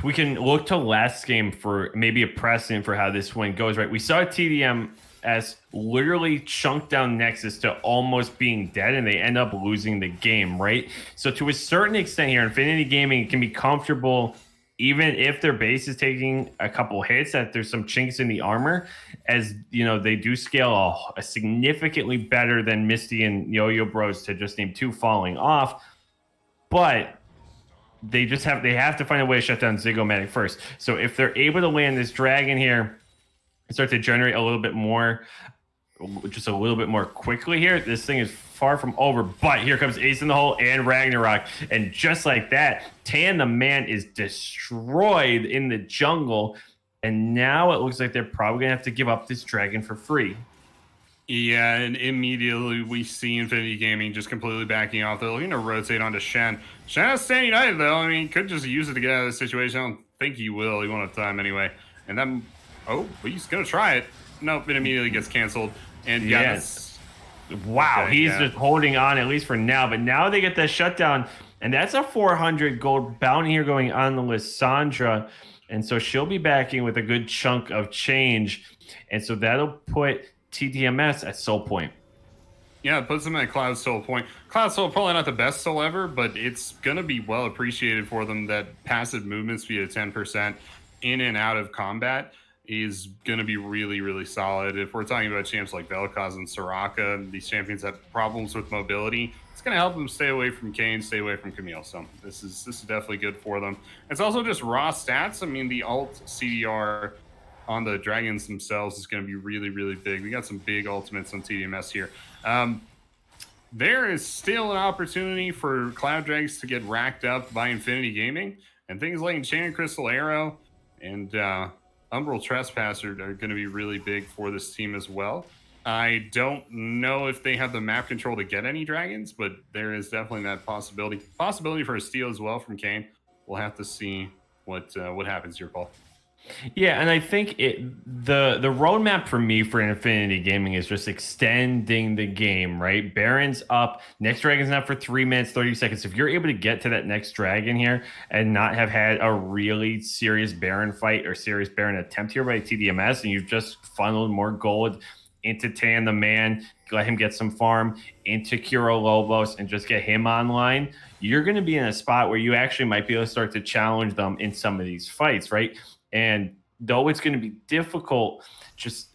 we can look to last game for maybe a precedent for how this win goes, right? We saw TDM as literally chunked down Nexus to almost being dead, and they end up losing the game, right? So to a certain extent here, Infinity Gaming can be comfortable even if their base is taking a couple hits, that there's some chinks in the armor, as you know, they do scale a significantly better than Misty and Yo-Yo Bros, to just name 2 falling off. But they have to find a way to shut down Zygomatic first. So if they're able to land this dragon here and start to generate a little bit more, just a little bit more quickly here, this thing is far from over. But here comes Ace in the Hole and Ragnarok. And just like that, Tan the Man is destroyed in the jungle. And now it looks like they're probably going to have to give up this dragon for free. Yeah, and immediately we see Infinity Gaming just completely backing off. They're looking to rotate onto Shen. Shen has Stand United, though. I mean, could just use it to get out of the situation. I don't think he will. He won't have time anyway. And then, oh, he's going to try it. Nope, it immediately gets canceled. And yes. Wow, okay, he's just holding on, at least for now. But now they get that shutdown. And that's a 400 gold bounty here going on the Lissandra. And so she'll be backing with a good chunk of change. And so that'll put TDMS at Soul Point. Yeah, it puts them at Cloud Soul Point. Cloud Soul, probably not the best soul ever, but it's going to be well appreciated for them that passive movement speed at 10% in and out of combat is going to be really, really solid. If we're talking about champs like Vel'Koz and Soraka, these champions have problems with mobility, it's going to help them stay away from Kayn, stay away from Camille. So this is definitely good for them. It's also just raw stats. I mean, the ult CDR on the dragons themselves is going to be really, really big. We got some big ultimates on TDMS here. There is still an opportunity for Cloud Dragons to get racked up by Infinity Gaming, and things like Enchanted Crystal Arrow and Umbral Trespasser are going to be really big for this team as well. I don't know if they have the map control to get any dragons, but there is definitely that possibility. Possibility for a steal as well from Kayn. We'll have to see what happens here, Paul. Yeah, and I think the roadmap for me for Infinity Gaming is just extending the game, right? Baron's up, next dragon's up for 3 minutes, 30 seconds. If you're able to get to that next dragon here and not have had a really serious Baron fight or serious Baron attempt here by TDMS, and you've just funneled more gold into Tan the Man, let him get some farm into Kuro Lobos and just get him online, you're going to be in a spot where you actually might be able to start to challenge them in some of these fights, right? And though it's going to be difficult, just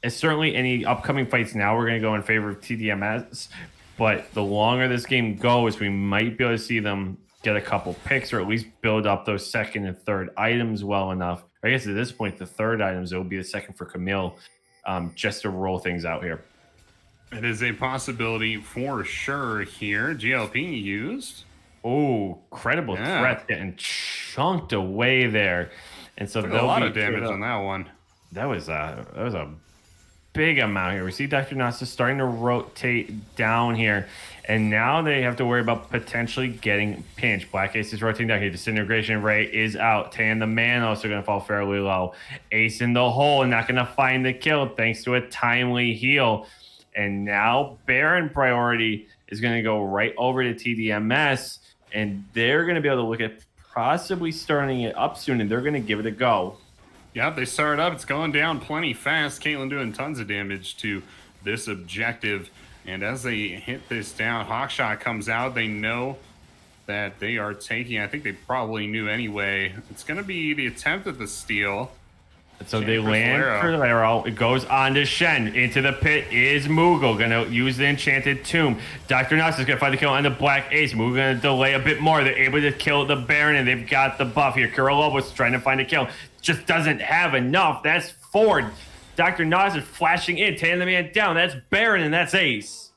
as certainly any upcoming fights now, we're going to go in favor of TDMS. But the longer this game goes, we might be able to see them get a couple picks or at least build up those second and third items well enough. I guess at this point, the third items, it will be the second for Camille, just to roll things out here. It is a possibility for sure here. GLP used. Oh, credible threat getting chunked away there. And so a lot of damage on that one. That was a big amount here. We see Dr. Nasa starting to rotate down here, and now they have to worry about potentially getting pinched. Black Ace is rotating down here. Disintegration Ray is out. Tan the man also going to fall fairly low. Ace in the hole, not going to find the kill thanks to a timely heal. And now Baron priority is going to go right over to TDMS, and they're going to be able to look at possibly starting it up soon, and they're going to give it a go. Yep, they start up. It's going down plenty fast. Caitlyn doing tons of damage to this objective. And as they hit this down, Hawkshot comes out. They know that they are taking, I think they probably knew anyway. It's going to be the attempt at the steal. So they land for Lero. It goes on to Shen. Into the pit is Moogle. Going to use the Enchanted Tomb. Dr. Nox is going to find the kill on the Black Ace. Moogle going to delay a bit more. They're able to kill the Baron, and they've got the buff here. Kuro Lobos trying to find a kill. Just doesn't have enough. That's Ford. Dr. Nox is flashing in, tearing the man down. That's Baron, and that's Ace.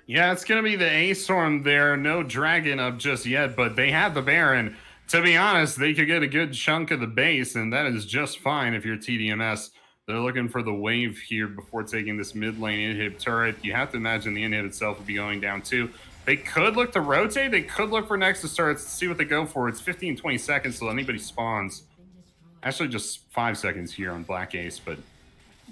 Yeah, it's going to be the Ace Storm there. No Dragon up just yet, but they have the Baron. To be honest, they could get a good chunk of the base, and that is just fine if you're TDMS. They're looking for the wave here before taking this mid lane inhib turret. You have to imagine the inhib itself will be going down too. They could look to rotate. They could look for Nexus turrets to see what they go for. It's 15, 20 seconds till anybody spawns. Actually, just 5 seconds here on Black Ace, but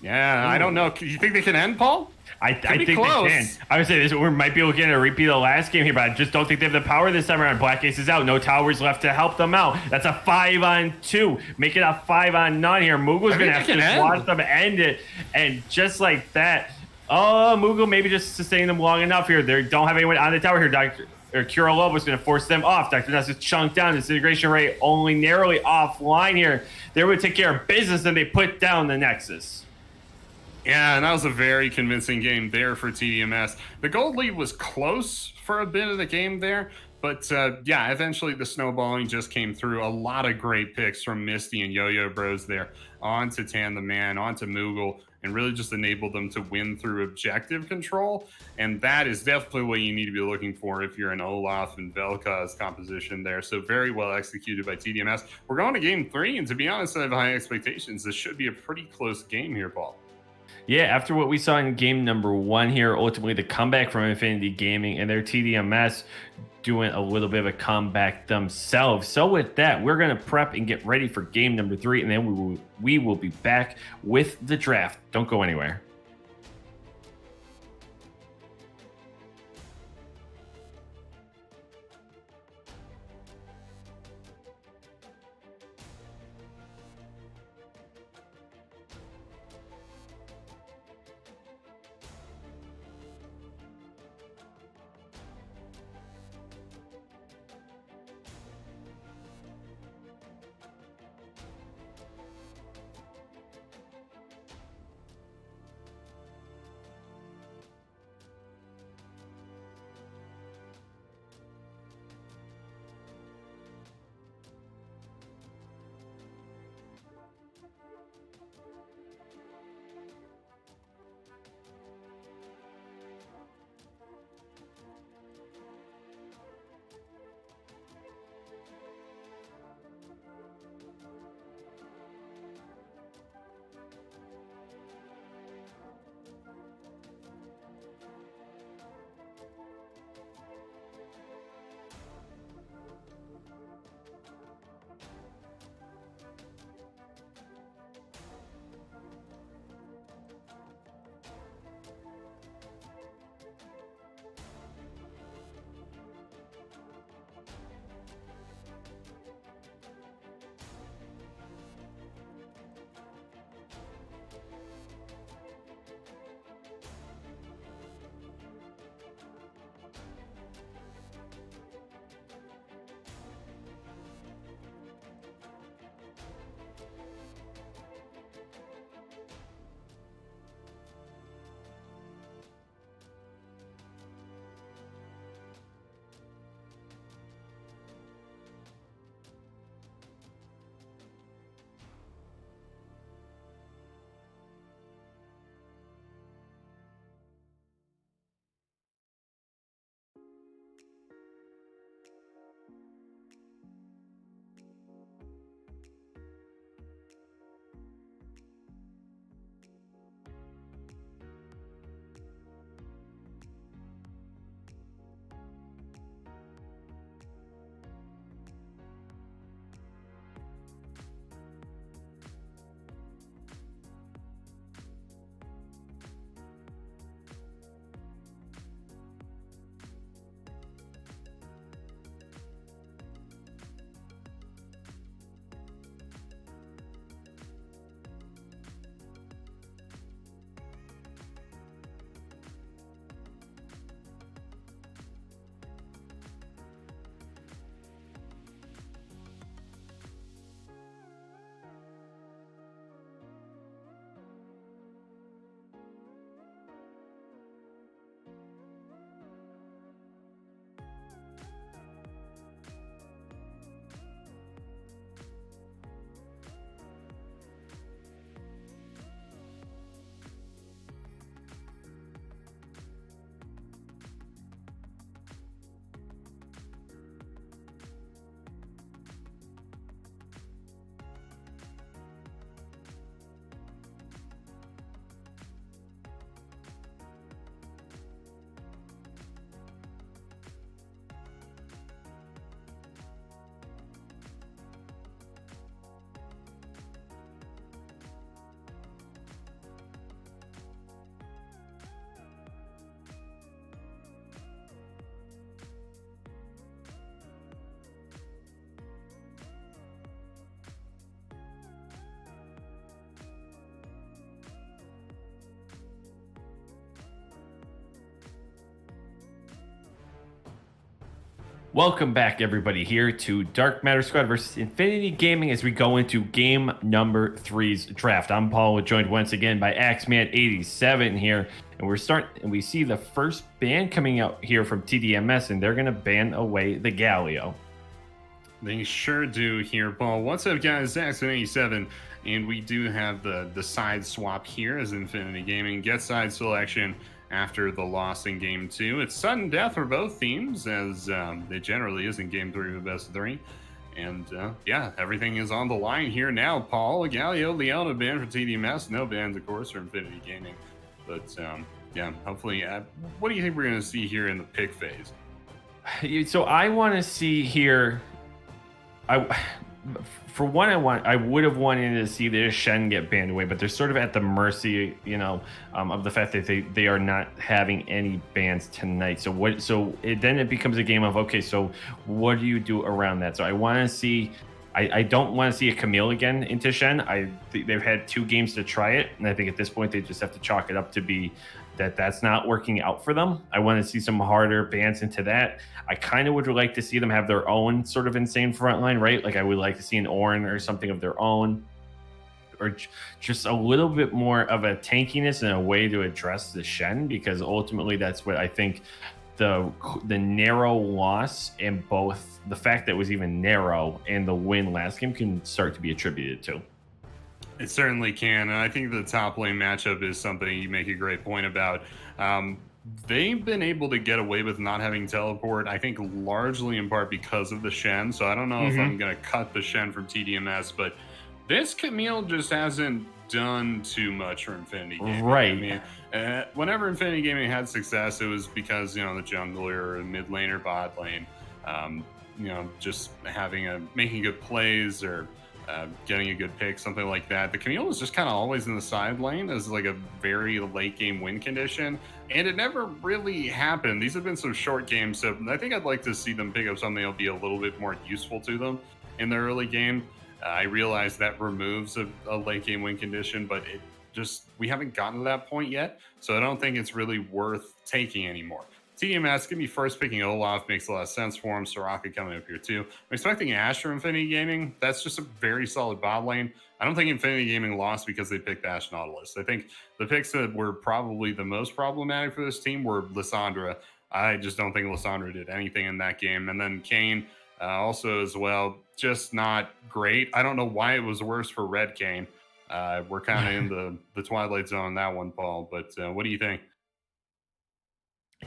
yeah, I don't know. You think they can end, Paul? I think they can. I would say this we might be looking at a repeat of the last game here, but I just don't think they have the power this time around. Black Ace is out. No towers left to help them out. That's a 5-on-2. Make it a 5-on-none here. Moogle's going to have to watch them end it. And just like that, Moogle maybe just sustain them long enough here. They don't have anyone on the tower here. Kuro Lobos is going to force them off. Dr. Ness is chunked down. Disintegration Ray only narrowly offline here. They would take care of business, and they put down the Nexus. Yeah, and that was a very convincing game there for TDMS. The gold lead was close for a bit of the game there, but yeah, eventually the snowballing just came through. A lot of great picks from Misty and Yo-Yo Bros there onto Tan the Man, onto Moogle, and really just enabled them to win through objective control. And that is definitely what you need to be looking for if you're an Olaf and Velka's composition there. So very well executed by TDMS. We're going to game 3, and to be honest, I have high expectations. This should be a pretty close game here, Paul. Yeah, after what we saw in game number 1 here, ultimately the comeback from Infinity Gaming and their TDMS doing a little bit of a comeback themselves. So with that, we're going to prep and get ready for game number 3, and then we will be back with the draft. Don't go anywhere. Welcome back, everybody, here to Dark Matter Squad versus Infinity Gaming as we go into game number three's draft. I'm Paul, joined once again by Axeman87 here, and we see the first ban coming out here from TDMS, and they're going to ban away the Galio. They sure do here, Paul. What's up, guys? Axeman87, and we do have the side swap here as Infinity Gaming gets side selection after the loss in game 2. It's sudden death for both teams, as it generally is in game 3 of the best of 3. And yeah, everything is on the line here now. Paul, Galio, Leona banned for TDMS. No bans, of course, for Infinity Gaming. But yeah, hopefully, what do you think we're going to see here in the pick phase? So I want to see here. For one, I would have wanted to see the Shen get banned away, but they're sort of at the mercy, of the fact that they are not having any bans tonight. So then it becomes a game of, okay, so what do you do around that? So I want to see. I don't want to see a Camille again into Shen. They've had 2 games to try it, and I think at this point they just have to chalk it up to be that's not working out for them. I want to see some harder bans into that. I kind of would like to see them have their own sort of insane front line, right? Like I would like to see an Ornn or something of their own, or just a little bit more of a tankiness and a way to address the Shen, because ultimately that's what I think the narrow loss and both the fact that it was even narrow and the win last game can start to be attributed to. It certainly can, and I think the top lane matchup is something you make a great point about. They've been able to get away with not having teleport, I think largely in part because of the Shen, so I don't know if I'm going to cut the Shen from TDMS, but this Camille just hasn't done too much for Infinity Gaming. Right. I mean, whenever Infinity Gaming had success, it was because, the jungler or mid lane or bot lane, just making good plays or getting a good pick, something like that. The Camille was just kind of always in the side lane as like a very late game win condition, and it never really happened. These have been some short games, so I think I'd like to see them pick up something that'll be a little bit more useful to them in the early game. I realize that removes a late game win condition, but we haven't gotten to that point yet, so I don't think it's really worth taking anymore. TDMS, give me first picking Olaf, makes a lot of sense for him. Soraka coming up here too. I'm expecting Ashe from Infinity Gaming. That's just a very solid bot lane. I don't think Infinity Gaming lost because they picked Ashe Nautilus. I think the picks that were probably the most problematic for this team were Lissandra. I just don't think Lissandra did anything in that game. And then Kayn also as well, just not great. I don't know why it was worse for Red Kayn. We're kind of in the twilight zone on that one, Paul. But what do you think?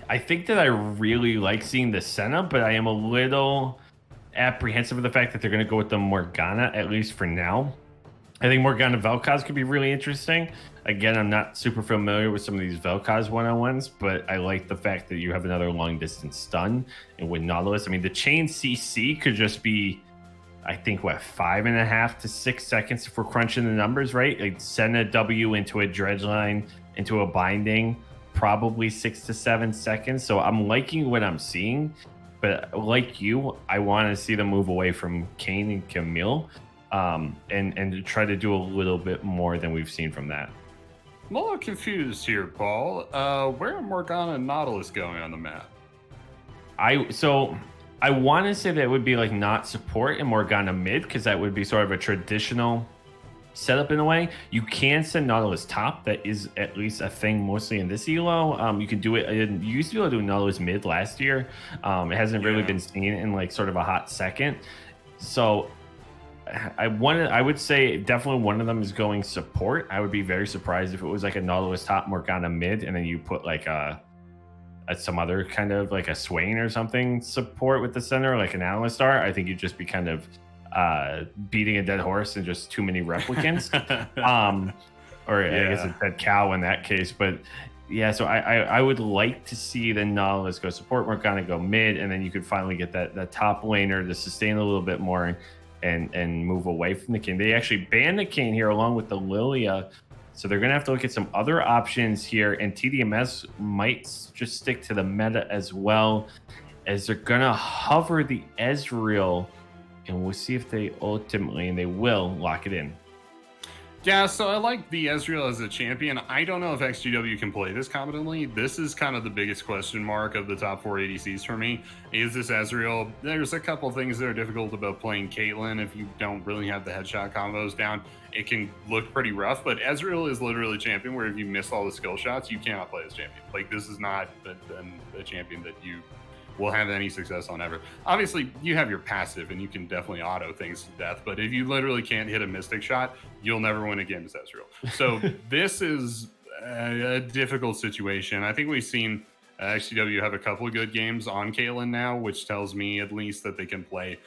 I think that I really like seeing the Senna, but I am a little apprehensive of the fact that they're going to go with the Morgana, at least for now. I think Morgana Vel'Koz could be really interesting. Again, I'm not super familiar with some of these Vel'Koz one-on-ones, but I like the fact that you have another long-distance stun. And with Nautilus, I mean, the chain CC could just be, I think, 5.5 to 6 seconds if we're crunching the numbers, right? Like send a W into a dredge line, into a binding, probably 6 to 7 seconds. So I'm liking what I'm seeing, but like you, I want to see them move away from Kayn and Camille, and try to do a little bit more than we've seen from that. I'm a little confused here, Paul. Where are Morgana and Nautilus going on the map? I want to say that it would be like not support and Morgana mid, because that would be sort of a traditional setup in a way. You can send Nautilus top. That is at least a thing mostly in this elo. You can do it. You used to be able to do Nautilus mid last year. It hasn't really been seen in like sort of a hot second. So I would say definitely one of them is going support. I would be very surprised if it was like a Nautilus top Morgana mid, and then you put like some other kind of like a Swain or something support with the center, like an Alistar. I think you'd just be kind of beating a dead horse and just too many replicants. I guess a dead cow in that case. But yeah, so I would like to see the Nautilus go support, Morgana go mid, and then you could finally get that top laner to sustain a little bit more and move away from the Kayn. They actually banned the Kayn here along with the Lilia, so they're going to have to look at some other options here, and TDMS might just stick to the meta as well, as they're going to hover the Ezreal, and we'll see if they ultimately, and they will, lock it in. Yeah, so I like the Ezreal as a champion. I don't know if XGW can play this competently. This is kind of the biggest question mark of the top 4 ADCs for me. Is this Ezreal? There's a couple things that are difficult about playing Caitlyn. If you don't really have the headshot combos down, it can look pretty rough. But Ezreal is literally a champion where if you miss all the skill shots, you cannot play as champion. Like, this is not a champion that you will have any success on ever. Obviously, you have your passive and you can definitely auto things to death, but if you literally can't hit a mystic shot, you'll never win a game as Ezreal. So this is a difficult situation. I think we've seen XGW have a couple of good games on Caitlyn now, which tells me at least that they can play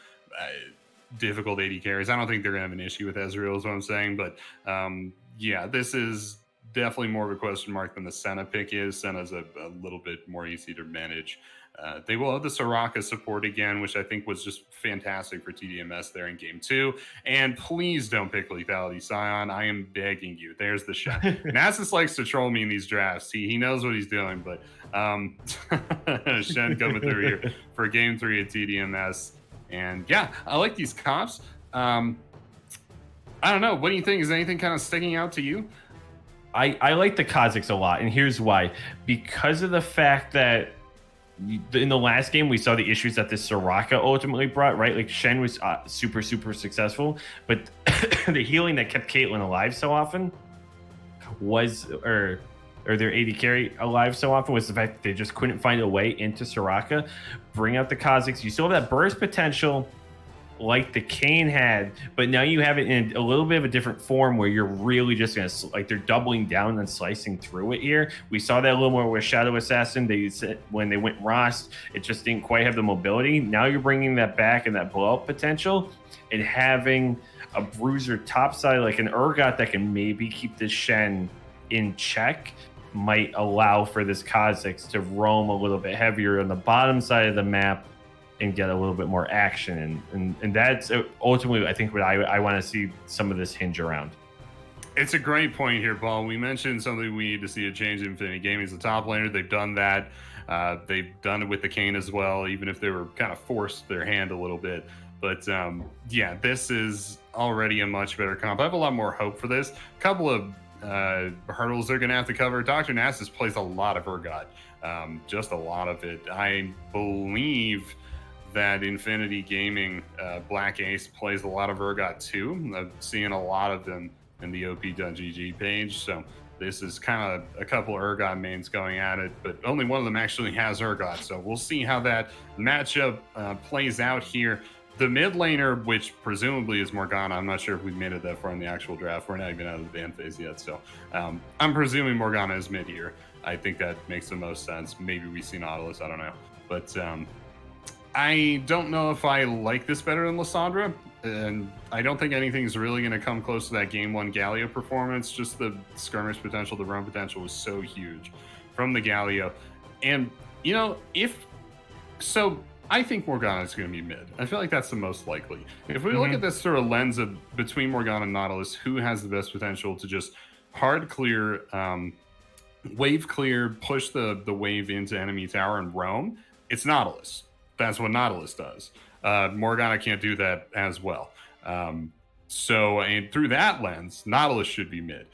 difficult AD carries. I don't think they're going to have an issue with Ezreal is what I'm saying, but yeah, this is definitely more of a question mark than the Senna pick is. Senna's a little bit more easy to manage. They will have the Soraka support again, which I think was just fantastic for TDMS there in game 2. And please don't pick Lethality Scion. I am begging you. There's the shot. Nasus likes to troll me in these drafts. He knows what he's doing, but Shen coming through here for game 3 at TDMS. And yeah, I like these comps. I don't know. What do you think? Is anything kind of sticking out to you? I like the Kazakhs a lot, and here's why. Because of the fact that in the last game, we saw the issues that this Soraka ultimately brought, right? Like, Shen was super successful, but the healing that kept Caitlyn alive so often was, or their AD carry alive so often, was the fact that they just couldn't find a way into Soraka. Bring out the Kazakhs. You still have that burst potential like the Kane had, but now you have it in a little bit of a different form where you're really just going to, like, they're doubling down and slicing through it here. We saw that a little more with Shadow Assassin. They said when they went Rost, it just didn't quite have the mobility. Now you're bringing that back and that blow up potential, and having a bruiser topside like an Urgot that can maybe keep this Shen in check might allow for this Kazakhs to roam a little bit heavier on the bottom side of the map and get a little bit more action. And that's ultimately, I think, what I want to see some of this hinge around. It's a great point here, Paul. We mentioned something we need to see a change in Infinity Gaming as a top laner. They've done that. They've done it with the Kane as well, even if they were kind of forced their hand a little bit. But yeah, this is already a much better comp. I have a lot more hope for this. A couple of hurdles they're going to have to cover. Dr. Nasus plays a lot of Urgot, just a lot of it. I believe that Infinity Gaming Black Ace plays a lot of Urgot too. I'm seeing a lot of them in the op.gg page. So this is kind of a couple of Urgot mains going at it, but only one of them actually has Urgot. So we'll see how that matchup plays out here. The mid laner, which presumably is Morgana, I'm not sure if we've made it that far in the actual draft. We're not even out of the ban phase yet. So I'm presuming Morgana is mid here. I think that makes the most sense. Maybe we see Nautilus, I don't know. But I don't know if I like this better than Lissandra, and I don't think anything's really going to come close to that Game 1 Galio performance. Just the skirmish potential, the run potential was so huge from the Galio. And, you know, I think Morgana is going to be mid. I feel like that's the most likely. If we look at this sort of lens of between Morgana and Nautilus, who has the best potential to just hard clear, wave clear, push the wave into enemy tower and roam, it's Nautilus. That's what Nautilus does. Morgana can't do that as well. So, and through that lens, Nautilus should be mid.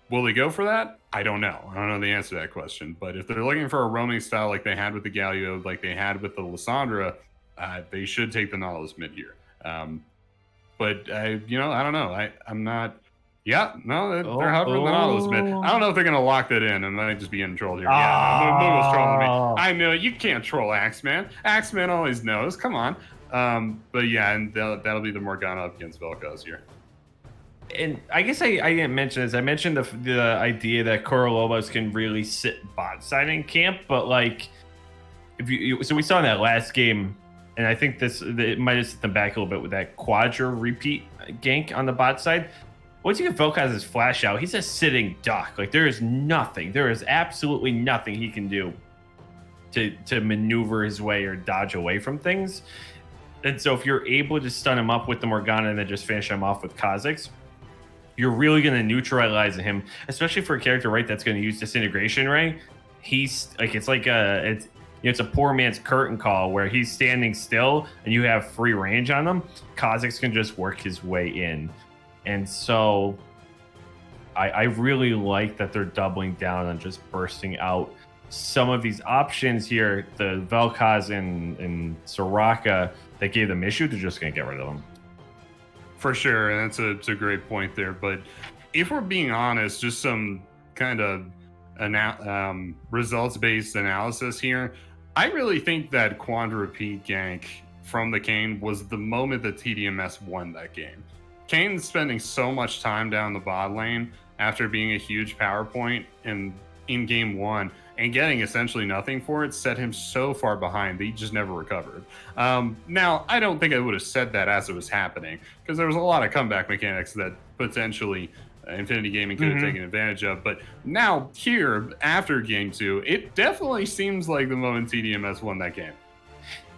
Will they go for that? I don't know. I don't know the answer to that question. But if they're looking for a roaming style like they had with the Galio, like they had with the Lissandra, they should take the Nautilus mid here. But, you know, I don't know. I'm not... Yeah, no, they're hovering the Nautilus mid. I don't know if they're going to lock that in, and might just be trolled here. Yeah, Moogle's trolling me. I know, you can't troll Axeman. Axeman always knows. Come on. But yeah, and that'll be the Morgana up against Vel'Koz here. And I guess I didn't mention this. I mentioned the idea that Korolobos can really sit bot side in camp, but like, so we saw in that last game, and I think it might have set them back a little bit with that Quadra repeat gank on the bot side. Once you get Vel'Koz's flash out, he's a sitting duck. Like, there is absolutely nothing he can do to maneuver his way or dodge away from things. And so if you're able to stun him up with the Morgana and then just finish him off with Kazakhs, you're really going to neutralize him, especially for a character, right, that's going to use disintegration, right? He's like, it's a poor man's curtain call where he's standing still and you have free range on him. Kazakhs can just work his way in. And so I really like that they're doubling down on just bursting out some of these options here. The Vel'Koz and Soraka that gave them issue, they're just going to get rid of them. For sure, and it's a great point there. But if we're being honest, just some kind of results-based analysis here, I really think that Quad Repeat gank from the Kayn was the moment that TDMS won that game. Kane's spending so much time down the bot lane after being a huge power point in game one and getting essentially nothing for it set him so far behind that he just never recovered. Now, I don't think I would have said that as it was happening, because there was a lot of comeback mechanics that potentially Infinity Gaming could have taken advantage of. But now here, after game two, it definitely seems like the moment TDMS won that game.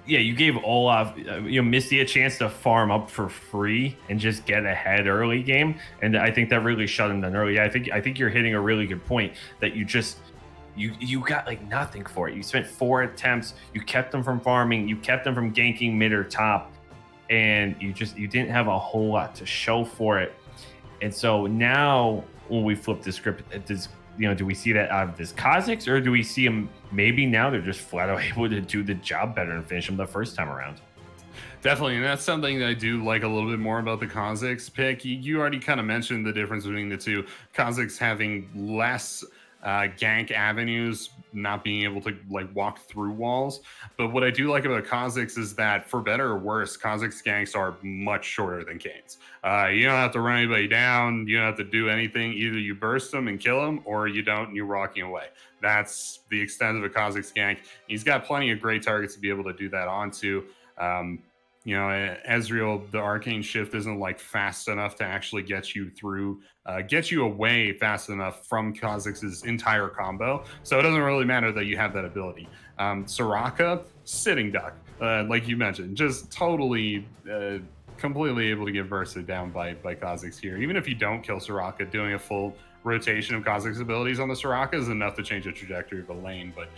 Yeah, you gave Olaf, Misty a chance to farm up for free and just get ahead early game, and I think that really shut him down early. I think you're hitting a really good point that you got like nothing for it. You spent 4 attempts, you kept them from farming, you kept them from ganking mid or top, and you didn't have a whole lot to show for it. And so now when we flip the script, do we see that out of this Kha'Zix, or do we see him maybe now they're just flat out able to do the job better and finish him the first time around? Definitely, and that's something that I do like a little bit more about the Kha'Zix pick. You already kind of mentioned the difference between the two. Kha'Zix having less gank avenues, not being able to like walk through walls. But what I do like about Kha'Zix is that, for better or worse, Kha'Zix ganks are much shorter than Kayn's. You don't have to run anybody down. You don't have to do anything. Either you burst them and kill them, or you don't and you're walking away. That's the extent of a Kha'Zix gank. He's got plenty of great targets to be able to do that onto. Ezreal, the arcane shift isn't like fast enough to actually get you through, get you away fast enough from Kha'Zix's entire combo. So it doesn't really matter that you have that ability. Soraka, sitting duck, like you mentioned, just totally, completely able to get bursted down by Kha'Zix here. Even if you don't kill Soraka, doing a full rotation of Kha'Zix's abilities on the Soraka is enough to change the trajectory of a lane. But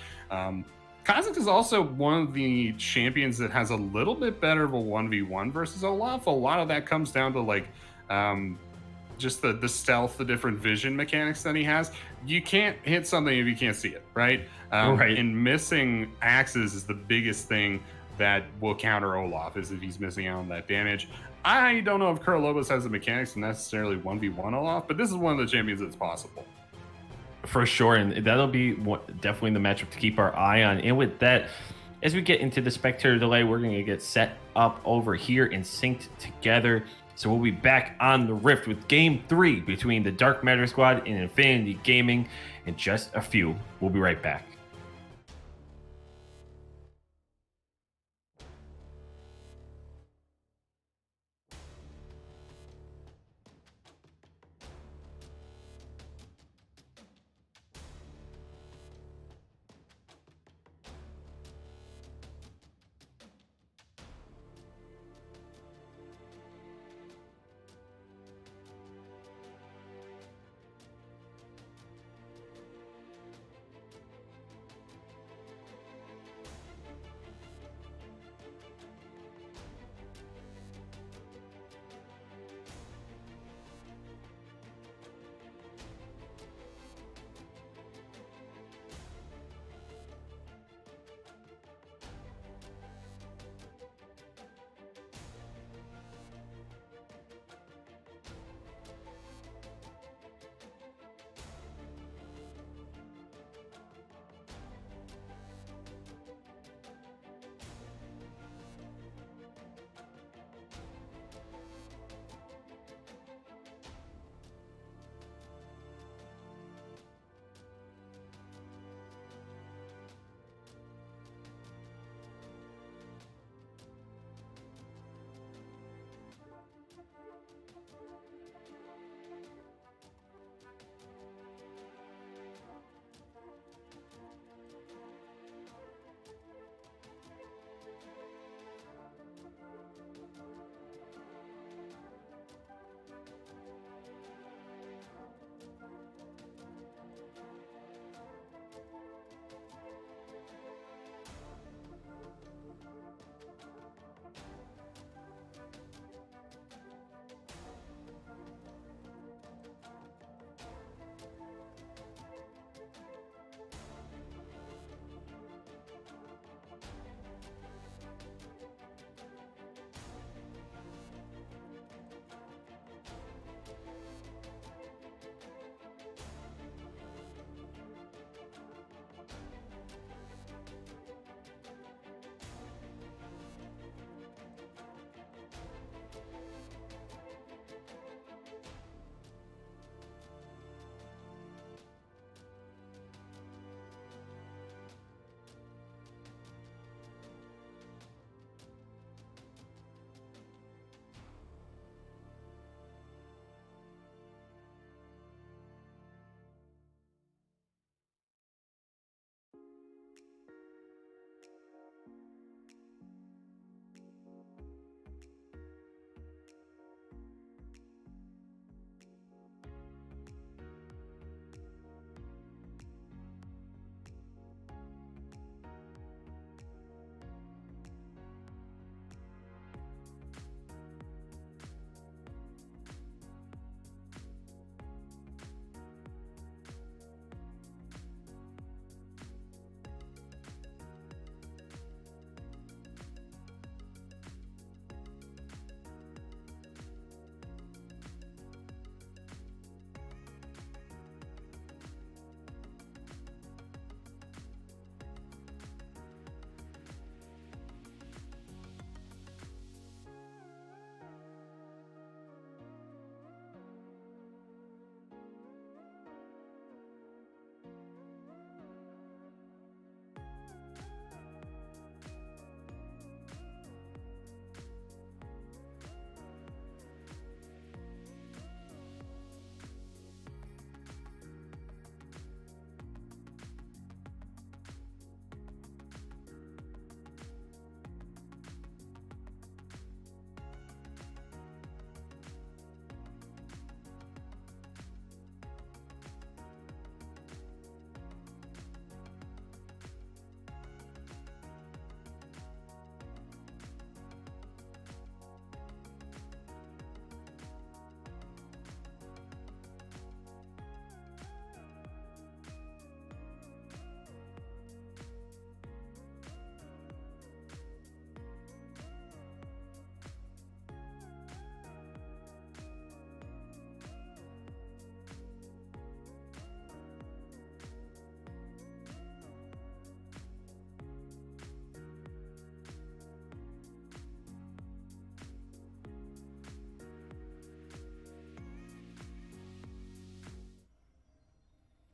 Kha'Zix is also one of the champions that has a little bit better of a 1v1 versus Olaf. A lot of that comes down to like just the stealth, the different vision mechanics that he has. You can't hit something if you can't see it, right? Right. And missing axes is the biggest thing that will counter Olaf, is if he's missing out on that damage. I don't know if Kurlobos has the mechanics to necessarily 1v1 Olaf, but this is one of the champions that's possible. For sure, and that'll be definitely the matchup to keep our eye on. And with that, as we get into the spectator delay, we're going to get set up over here and synced together. So we'll be back on the Rift with Game 3 between the Dark Matter Squad and Infinity Gaming in just a few. We'll be right back.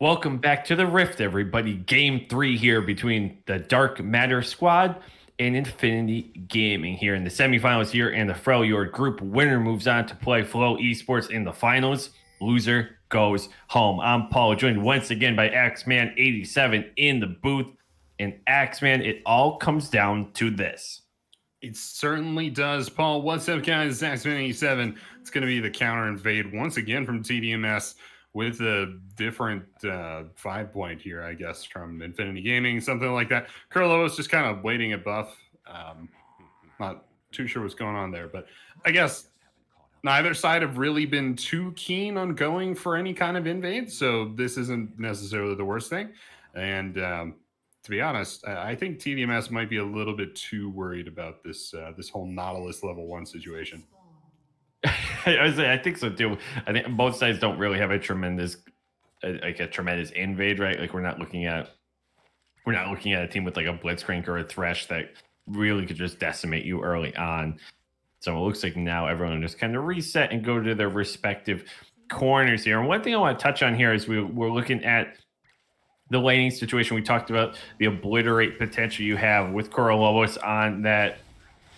Welcome back to the Rift, everybody. Game 3 here between the Dark Matter squad and Infinity Gaming here in the semifinals here, and the Frejlord group winner moves on to play Flow Esports in the finals. Loser goes home. I'm Paul, joined once again by Axeman87 in the booth. And Axeman, it all comes down to this. It certainly does, Paul. What's up, guys? It's Axeman87. It's going to be the counter invade once again from TDMS with a different 5-point here, I guess, from Infinity Gaming, something like that. Kurlo's just kind of waiting at buff. Not too sure what's going on there, but I guess neither side have really been too keen on going for any kind of invade, so this isn't necessarily the worst thing. And to be honest, I think TDMS might be a little bit too worried about this this whole Nautilus level 1 situation. I think so too. I think both sides don't really have a tremendous invade, right? Like we're not looking at a team with like a Blitzcrank or a Thresh that really could just decimate you early on. So it looks like now everyone just kind of reset and go to their respective corners here. And one thing I want to touch on here is we're looking at the laning situation. We talked about the obliterate potential you have with Kurlo's on that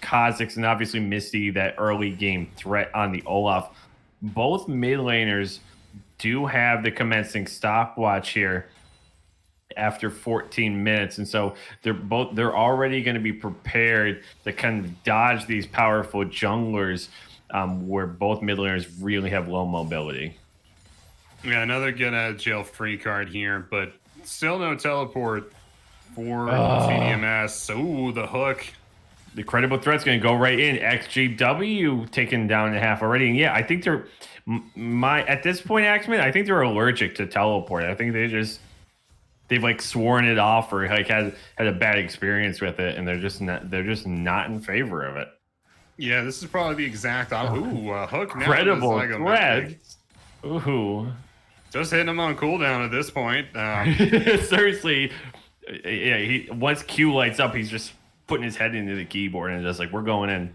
Kha'Zix, and obviously Misty, that early game threat on the Olaf. Both mid laners do have the commencing stopwatch here after 14 minutes, and so they're already going to be prepared to kind of dodge these powerful junglers, where both mid laners really have low mobility. Yeah, another get out of jail free card here, but still no teleport for TDMS. Ooh, the hook. The credible threat's going to go right in. XGW taken down in half already. And yeah, I think they're at this point, Axeman, I think they're allergic to teleport. I think they've like sworn it off or like had a bad experience with it, and they're just not in favor of it. Yeah, this is probably the exact hook. Credible threat. Ooh, just hitting him on cooldown at this point. Seriously, yeah. Once Q lights up, he's just putting his head into the keyboard and just like, we're going in.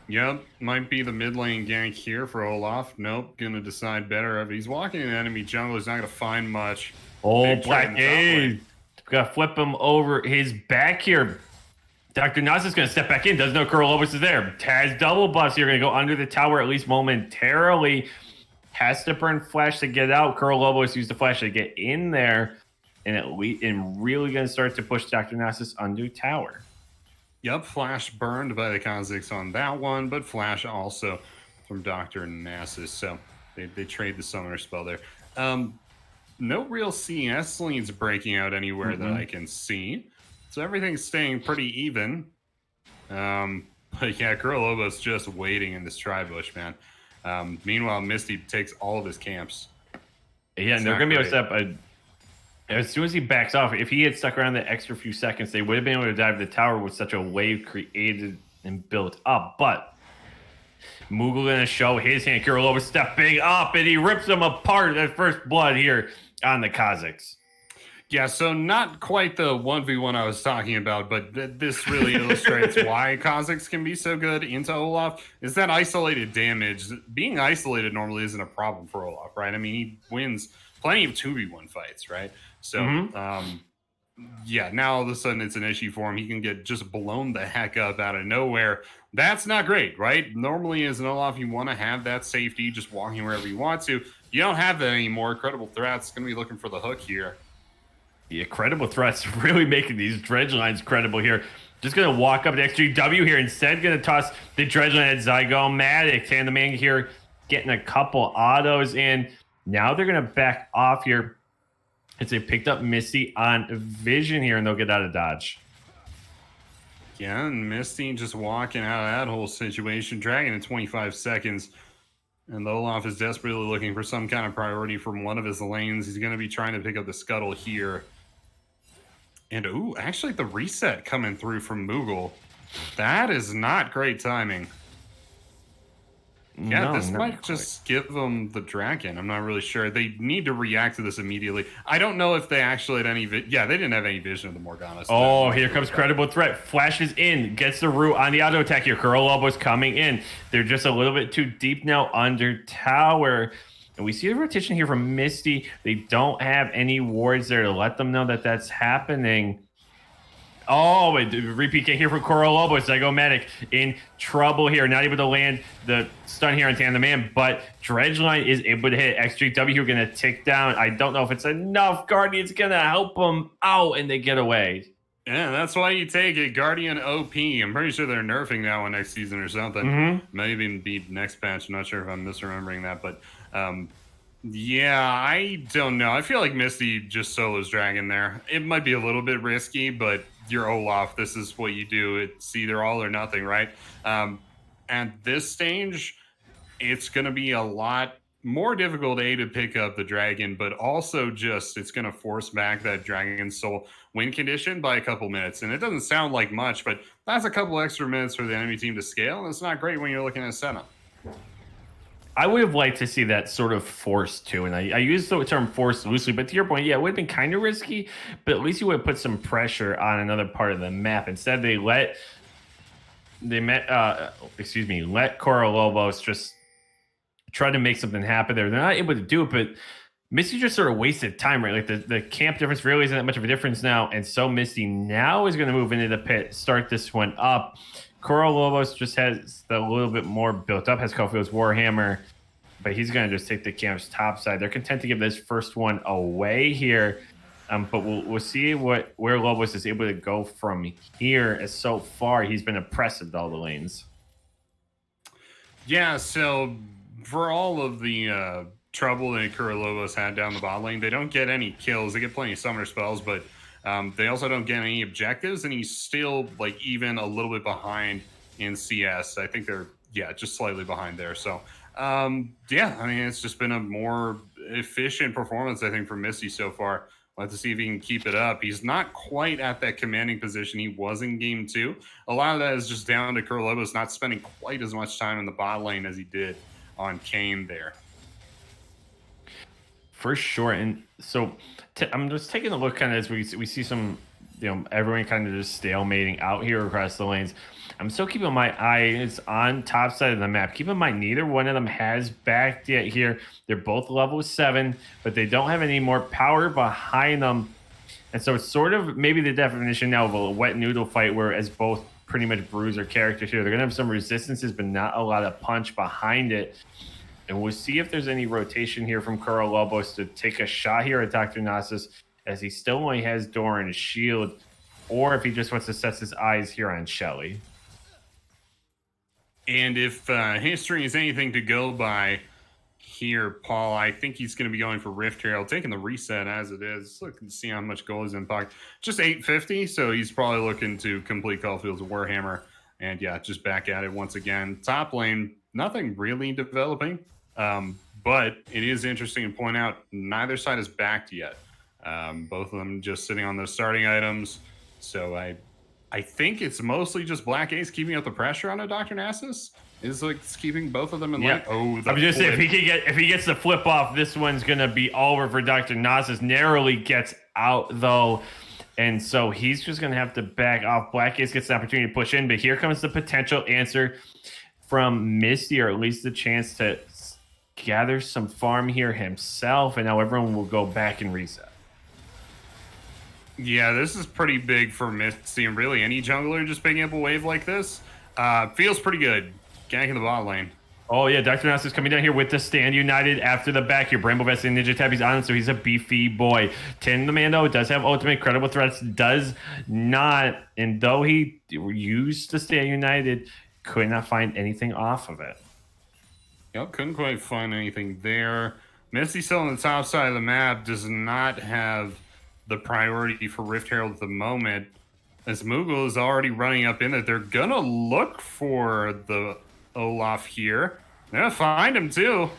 Yep, might be the mid lane gank here for Olaf. Nope, gonna decide better. If he's walking in enemy jungle, he's not gonna find much. Oh, Black A. Gotta flip him over his back here. Dr. Nas is gonna step back in. Doesn't know Kurlo's is there. Has double buffs here. Gonna go under the tower at least momentarily. Has to burn flash to get out. Kurlo's used the flash to get in there. And really gonna start to push Dr. Nasus under tower. Yep, flash burned by the Kha'Zix on that one, but flash also from Dr. Nasus. So they trade the summoner spell there. No real CS lanes breaking out anywhere that I can see. So everything's staying pretty even. But yeah, Kurlo's just waiting in this tri-bush, man. Meanwhile, Misty takes all of his camps. Yeah, and they're going to be upset by... As soon as he backs off, if he had stuck around the extra few seconds, they would have been able to dive the tower with such a wave created and built up. But Moogle going to show his hand. Kurlo stepping up, and he rips them apart at first blood here on the Kha'Zix. Yeah, so not quite the 1v1 I was talking about, but this really illustrates why Kha'Zix can be so good into Olaf, is that isolated damage. Being isolated normally isn't a problem for Olaf, right? I mean, he wins plenty of 2v1 fights, right? So, yeah, now all of a sudden it's an issue for him. He can get just blown the heck up out of nowhere. That's not great, right? Normally as an Olaf, you want to have that safety, just walking wherever you want to. You don't have that anymore. Credible Threat's going to be looking for the hook here. Yeah, credible threats really making these dredge lines credible here. Just going to walk up to XGW here. Instead, going to toss the dredge line at Zygomatic. And the man here getting a couple autos in. Now they're going to back off here. As they picked up Misty on Vision here, and they'll get out of dodge. Yeah, and Misty just walking out of that whole situation, dragging in 25 seconds. And Olaf is desperately looking for some kind of priority from one of his lanes. He's going to be trying to pick up the scuttle here. And, ooh, actually the reset coming through from Moogle. That is not great timing. Yeah, this might just give them the dragon. I'm not really sure. They need to react to this immediately. I don't know if they actually had any... Yeah, they didn't have any vision of the Morgana. Oh, here comes credible threat. Flashes in. Gets the root on the auto attack here. Kurlo's coming in. They're just a little bit too deep now under tower. And we see the rotation here from Misty. They don't have any wards there to let them know that that's happening. Oh, repeat here from Coral Lobos. Zygomatic in trouble here. Not able to land the stun here on Tan the Man, but Dredgeline is able to hit. XJW are going to tick down. I don't know if it's enough. Guardian's going to help them out, and they get away. Yeah, that's why you take it. Guardian OP. I'm pretty sure they're nerfing that one next season or something. Might even be next patch. I'm not sure if I'm misremembering that, but yeah, I don't know. I feel like Misty just solos Dragon there. It might be a little bit risky, but you're Olaf. This is what you do. It's either all or nothing, right? At this stage, it's going to be a lot more difficult, to pick up the Dragon, but also just it's going to force back that Dragon Soul win condition by a couple minutes. And it doesn't sound like much, but that's a couple extra minutes for the enemy team to scale. And it's not great when you're looking at a setup. I would have liked to see that sort of force too, and I use the term force loosely, but to your point, yeah, it would have been kind of risky, but at least you would have put some pressure on another part of the map. Instead, they let Coral Lobos just try to make something happen there. They're not able to do it, but Misty just sort of wasted time, right? Like the camp difference really isn't that much of a difference now, and so Misty now is going to move into the pit, start this one up. Coral Lobos just has a little bit more built up, has Cofield's Warhammer, but he's going to just take the camp's top side. They're content to give this first one away here, but we'll see where Lobos is able to go from here, as so far he's been oppressive to all the lanes. Yeah, so for all of the trouble that Coral Lobos had down the bot lane, they don't get any kills. They get plenty of summoner spells, but they also don't get any objectives, and he's still like even a little bit behind in CS. I think they're just slightly behind there. So yeah, I mean, it's just been a more efficient performance, I think, from Misty so far. We'll have to see if he can keep it up. He's not quite at that commanding position he was in game 2. A lot of that is just down to Coral Lobos not spending quite as much time in the bot lane as he did on Kane there. For sure. And so I'm just taking a look kind of as we see some, everyone kind of just stalemating out here across the lanes. I'm still keeping my eyes on top side of the map. Keep in mind, neither one of them has backed yet here. They're both level 7, but they don't have any more power behind them. And so it's sort of maybe the definition now of a wet noodle fight, where as both pretty much bruiser characters here, they're going to have some resistances, but not a lot of punch behind it. And we'll see if there's any rotation here from Coral Lobos to take a shot here at Dr. Nasus, as he still only has Doran's shield, or if he just wants to set his eyes here on Shelly. And if history is anything to go by here, Paul, I think he's going to be going for Rift Herald, taking the reset as it is. Look and see how much gold is in pocket. Just 850, so he's probably looking to complete Caulfield's Warhammer. And yeah, just back at it once again. Top lane, nothing really developing. But it is interesting to point out neither side is backed yet. Both of them just sitting on those starting items. So I think it's mostly just Black Ace keeping up the pressure on a Dr. Nasus. Is like keeping both of them in line. Oh, I'm just saying, if he gets the flip off, this one's gonna be over for Dr. Nasus. Narrowly gets out though, and so he's just gonna have to back off. Black Ace gets the opportunity to push in, but here comes the potential answer from Misty, or at least the chance to gather some farm here himself, and now everyone will go back and reset. Yeah, this is pretty big for Misty, and really any jungler just picking up a wave like this feels pretty good. Gank in the bot lane. Oh yeah, Dr. Nasus is coming down here with the Stand United after the back here. Bramble Vest and Ninja Tabby's on him, so he's a beefy boy. Tin the Man, though, does have ultimate. Credible Threats does not, and though he used the Stand United, could not find anything off of it. Yep, couldn't quite find anything there. Misty still on the top side of the map, does not have the priority for Rift Herald at the moment, as Moogle is already running up in it. They're gonna look for the Olaf here. They're gonna find him too.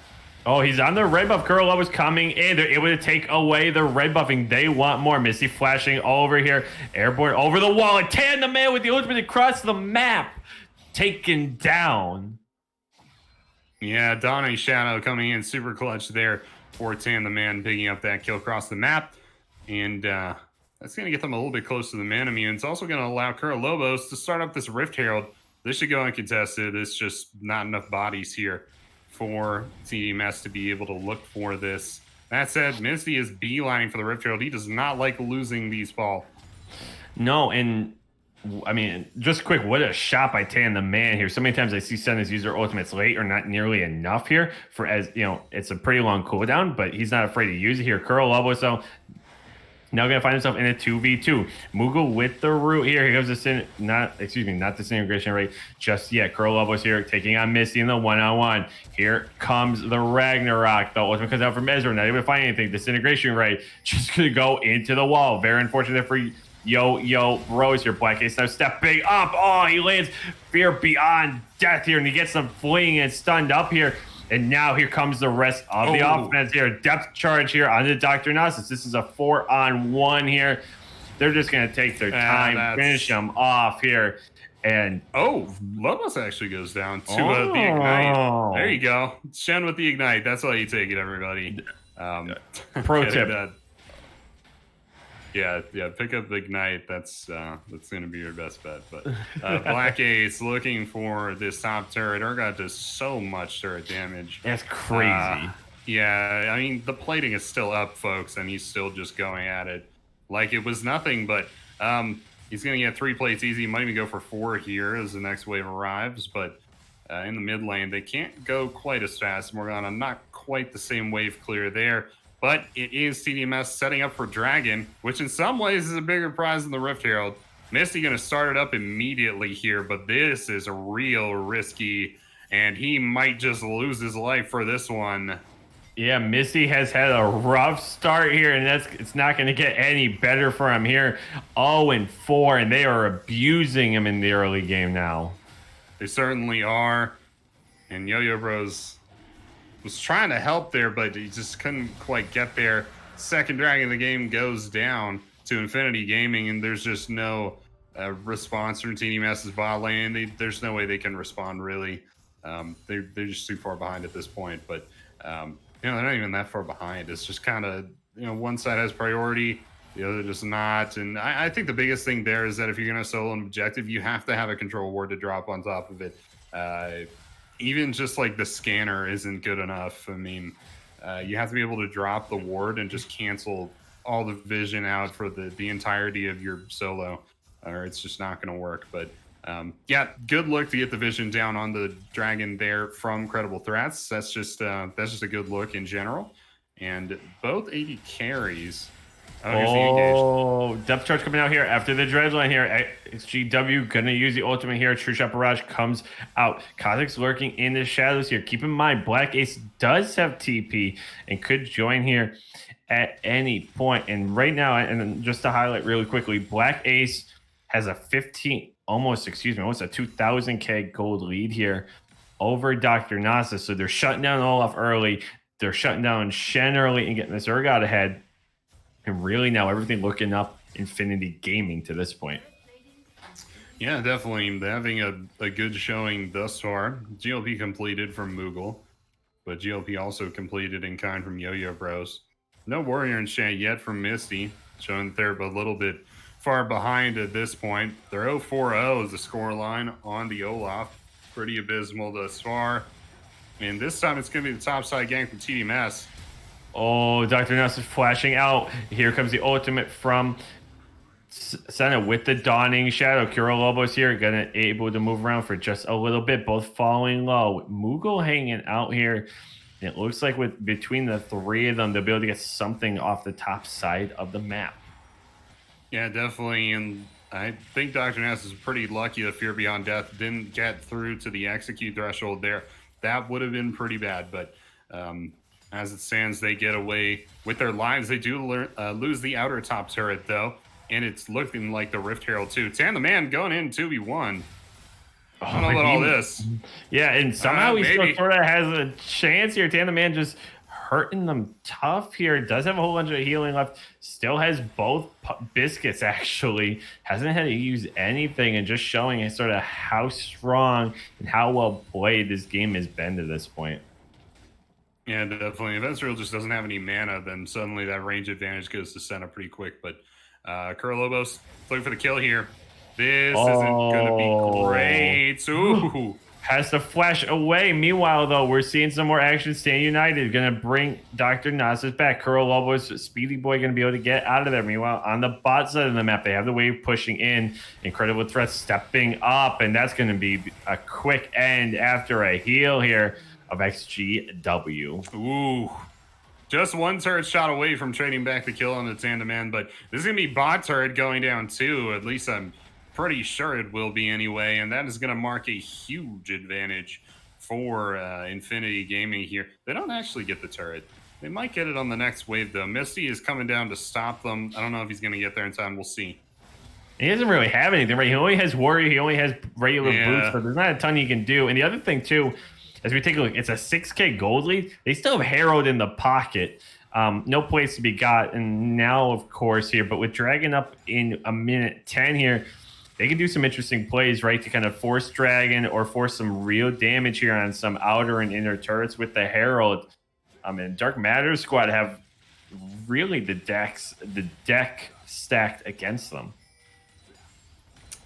Oh, he's on the red buff. Coral was coming in. They're able to take away the red buffing. They want more. Misty flashing over here. Airborne over the wall. And Tan the Man with the ultimate across the map. Taken down. Yeah, Donnie Shadow coming in super clutch there for Tan the Man, picking up that kill across the map. And that's going to get them a little bit close to the man immune. It's also going to allow Coral Lobos to start up this Rift Herald. This should go uncontested. It's just not enough bodies here for CDMS to be able to look for this. That said, Misty is beelining for the Rift Herald. He does not like losing these, Paul. No, and I mean, just quick, what a shot by Tan the Man here. So many times I see Senna's use their ultimates late or not nearly enough here for, as you know, it's a pretty long cooldown, but he's not afraid to use it here. Curl Lobo, so now going to find himself in a 2v2. Moogle with the root here. Here goes the not disintegration rate just yet. Curl Lobos here taking on Misty in the one-on-one. Here comes the Ragnarok. The ultimate comes out from Ezra. Not able to find anything. Disintegration rate just going to go into the wall. Very unfortunate for Yo Rose here. Black Ace now stepping up. Oh, he lands Fear Beyond Death here, and he gets some fleeing and stunned up here. And now here comes the rest of the offense here. Depth charge here onto Dr. Gnosis. This is a 4-on-1 here. They're just going to take their time, finish them off here. And Lobos actually goes down to the Ignite. There you go. Shen with the Ignite. That's all you take it, everybody. Pro tip. Yeah, pick up the Ignite. That's going to be your best bet. But Black Ace looking for this top turret. Urgot does so much turret damage. That's crazy. Yeah, I mean, the plating is still up, folks, and he's still just going at it like it was nothing. But he's going to get 3 plates easy. He might even go for 4 here as the next wave arrives. But in the mid lane, they can't go quite as fast. Morgana, not quite the same wave clear there. But it is CDMS setting up for Dragon, which in some ways is a bigger prize than the Rift Herald. Misty going to start it up immediately here, but this is a real risky, and he might just lose his life for this one. Yeah, Misty has had a rough start here, and it's not going to get any better for him here. 0-4, and they are abusing him in the early game now. They certainly are. And Yo-Yo Bros was trying to help there, but he just couldn't quite get there. Second dragon of the game goes down to Infinity Gaming, and there's just no response from TDMS's bot lane. There's no way they can respond, really. They're just too far behind at this point, but they're not even that far behind. It's just kind of, one side has priority, the other does not. And I think the biggest thing there is that if you're going to solo an objective, you have to have a control ward to drop on top of it. Even just like the scanner isn't good enough. I mean, you have to be able to drop the ward and just cancel all the vision out for the entirety of your solo, or it's just not going to work. But yeah, good look to get the vision down on the dragon there from Credible Threats. That's just a good look in general. And both AD carries. Depth charge coming out here after the dredge line here. XGW gonna use the ultimate here. True Shot Barrage comes out. Kha'Zix's lurking in the shadows here. Keep in mind, Black Ace does have TP and could join here at any point. And right now, and just to highlight really quickly, Black Ace has a almost a 2,000k gold lead here over Dr. Nasa. So they're shutting down Olaf early. They're shutting down Shen early and getting this Urgot ahead. And really now everything looking up Infinity Gaming to this point. Yeah, definitely. They're having a good showing thus far. GLP completed from Moogle, but GLP also completed in kind from Yo-Yo Bros. No Warrior Enchant yet from Misty, showing that they're a little bit far behind at this point. They're 0-4-0 is the score line on the Olaf. Pretty abysmal thus far. And this time it's going to be the top side gang from TDMS. Oh, Dr. Nuss is flashing out. Here comes the ultimate from Senna with the Dawning Shadow. Kuro Lobos here, able to move around for just a little bit, both falling low. Moogle hanging out here. It looks like between the 3 of them, they'll be able to get something off the top side of the map. Yeah, definitely. And I think Dr. Nuss is pretty lucky that Fear Beyond Death didn't get through to the execute threshold there. That would have been pretty bad, but as it stands, they get away with their lives. They do lose the outer top turret, though, and it's looking like the Rift Herald, too. Tan the Man going in 2v1. I don't know about all this. Yeah, and somehow he still sort of has a chance here. Tan the Man just hurting them tough here. Does have a whole bunch of healing left. Still has both biscuits, actually. Hasn't had to use anything, and just showing sort of how strong and how well played this game has been to this point. Yeah, definitely. If Ezreal just doesn't have any mana, then suddenly that range advantage goes to Senna pretty quick. But Kurlobos looking for the kill here. This isn't going to be great. Ooh, has to flash away. Meanwhile, though, we're seeing some more action. Stand United going to bring Dr. Nas's back. Curl Lobos, Speedy Boy going to be able to get out of there. Meanwhile, on the bot side of the map, they have the wave pushing in. Incredible Threat stepping up, and that's going to be a quick end after a heal here of XGW. Ooh. Just one turret shot away from trading back the kill on the Tandem Man, but this is going to be bot turret going down too. At least I'm pretty sure it will be anyway, and that is going to mark a huge advantage for Infinity Gaming here. They don't actually get the turret. They might get it on the next wave, though. Misty is coming down to stop them. I don't know if he's going to get there in time. We'll see. He doesn't really have anything, right? He only has Warrior. He only has regular boots, but there's not a ton he can do. And the other thing, too, as we take a look, it's a 6K gold lead. They still have Herald in the pocket. No place to be got. And now, of course, here, but with Dragon up in a minute 10 here, they can do some interesting plays, right, to kind of force Dragon or force some real damage here on some outer and inner turrets with the Herald. And Dark Matter squad have really the deck stacked against them.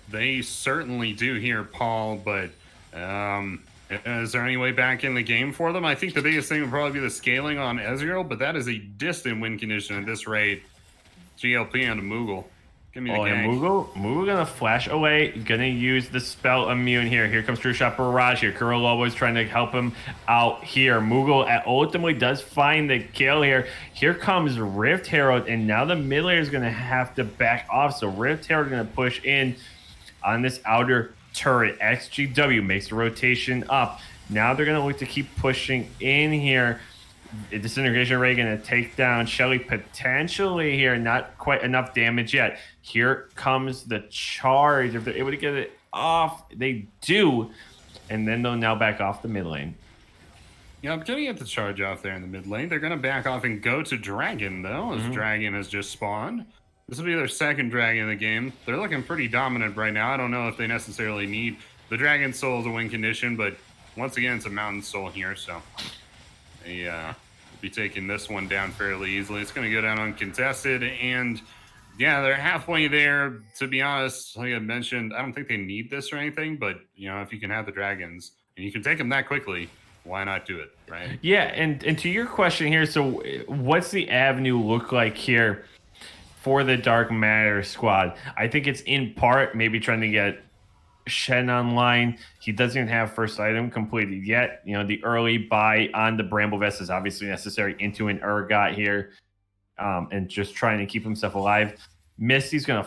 They certainly do here, Paul, but is there any way back in the game for them? I think the biggest thing would probably be the scaling on Ezreal, but that is a distant win condition at this rate. GLP and a Moogle. Give me the and gang. Moogle gonna flash away, gonna use the spell immune here. Here comes True Shot Barrage here. Kurolobo is trying to help him out here. Moogle ultimately does find the kill here. Here comes Rift Herald, and now the mid layer is gonna have to back off. So Rift Herald gonna push in on this outer turret. XGW makes the rotation up. Now they're gonna look to keep pushing in here. Disintegration Ray going to take down Shelly potentially here. Not quite enough damage yet. Here comes the charge. If they're able to get it off, they do. And then they'll now back off the mid lane. Yeah, I'm going to get the charge off there in the mid lane. They're going to back off and go to Dragon, though, as Dragon has just spawned. This will be their second Dragon in the game. They're looking pretty dominant right now. I don't know if they necessarily need the Dragon Soul as a win condition, but once again, it's a Mountain Soul here, so... They be taking this one down fairly easily. It's going to go down uncontested, and yeah, they're halfway there. To be honest, like I mentioned, I don't think they need this or anything, but you know, if you can have the dragons and you can take them that quickly, why not do it, right? Yeah, and to your question here, so what's the avenue look like here for the Dark Matter squad? I think it's in part maybe trying to get Shen online. He doesn't have first item completed yet. You know, the early buy on the Bramble Vest is obviously necessary into an Urgot here, and just trying to keep himself alive. Misty's gonna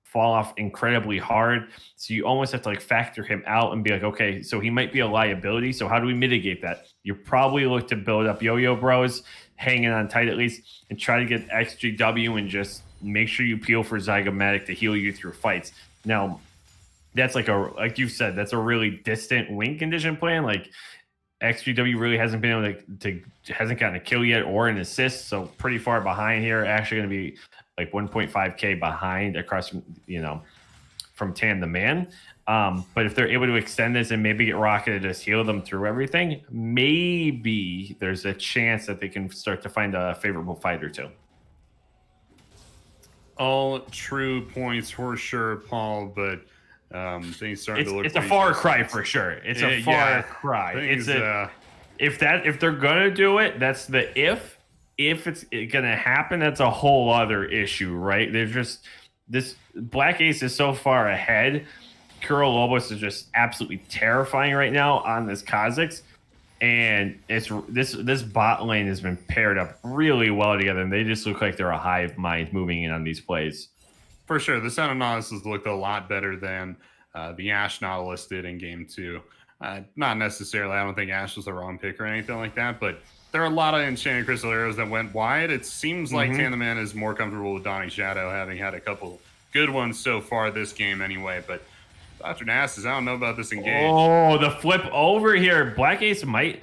fall off incredibly hard, so you almost have to like factor him out and be like, okay, so he might be a liability, so how do we mitigate that? You probably look to build up Yo-Yo Bros, hanging on tight at least, and try to get XGW and just make sure you peel for Zygomatic to heal you through fights. Now that's like you said, that's a really distant win condition plan. Like XGW really hasn't been able to hasn't gotten a kill yet or an assist, so pretty far behind here. Actually going to be like 1.5k behind across from, you know, from Tandem Man. But if they're able to extend this and maybe get Rocket to just heal them through everything, maybe there's a chance that they can start to find a favorable fight or two. All true points for sure, Paul, but things starting to look. It's a far cry for sure. It's a far cry. If they're gonna do it, that's the if. If it's gonna happen, that's a whole other issue, right? There's just this Black Ace is so far ahead. Kuro Lobos is just absolutely terrifying right now on this Kha'Zix, and it's this bot lane has been paired up really well together, and they just look like they're a hive mind moving in on these plays. For sure, the Sound of Nautilus has looked a lot better than the Ashe Nautilus did in Game 2. Not necessarily, I don't think Ashe was the wrong pick or anything like that, but there are a lot of Enchanted Crystal Arrows that went wide. It seems like Tandem Man is more comfortable with Donnie Shadow, having had a couple good ones so far this game anyway, but Dr. Nassus, I don't know about this engage. Oh, the flip over here. Black Ace might...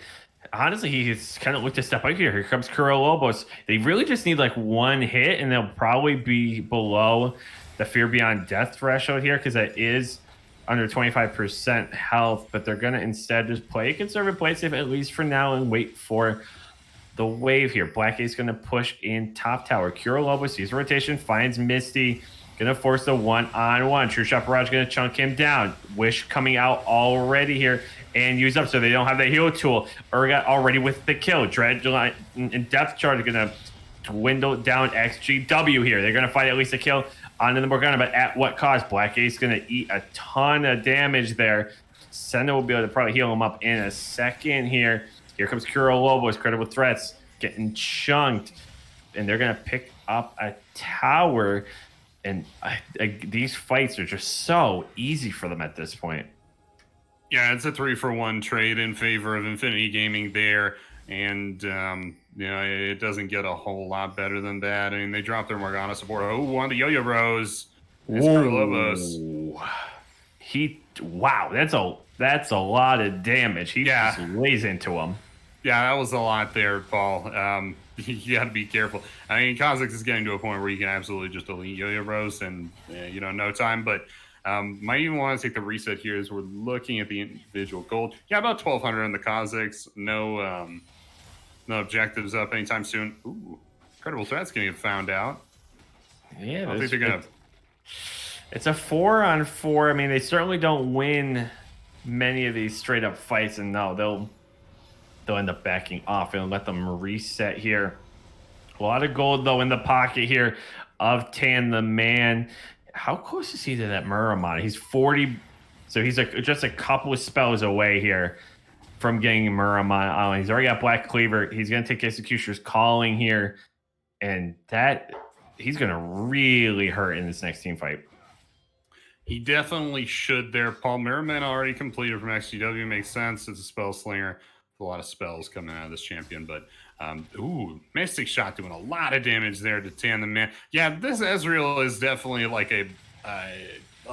Honestly, he's kind of looked to step out here. Here comes Kuro Lobos. They really just need like one hit, and they'll probably be below the Fear Beyond Death threshold here, because that is under 25% health. But they're going to instead just play conservative, play safe, at least for now, and wait for the wave here. Black Ace going to push in top tower. Kuro Lobos sees rotation, finds Misty. Going to force the one-on-one. True Shot Barrage going to chunk him down. Wish coming out already here. and use up, so they don't have the heal tool. Urgot already with the kill. Dreadline and Depth Charge are going to dwindle down XGW here. They're going to fight at least a kill onto the Morgana, but at what cost? Black Ace going to eat a ton of damage there. Senna will be able to probably heal him up in a second here. Here comes Kuro Lobos, credible threats, getting chunked. And they're going to pick up a tower. And these fights are just so easy for them at this point. Yeah, it's a 3-for-1 trade in favor of Infinity Gaming there. And, it doesn't get a whole lot better than that. I mean, they dropped their Morgana support. Oh, one to Yo-Yo Bros. It's Lobos. Wow, that's a lot of damage. He just lays into him. Yeah, that was a lot there, Paul. You got to be careful. I mean, Kha'Zix is getting to a point where you can absolutely just delete Yo-Yo Bros and, no time. But might even want to take the reset here as we're looking at the individual gold. Yeah, about 1,200 on the Kha'Zix. No objectives up anytime soon. Ooh, Credible Threat's going to get found out. Yeah, I don't think they're going to... It's a 4-on-4. I mean, they certainly don't win many of these straight-up fights, and no, they'll end up backing off and let them reset here. A lot of gold, though, in the pocket here of Tan the Man. How close is he to that Muramon? He's 40, so he's just a couple of spells away here from getting Muramon Island. He's already got Black Cleaver. He's going to take Executioner's Calling here, and he's going to really hurt in this next team fight. He definitely should there. Paul Merriman already completed from XGW. Makes sense. It's a spell slinger. A lot of spells coming out of this champion, but Mystic Shot doing a lot of damage there to Tan the Man. Yeah, this Ezreal is definitely like a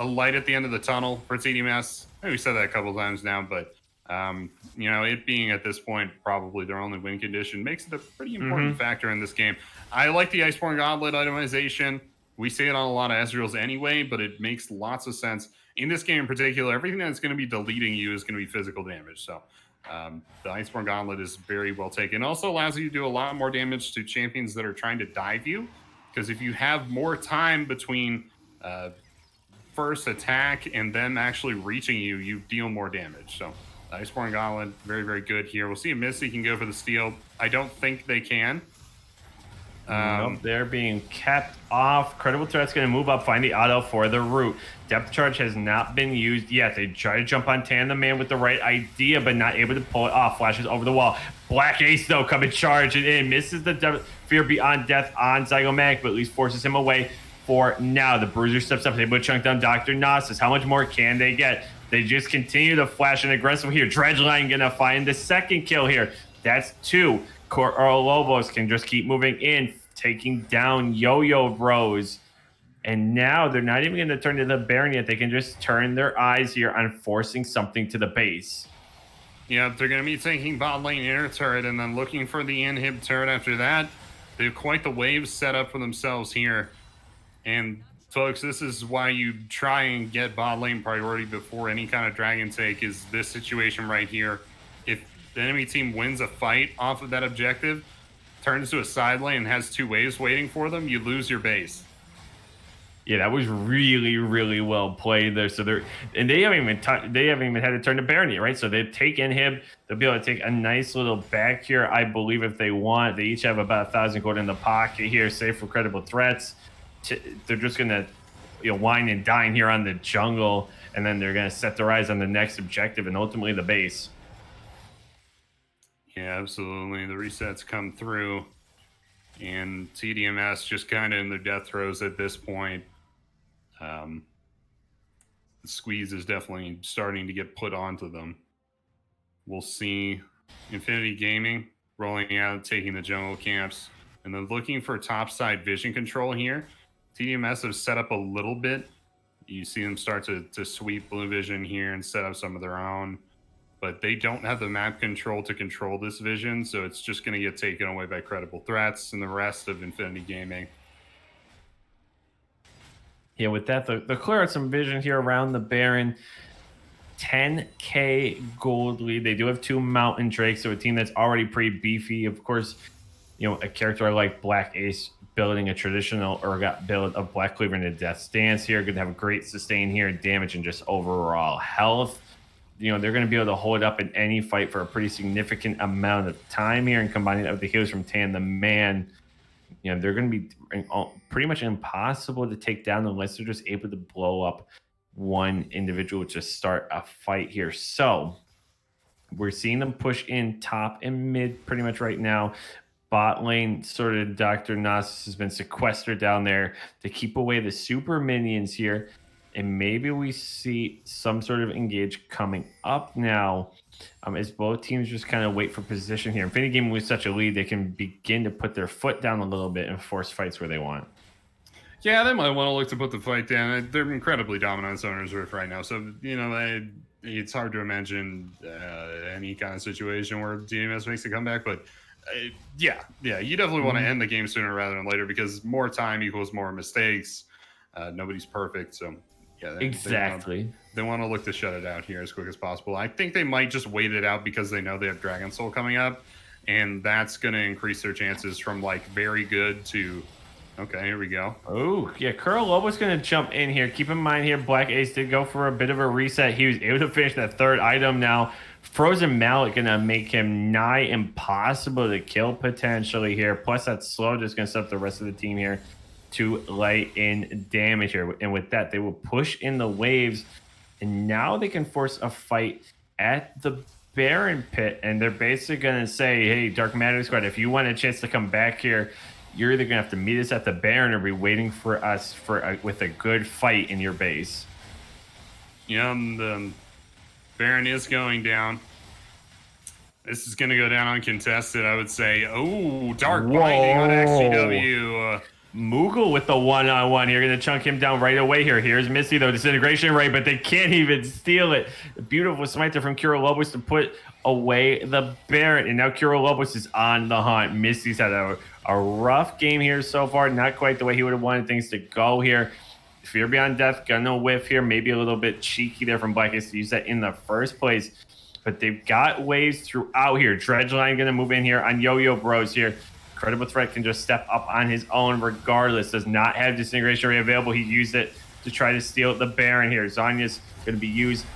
light at the end of the tunnel for TDMS. I think we said that a couple times now, but it being at this point probably their only win condition makes it a pretty important factor in this game. I like the Iceborne Gauntlet itemization. We say it on a lot of Ezreals anyway, but it makes lots of sense. In this game in particular, everything that's going to be deleting you is going to be physical damage, so... the Iceborne Gauntlet is very well taken. It also allows you to do a lot more damage to champions that are trying to dive you, because if you have more time between first attack and them actually reaching you, you deal more damage. So Iceborne Gauntlet, very, very good here. We'll see if Misty can go for the steal. I don't think they can. Nope, they're being kept off. Credible Threat's going to move up, find the auto for the root. Depth Charge has not been used yet. They try to jump on Tan the Man with the right idea, but not able to pull it off. Flashes over the wall. Black Ace, though, coming charging in. Misses the Fear Beyond Death on Zygomatic, but at least forces him away for now. The Bruiser steps up, able to chunk down Dr. Gnosis. How much more can they get? They just continue to flash and aggressive here. Dredgeline going to find the second kill here. That's 2. Lobos can just keep moving in, taking down Yo-Yo Bros. And now they're not even going to turn to the Baron yet. They can just turn their eyes here on forcing something to the base. Yeah, they're going to be taking bot lane inner turret and then looking for the inhib turret after that. They have quite the wave set up for themselves here. And folks, this is why you try and get bot lane priority before any kind of dragon take, is this situation right here. If the enemy team wins a fight off of that objective, turns to a side lane and has 2 waves waiting for them, you lose your base. Yeah, that was really, really well played there. So they haven't even had to turn to Baron yet, right? So they take inhib. They'll be able to take a nice little back here, I believe, if they want. They each have about 1,000 gold in the pocket here, save for credible threats. They're just gonna, wine and dine here on the jungle, and then they're gonna set their eyes on the next objective and ultimately the base. Yeah, absolutely. The resets come through, and TDMS just kind of in their death throes at this point. The squeeze is definitely starting to get put onto them. We'll see Infinity Gaming rolling out, taking the jungle camps, and then looking for topside vision control here. TDMS have set up a little bit. You see them start to sweep blue vision here and set up some of their own. But they don't have the map control to control this vision, so it's just going to get taken away by credible threats and the rest of Infinity Gaming. Yeah, with that, they'll clear out some vision here around the Baron. 10K gold lead. They do have 2 Mountain Drakes, so a team that's already pretty beefy. Of course, a character like Black Ace building a traditional Urgot build of Black Cleaver into Death Stance here. Going to have a great sustain here, damage, and just overall health. they're going to be able to hold up in any fight for a pretty significant amount of time here, and combining that with the heals from Tan the Man, they're going to be pretty much impossible to take down unless they're just able to blow up one individual to start a fight here. So we're seeing them push in top and mid pretty much right now. Bot lane, sort of Dr. Gnosis has been sequestered down there to keep away the super minions here. And maybe we see some sort of engage coming up now, as both teams just kind of wait for position here. Infinity Gaming with such a lead, they can begin to put their foot down a little bit and force fights where they want. Yeah, they might want to look to put the fight down. They're incredibly dominant on Summoner's Rift right now. So, it's hard to imagine any kind of situation where DMS makes a comeback. But, yeah, you definitely want to end the game sooner rather than later, because more time equals more mistakes. Nobody's perfect. So, yeah, exactly. They want to look to shut it out here as quick as possible. I think they might just wait it out because they know they have Dragon Soul coming up. And that's going to increase their chances from, very good to... Okay, here we go. Oh, yeah, Curl Lobo's going to jump in here. Keep in mind here, Black Ace did go for a bit of a reset. He was able to finish that third item now. Frozen Mallet going to make him nigh impossible to kill potentially here. Plus, that slow just going to set up the rest of the team here to lay in damage here. And with that, they will push in the waves. And now they can force a fight at the Baron pit. And they're basically going to say, hey, Dark Matter Squad, if you want a chance to come back here, you're either going to have to meet us at the Baron or be waiting for us with a good fight in your base. Yeah, the Baron is going down. This is going to go down uncontested, I would say. Oh, Dark Binding on XGW. Moogle with the one-on-one here. Going to chunk him down right away here. Here's Misty, though. Disintegration Ray, but they can't even steal it. A beautiful smite there from Kira Lobos to put away the Baron. And now Kira Lobos is on the hunt. Misty's had a rough game here so far. Not quite the way he would have wanted things to go here. Fear Beyond Death, gonna whiff here. Maybe a little bit cheeky there from Black Ace to use that in the first place. But they've got waves throughout here. Dredgeline gonna move in here on Yo-Yo Bros here. Credible Threat can just step up on his own regardless. Does not have Disintegration Ray available. He used it to try to steal the Baron here. Zanya's gonna be used.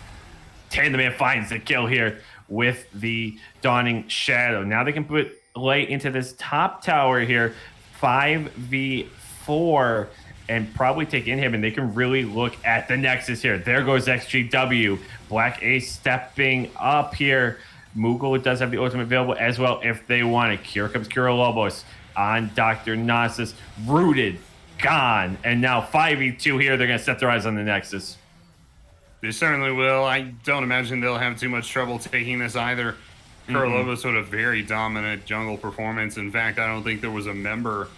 Tan the Man finds the kill here with the Dawning Shadow. Now they can put light into this top tower here, 5v4, and probably take inhib, and they can really look at the Nexus here. There goes XGW. Black Ace stepping up here. Moogle does have the ultimate available as well if they want it. Here comes Kira Lobos on Dr. Gnosis. Rooted, gone, and now 5v2 here. They're going to set their eyes on the Nexus. They certainly will. I don't imagine they'll have too much trouble taking this either. Kira Lobos had a very dominant jungle performance. In fact, I don't think there was a member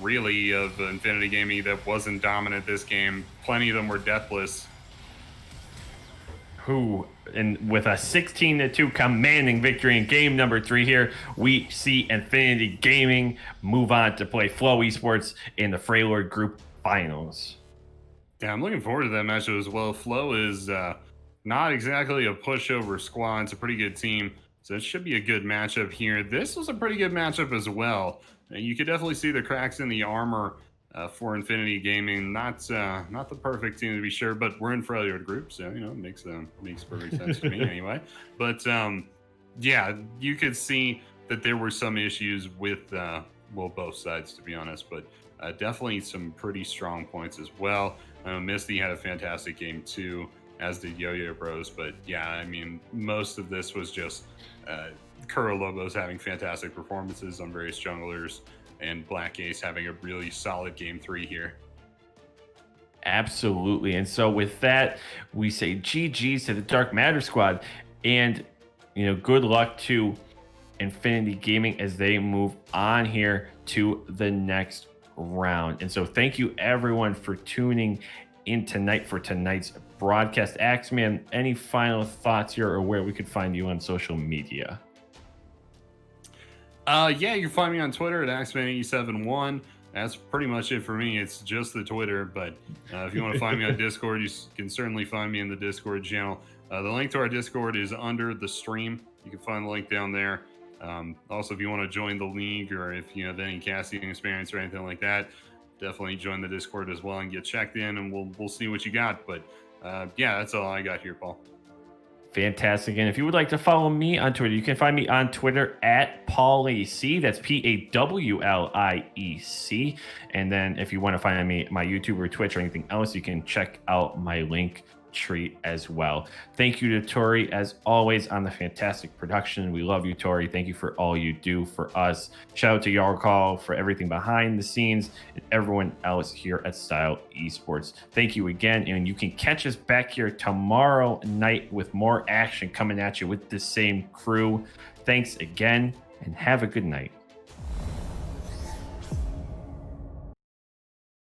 really of Infinity Gaming that wasn't dominant this game. Plenty of them were deathless. And with a 16-2 commanding victory in game number 3 here, we see Infinity Gaming move on to play Flow Esports in the Frejlord Group Finals. Yeah, I'm looking forward to that matchup as well. Flow is not exactly a pushover squad. It's a pretty good team. So it should be a good matchup here. This was a pretty good matchup as well. You could definitely see the cracks in the armor for Infinity Gaming. Not the perfect team to be sure, but we're in Frejlord Group, so it makes perfect sense to me anyway. But yeah, you could see that there were some issues with both sides, to be honest, but definitely some pretty strong points as well. Misty had a fantastic game too, as did Yo-Yo Bros. But yeah, I mean, most of this was just Kura Lobos having fantastic performances on various junglers, and Black Ace having a really solid game 3 here. Absolutely. And so with that, we say GG's to the Dark Matter Squad, and good luck to Infinity Gaming as they move on here to the next round. And so thank you everyone for tuning in tonight for tonight's broadcast. Axeman, any final thoughts here, or where we could find you on social media? Yeah, you can find me on Twitter at Axeman871. That's pretty much it for me. It's just the Twitter, but if you want to find me on Discord, you can certainly find me in the Discord channel. The link to our Discord is under the stream. You can find the link down there. Also, if you want to join the league, or if you have any casting experience or anything like that, definitely join the Discord as well and get checked in, and we'll see what you got. But yeah, that's all I got here, Paul. Fantastic. And if you would like to follow me on Twitter, you can find me on Twitter at PaulIec. That's PAWLIEC. And then if you want to find me, my YouTube or Twitch or anything else, you can check out my link tree as well. Thank you to Tori, as always, on the fantastic production. We love you, Tori. Thank you for all you do for us. Shout out to Yarcall for everything behind the scenes and everyone else here at Style Esports. Thank you again, and you can catch us back here tomorrow night with more action coming at you with the same crew. Thanks again, and have a good night.